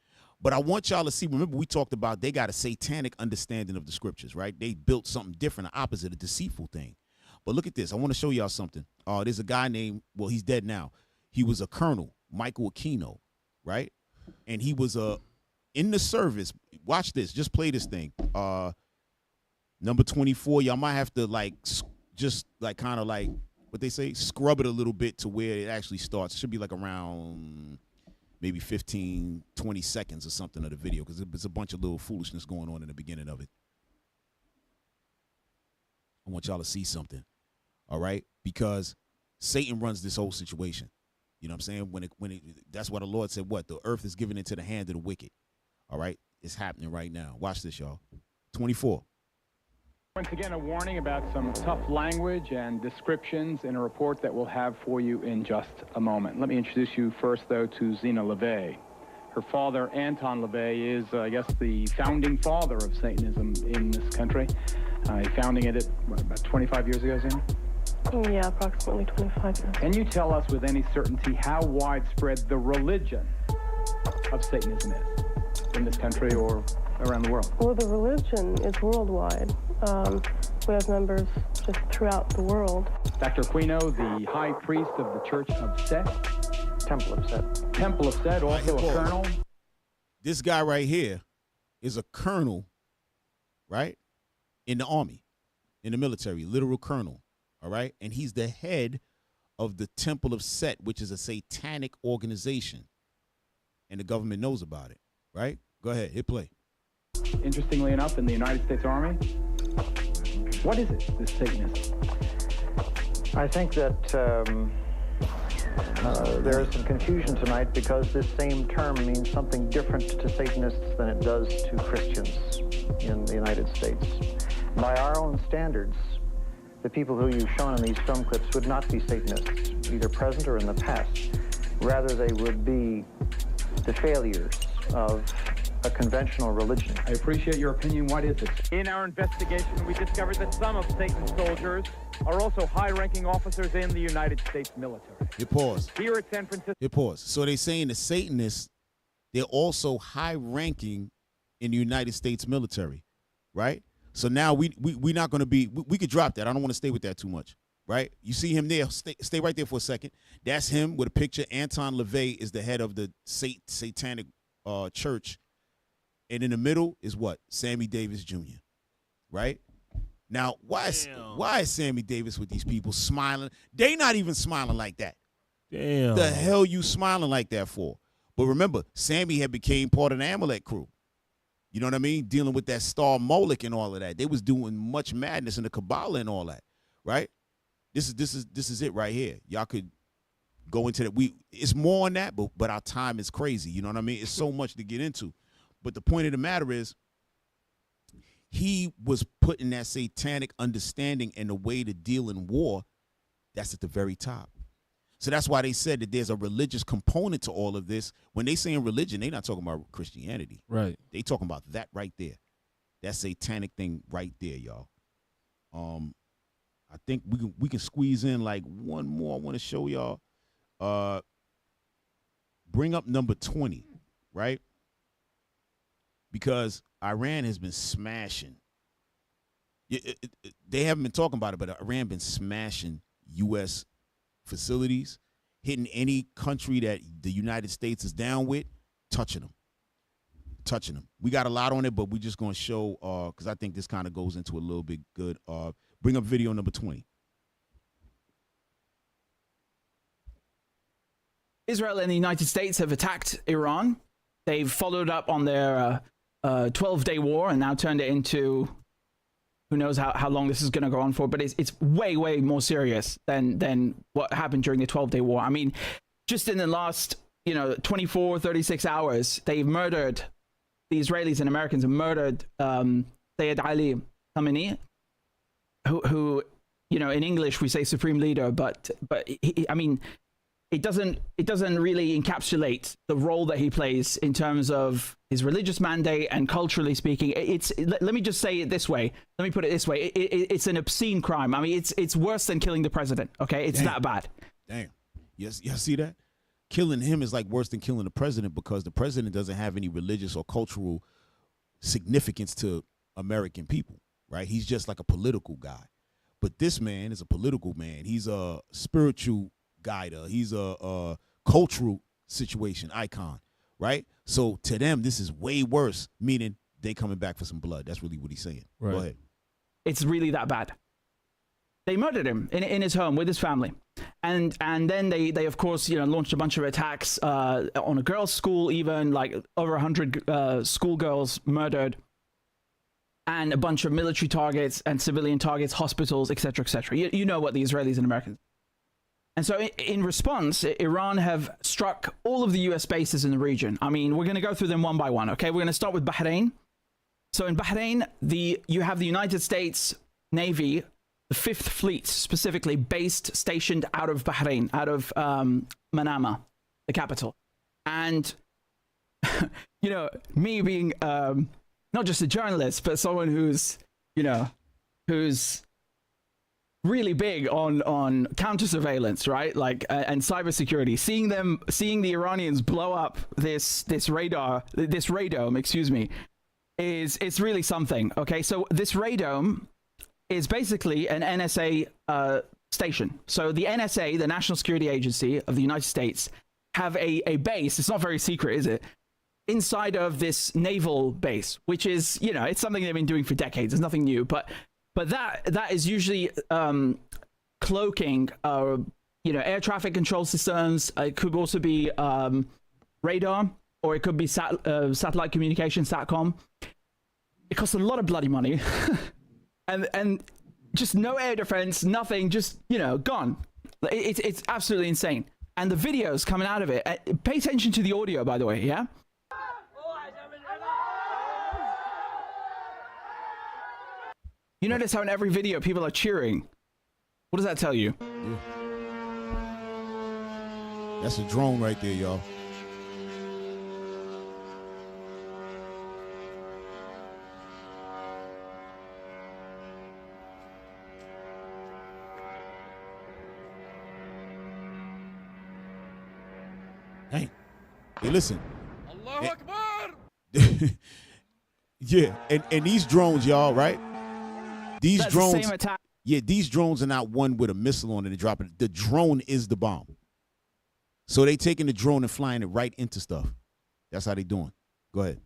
But I want y'all to see, remember we talked about they got a satanic understanding of the scriptures, right? They built something different, the opposite, a deceitful thing. But look at this. I want to show y'all something. There's a guy named, well, he's dead now. He was a colonel, Michael Aquino, right? And he was in the service. Watch this. Just play this thing. Number 24, y'all might have to like just like kind of like what they say, scrub it a little bit to where it actually starts. It should be like around maybe 15, 20 seconds or something of the video, because it's a bunch of little foolishness going on in the beginning of it. I want y'all to see something, all right? Because Satan runs this whole situation. You know what I'm saying? That's why the Lord said, what? The earth is given into the hand of the wicked, all right? It's happening right now. Watch this, y'all. 24. Once again, a warning about some tough language and descriptions in a report that we'll have for you in just a moment. Let me introduce you first, though, to Zena LaVey. Her father, Anton LaVey, is, I guess, the founding father of Satanism in this country. Founding it about 25 years ago, Zena? Yeah, approximately 25 years. Can you tell us with any certainty how widespread the religion of Satanism is in this country or around the world? Well, the religion is worldwide. We have members just throughout the world. Dr. Aquino, the high priest of the Church of Set. Temple of Set. Temple of Set, also a colonel. This guy right here is a colonel, right, in the army, in the military, literal colonel, all right? And he's the head of the Temple of Set, which is a satanic organization. And the government knows about it, right? Go ahead, hit play. Interestingly enough, in the United States Army, what is it, this Satanism? I think that there is some confusion tonight because this same term means something different to Satanists than it does to Christians in the United States. By our own standards, the people who you've shown in these film clips would not be Satanists, either present or in the past. Rather, they would be the failures of a conventional religion. I appreciate your opinion. What is it? In our investigation, we discovered that some of Satan's soldiers are also high-ranking officers in the United States military. Hit pause. Here at San Francisco. Hit pause. So they're saying the Satanists, they're also high-ranking in the United States military, right? So now we're not going to be, we could drop that. I don't want to stay with that too much, right? You see him there. Stay right there for a second. That's him with a picture. Anton LaVey is the head of the satanic church. And in the middle is what? Sammy Davis Jr., right? Now, why is Sammy Davis with these people smiling? They not even smiling like that. Damn. The hell you smiling like that for? But remember, Sammy had became part of the Amalek crew. You know what I mean? Dealing with that star Moloch and all of that. They was doing much madness in the Kabbalah and all that, right? This is it right here. Y'all could go into that. It's more on that, but our time is crazy. You know what I mean? It's so much to get into. But the point of the matter is, he was putting that satanic understanding and the way to deal in war, that's at the very top. So that's why they said that there's a religious component to all of this. When they say in religion, they're not talking about Christianity. Right. They talking about that right there. That satanic thing right there, y'all. I think we can squeeze in like one more I want to show y'all. Bring up number 20, right? Because Iran has been smashing. They haven't been talking about it, but Iran been smashing U.S. facilities, hitting any country that the United States is down with, touching them. We got a lot on it, but we're just going to show, because I think this kind of goes into a little bit good. Bring up video number 20. Israel and the United States have attacked Iran. They've followed up on their 12-day war and now turned it into, who knows how long this is going to go on for, but it's way, way more serious than what happened during the 12-day war. I mean, just in the last, 24, 36 hours, they've murdered, the Israelis and Americans have murdered Sayyid Ali Khamenei, who in English we say supreme leader, but it doesn't really encapsulate the role that he plays in terms of his religious mandate and culturally speaking. Let me just say it this way. Let me put it this way. It's an obscene crime. I mean, it's worse than killing the president. Okay, it's that bad. Damn. Yes, you see that? Killing him is like worse than killing the president, because the president doesn't have any religious or cultural significance to American people, right? He's just like a political guy. But this man is a political man. He's a spiritual guider. He's a cultural situation icon, right? So to them, this is way worse, meaning they coming back for some blood. That's really what he's saying. Right. Go ahead. It's really that bad. They murdered him in his home with his family. And then they of course, launched a bunch of attacks on a girls' school, even like over 100 schoolgirls murdered, and a bunch of military targets and civilian targets, hospitals, etc., etc. You know what the Israelis and Americans. And so in response, Iran have struck all of the U.S. bases in the region. I mean, we're going to go through them one by one, okay? We're going to start with Bahrain. So in Bahrain, you have the United States Navy, the Fifth Fleet specifically, stationed out of Bahrain, out of Manama, the capital. And, me being not just a journalist, but someone who's really big on counter surveillance, right? Like and cybersecurity. Seeing the Iranians blow up this radome, excuse me, is really something. Okay, so this radome is basically an NSA station. So the NSA, the National Security Agency of the United States, have a base. It's not very secret, is it? Inside of this naval base, which is, it's something they've been doing for decades. It's nothing new, but that is usually cloaking, air traffic control systems. It could also be radar, or it could be satellite communication, SATCOM. It costs a lot of bloody money, and just no air defense, nothing, just gone. It's absolutely insane. And the videos coming out of it. Pay attention to the audio, by the way. Yeah. You notice how in every video people are cheering. What does that tell you? Yeah. That's a drone right there, y'all. Hey, listen. Allahu Akbar! Yeah, and these drones, y'all, right? These drones, the same attack. Yeah, these drones are not one with a missile on it and dropping it. The drone is the bomb. So they taking the drone and flying it right into stuff. That's how they doing. Go ahead.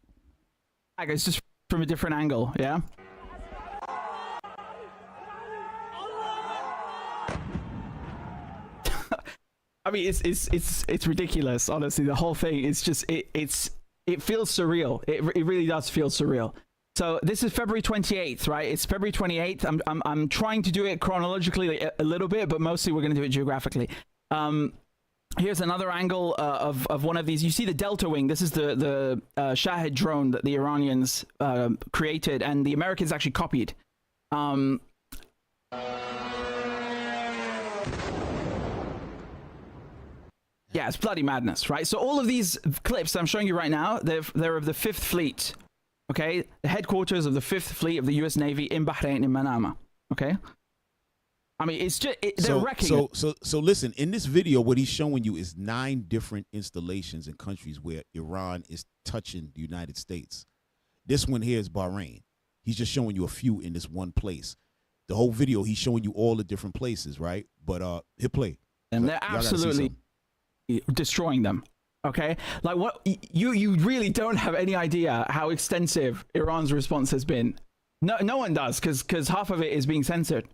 It's just from a different angle, yeah? I mean, it's ridiculous, honestly. The whole thing is just, it feels surreal. It really does feel surreal. So this is February 28th, right? It's February 28th. I'm trying to do it chronologically a little bit, but mostly we're going to do it geographically. Here's another angle of one of these. You see the Delta Wing. This is the Shahid drone that the Iranians created, and the Americans actually copied. Yeah, it's bloody madness, right? So all of these clips I'm showing you right now, they're of the Fifth Fleet. Okay, the headquarters of the Fifth Fleet of the U.S. Navy in Bahrain, in Manama. Okay, I mean, it's just they're wrecking. So listen. In this video, what he's showing you is 9 different installations in countries where Iran is touching the United States. This one here is Bahrain. He's just showing you a few in this one place. The whole video, he's showing you all the different places, right? But hit play. And they're absolutely destroying them. Okay, like what you really don't have any idea how extensive Iran's response has been. No one does, because half of it is being censored.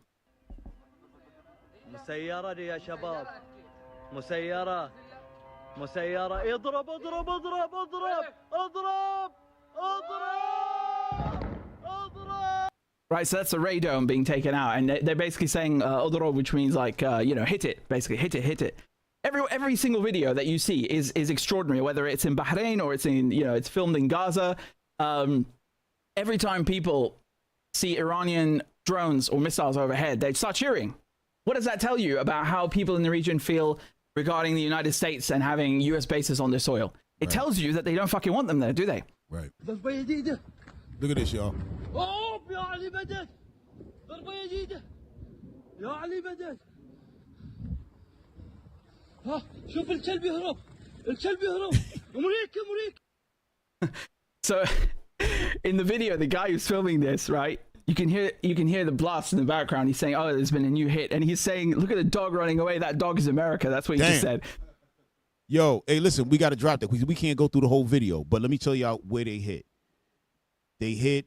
Right, so that's the radome being taken out, and they're basically saying "odoro," which means like hit it, basically hit it. Every single video that you see is extraordinary, whether it's in Bahrain or it's in it's filmed in Gaza. Every time people see Iranian drones or missiles overhead, they start cheering. What does that tell you about how people in the region feel regarding the United States and having U.S. bases on their soil? It tells you that they don't fucking want them there, do they? Right. Look at this, y'all. So in the video, the guy who's filming this, right, you can hear the blast in the background. He's saying, oh, there's been a new hit, and he's saying, look at the dog running away. That dog is America. That's what he just said. Yo, hey, listen, we got to drop that. We can't go through the whole video, but let me tell y'all where they hit. They hit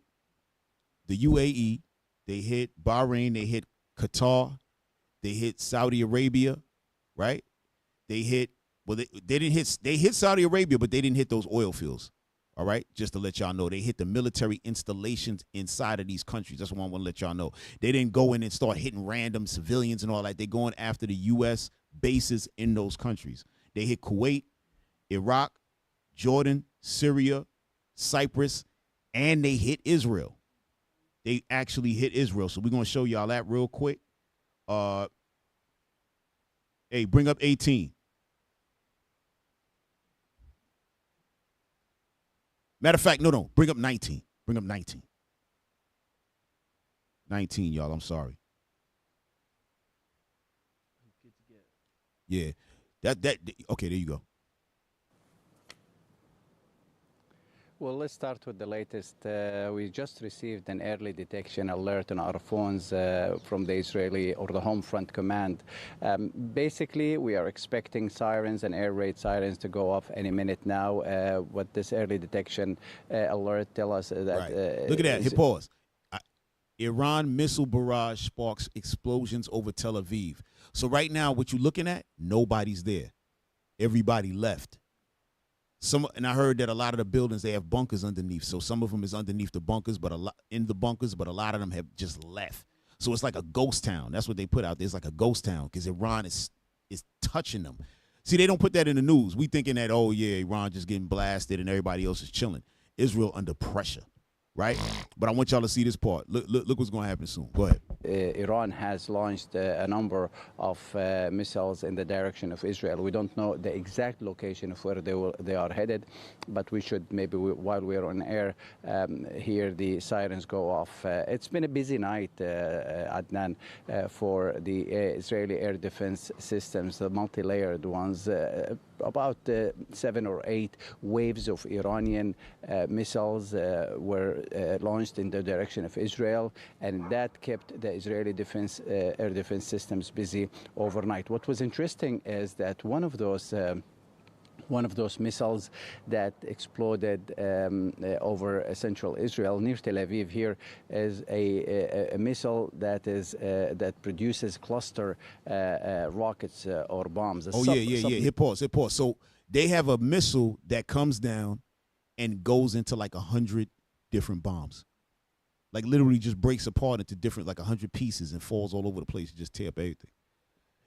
the UAE, They hit Bahrain. They hit Qatar. They hit Saudi Arabia, right? They hit, well, they didn't hit, they hit Saudi Arabia, but they didn't hit those oil fields. All right, just to let y'all know, they hit the military installations inside of these countries. That's what I want to let y'all know. They didn't go in and start hitting random civilians and all that. They're going after the U.S. bases in those countries. They hit Kuwait, Iraq, Jordan, Syria, Cyprus, and they hit Israel. They actually hit Israel. So we're going to show y'all that real quick. Hey, bring up 18. Matter of fact, no. Bring up 19. Bring up 19. 19, y'all. I'm sorry. Yeah. Okay, there you go. Well, let's start with the latest. We just received an early detection alert on our phones from the Israeli or the Home Front Command. Basically, we are expecting sirens and air raid sirens to go off any minute now. What this early detection alert tell us that... Right. Look at that. Hit pause. Iran missile barrage sparks explosions over Tel Aviv. So right now, what you're looking at, nobody's there. Everybody left. And I heard that a lot of the buildings, they have bunkers underneath. So some of them is underneath the bunkers, but a lot of them have just left. So it's like a ghost town. That's what they put out there. It's like a ghost town because Iran is touching them. See, they don't put that in the news. We thinking that, oh, yeah, Iran just getting blasted and everybody else is chilling. Israel under pressure, right? But I want y'all to see this part. Look what's going to happen soon. Go ahead. Iran has launched a number of missiles in the direction of Israel. We don't know the exact location of where they are headed, but we should maybe, while we're on air, hear the sirens go off. It's been a busy night, Adnan, for the Israeli air defense systems, the multi-layered ones. About 7 or 8 waves of Iranian missiles were launched in the direction of Israel, and that kept the Israeli air defense systems busy overnight. What was interesting is that one of those missiles that exploded over central Israel near Tel Aviv here is a missile that produces cluster rockets or bombs. Yeah. Hit pause. So they have a missile that comes down and goes into like 100 different bombs. Like literally just breaks apart into different, like 100 pieces and falls all over the place and just tear up everything.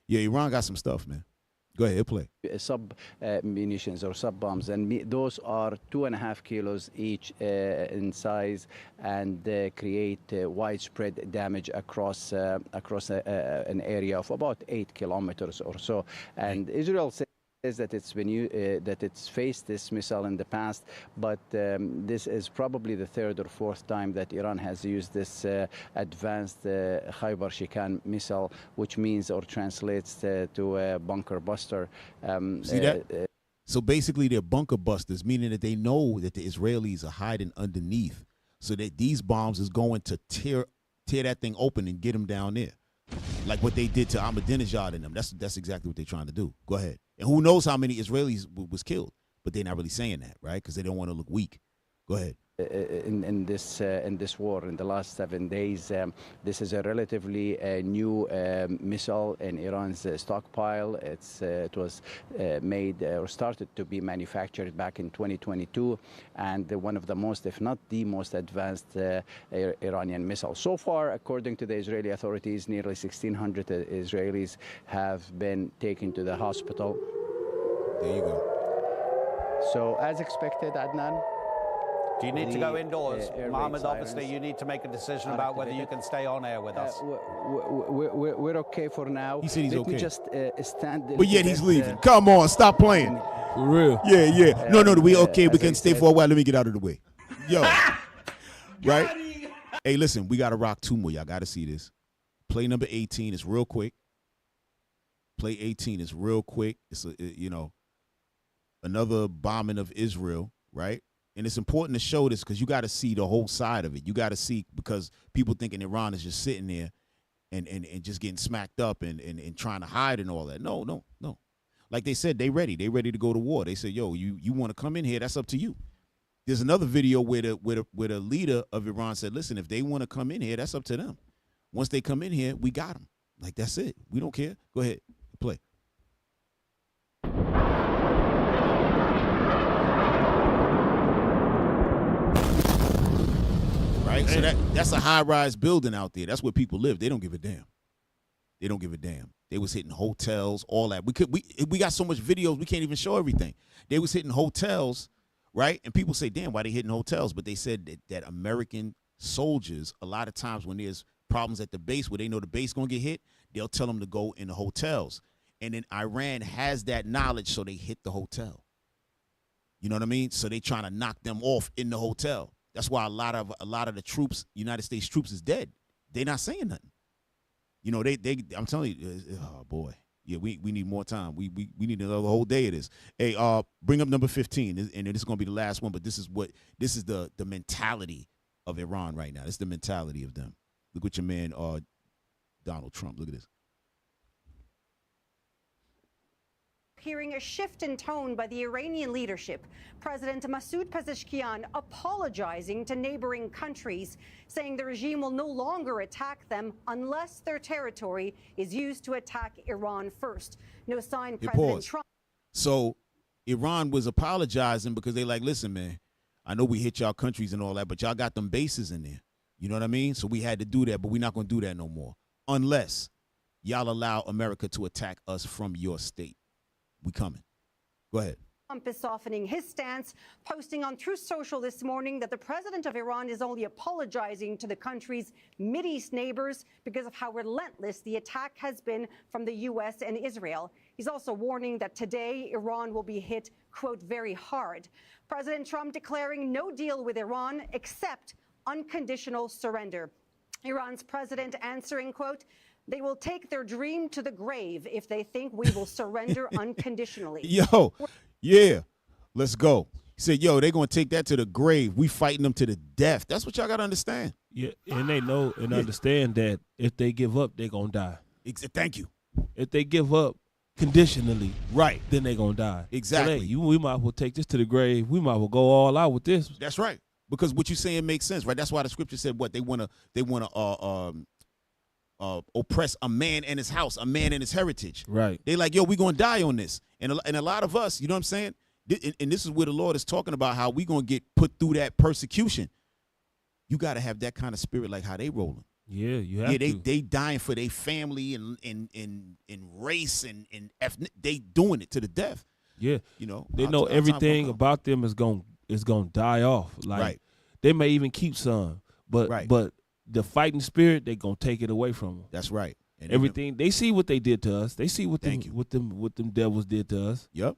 Yeah, Iran got some stuff, man. Go ahead, play. Sub munitions or sub bombs, and those are 2.5 kilos each in size, and create widespread damage across an area of about 8 kilometers or so. And Israel says that it's faced this missile in the past, but this is probably the 3rd or 4th time that Iran has used this advanced Khaybar Shikan missile, which means or translates to a bunker buster. See that? So basically, they're bunker busters, meaning that they know that the Israelis are hiding underneath, so that these bombs is going to tear that thing open and get them down there, like what they did to Ahmadinejad and them. That's exactly what they're trying to do. Go ahead. And who knows how many Israelis was killed, but they're not really saying that, right? Because they don't want to look weak. Go ahead. In this war, in the last 7 days, this is a relatively new missile in Iran's stockpile. It was made or started to be manufactured back in 2022, and one of the most, if not the most advanced Iranian missile. So far, according to the Israeli authorities, nearly 1,600 Israelis have been taken to the hospital. There you go. So, as expected, Adnan. Do you need to go indoors? Mohammed, obviously you need to make a decision about whether you can stay on air with us. We're okay for now. He said he's okay. We just stand. But yet he's leaving. Come on, stop playing. For real. Yeah. No, we okay. We can stay for a while. Let me get out of the way. Yo. Right? Hey, listen, we got to rock 2 more. Y'all got to see this. Play number 18 is real quick. Play 18 is real quick. It's, another bombing of Israel, right? And it's important to show this because you got to see the whole side of it. You got to see, because people thinking Iran is just sitting there and just getting smacked up and trying to hide and all that. No. Like they said, they ready. They ready to go to war. They said, yo, you want to come in here, that's up to you. There's another video where the leader of Iran said, listen, if they want to come in here, that's up to them. Once they come in here, we got them. Like, that's it. We don't care. Go ahead, play. Right? So that's a high-rise building out there. That's where people live. They don't give a damn. They don't give a damn. They was hitting hotels, all that. We got so much videos, we can't even show everything. They was hitting hotels, right? And people say, damn, why they hitting hotels? But they said that American soldiers, a lot of times when there's problems at the base where they know the base going to get hit, they'll tell them to go in the hotels. And then Iran has that knowledge, so they hit the hotel. You know what I mean? So they trying to knock them off in the hotel. That's why a lot of the troops, United States troops, is dead. They're not saying nothing. You know, I'm telling you, oh boy. Yeah, we need more time. We need another whole day of this. Hey, bring up number 15, and this is gonna be the last one, but this is the mentality of Iran right now. This is the mentality of them. Look at your man, Donald Trump. Look at this. Hearing a shift in tone by the Iranian leadership. President Masoud Pezeshkian apologizing to neighboring countries, saying the regime will no longer attack them unless their territory is used to attack Iran first. No sign President Trump. So Iran was apologizing because they like, listen, man, I know we hit y'all countries and all that, but y'all got them bases in there. You know what I mean? So we had to do that, but we're not going to do that no more unless y'all allow America to attack us from your state. We coming. Go ahead. Trump is softening his stance, posting on Truth Social this morning that the president of Iran is only apologizing to the country's Mideast neighbors because of how relentless the attack has been from the U.S. and Israel. He's also warning that today Iran will be hit, quote, very hard. President Trump declaring no deal with Iran except unconditional surrender. Iran's president answering, quote, they will take their dream to the grave if they think we will surrender unconditionally. Yo, yeah, let's go. He said, yo, they're going to take that to the grave. We fighting them to the death. That's what y'all got to understand. Yeah, and they know and understand that if they give up, they're going to die. Thank you. If they give up conditionally, right, then they're going to die. Exactly. So, hey, we might as well take this to the grave. We might as well go all out with this. That's right. Because what you're saying makes sense, right? That's why the scripture said what? They want to oppress a man and his house, a man and his heritage. Right. They like, yo, we gonna die on this. And a lot of us, you know what I'm saying? And this is where the Lord is talking about how we gonna get put through that persecution. You gotta have that kind of spirit like how they rolling. Yeah, you have to. They dying for their family and race and ethnic. They doing it to the death. Yeah. You know. They know everything about them is gonna die off. Like right. They may even keep some, but the fighting spirit, they gonna take it away from them. That's right. And everything they see what they did to us. They see what them devils did to us. Yep.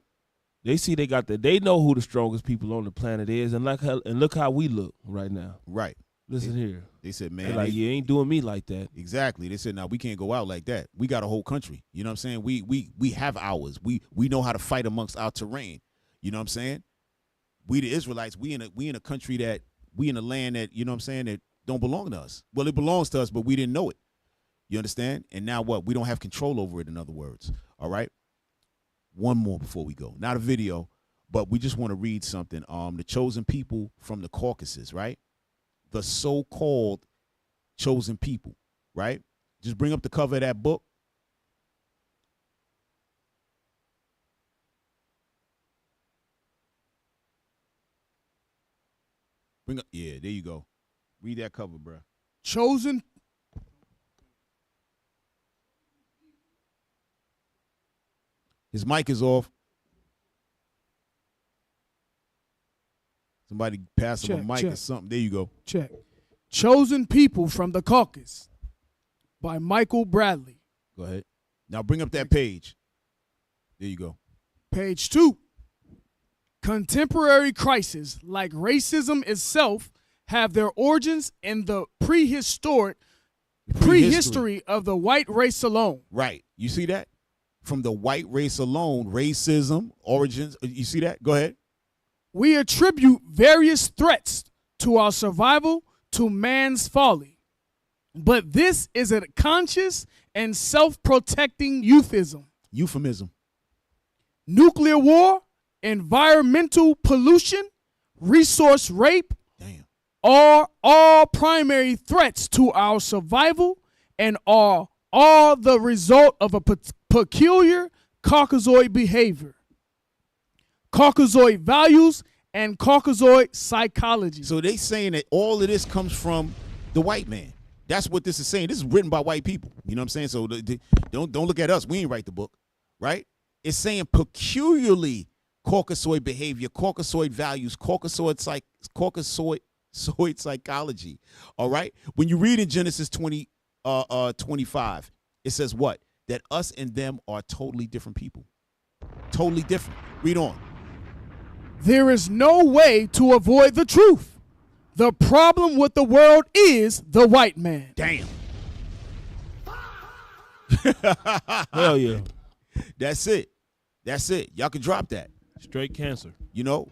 They see they know who the strongest people on the planet is, and look how we look right now. Right. Listen here. They said, man, like you ain't doing me like that. Exactly. They said, now we can't go out like that. We got a whole country. You know what I'm saying? We have ours. We know how to fight amongst our terrain. You know what I'm saying? We the Israelites, we in a country that we in a land that, you know what I'm saying, that don't belong to us. Well, it belongs to us, but we didn't know it. You understand? And now what? We don't have control over it, in other words. All right? One more before we go. Not a video, but we just want to read something. The chosen people from the Caucasus, right? The so-called chosen people, right? Just bring up the cover of that book. Bring up, yeah, there you go. Read that cover, bro. Chosen. His mic is off. Somebody pass him a mic or something. There you go. Check. Chosen People from the Caucasus by Michael Bradley. Go ahead. Now bring up that page. There you go. Page 2. Contemporary crises like racism itself have their origins in the prehistory of the white race alone. Right. You see that? From the white race alone, racism, origins. You see that? Go ahead. We attribute various threats to our survival to man's folly. But this is a conscious and self-protecting euphemism. Nuclear war, environmental pollution, resource rape are all primary threats to our survival and are all the result of a peculiar Caucasoid behavior, Caucasoid values, and Caucasoid psychology. So they saying that all of this comes from the white man. That's what this is saying. This is written by white people. You know what I'm saying? So don't look at us. We ain't write the book, right? It's saying peculiarly Caucasoid behavior, Caucasoid values, Caucasoid psychology. All right. When you read in Genesis 25, it says what? That us and them are totally different people. Totally different. Read on. There is no way to avoid the truth. The problem with the world is the white man. Damn. Hell yeah. That's it. That's it. Y'all can drop that. Straight cancer. You know?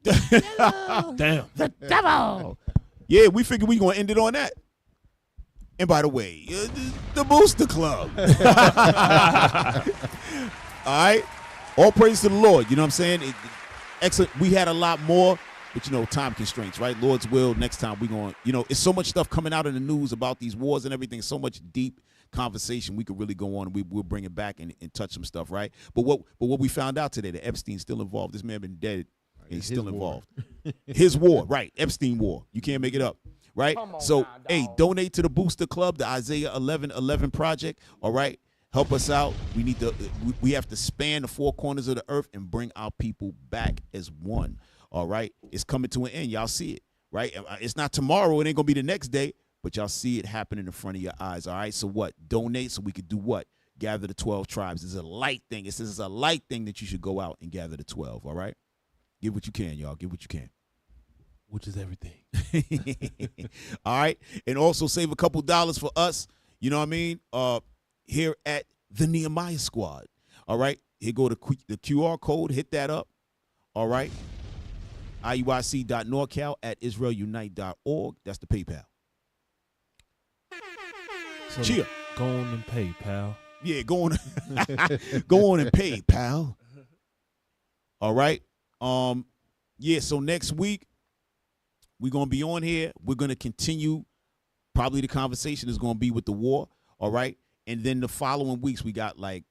Damn. The devil. Yeah, we figured we going to end it on that. And by the way, the Booster Club. All right? All praise to the Lord. You know what I'm saying? Excellent. We had a lot more, but, you know, time constraints, right? Lord's will, next time we're going, you know, it's so much stuff coming out in the news about these wars and everything, so much deep conversation we could really go on, and we'll bring it back and touch some stuff, right? But what we found out today, that Epstein's still involved. This man been dead, and he's still involved. His war, right? Epstein war. You can't make it up, right? So, hey, donate to the Booster Club, the Isaiah 11:11 project, all right? Help us out. We have to span the four corners of the earth and bring our people back as one, all right? It's coming to an end. Y'all see it, right? It's not tomorrow. It ain't going to be the next day. But y'all see it happening in front of your eyes, all right? So what? Donate so we could do what? Gather the 12 tribes. It's a light thing. It says it's a light thing that you should go out and gather the 12, all right? Give what you can, y'all. Give what you can. Which is everything. All right? And also save a couple dollars for us, you know what I mean, here at the Nehemiah Squad, all right? Here go the QR code. Hit that up, all right? IUIC.norcal@israelunite.org. That's the PayPal. So Cheer. Go on and pay, pal. Yeah, go on. Go on and pay, pal. All right. Yeah, so next week we're gonna be on here. We're gonna continue. Probably the conversation is gonna be with the war. All right. And then the following weeks we got like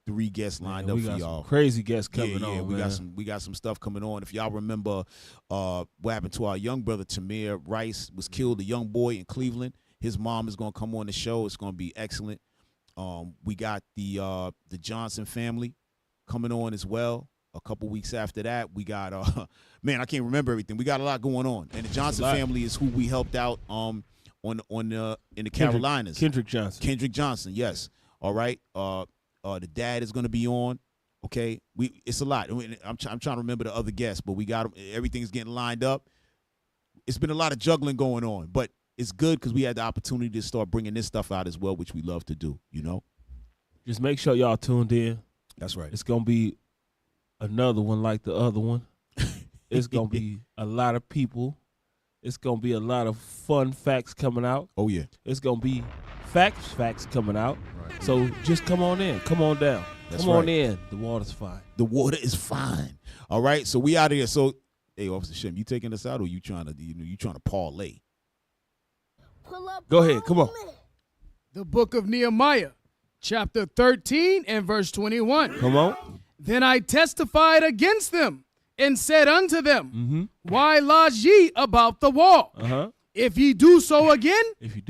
3 guests lined up for y'all. Crazy guests coming on. We got some stuff coming on. If y'all remember what happened to our young brother Tamir Rice was killed, a young boy in Cleveland. His mom is going to come on the show. It's going to be excellent. We got the Johnson family coming on as well. A couple weeks after that, we got man, I can't remember everything. We got a lot going on. And the Johnson family is who we helped out in the Carolinas. Kendrick Johnson. Kendrick Johnson, yes. All right. The dad is going to be on. Okay. It's a lot. I'm trying to remember the other guests, but we got them. Everything's getting lined up. It's been a lot of juggling going on, but it's good because we had the opportunity to start bringing this stuff out as well, which we love to do, you know? Just make sure y'all tuned in. That's right. It's going to be another one like the other one. It's going to be a lot of people. It's going to be a lot of fun facts coming out. Oh, yeah. It's going to be facts coming out. Right. So just come on in. Come on down. That's come right. on in. The water's fine. The water is fine. All right? So we out of here. So, hey, Officer Shim, you taking us out or you trying to parlay? Go ahead. Come on. The book of Nehemiah, chapter 13 and verse 21. Come on. Then I testified against them and said unto them, Why lodge ye about the wall? If ye do so again,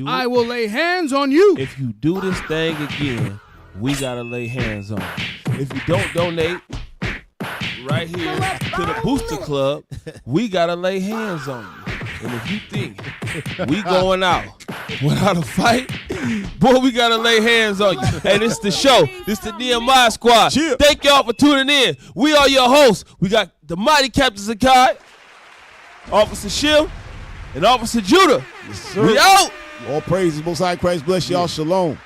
I will lay hands on you. If you do this thing again, we got to lay hands on you. If you don't donate right here to the Booster Club, we got to lay hands on you. And if you think we going out without a fight, boy, we got to lay hands on you. And it's the show. It's the Nehemiah Squad. Cheer. Thank y'all for tuning in. We are your hosts. We got the mighty Captain Zakai, Officer Shim, and Officer Judah. Yes, we out. All praises, Most High Christ bless y'all. Shalom.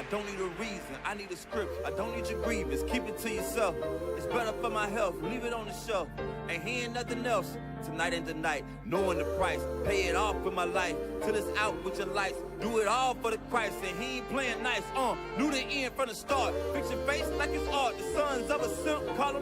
Don't need a reason, I need a script. I don't need your grievance, keep it to yourself. It's better for my health, leave it on the shelf. Ain't hearing nothing else. Tonight ain't the night, knowing the price. Pay it off with my life, till it's out with your lights. Do it all for the Christ, and he ain't playing nice. Knew the end from the start. Fix your face like it's art. The sons of a simp, call 'em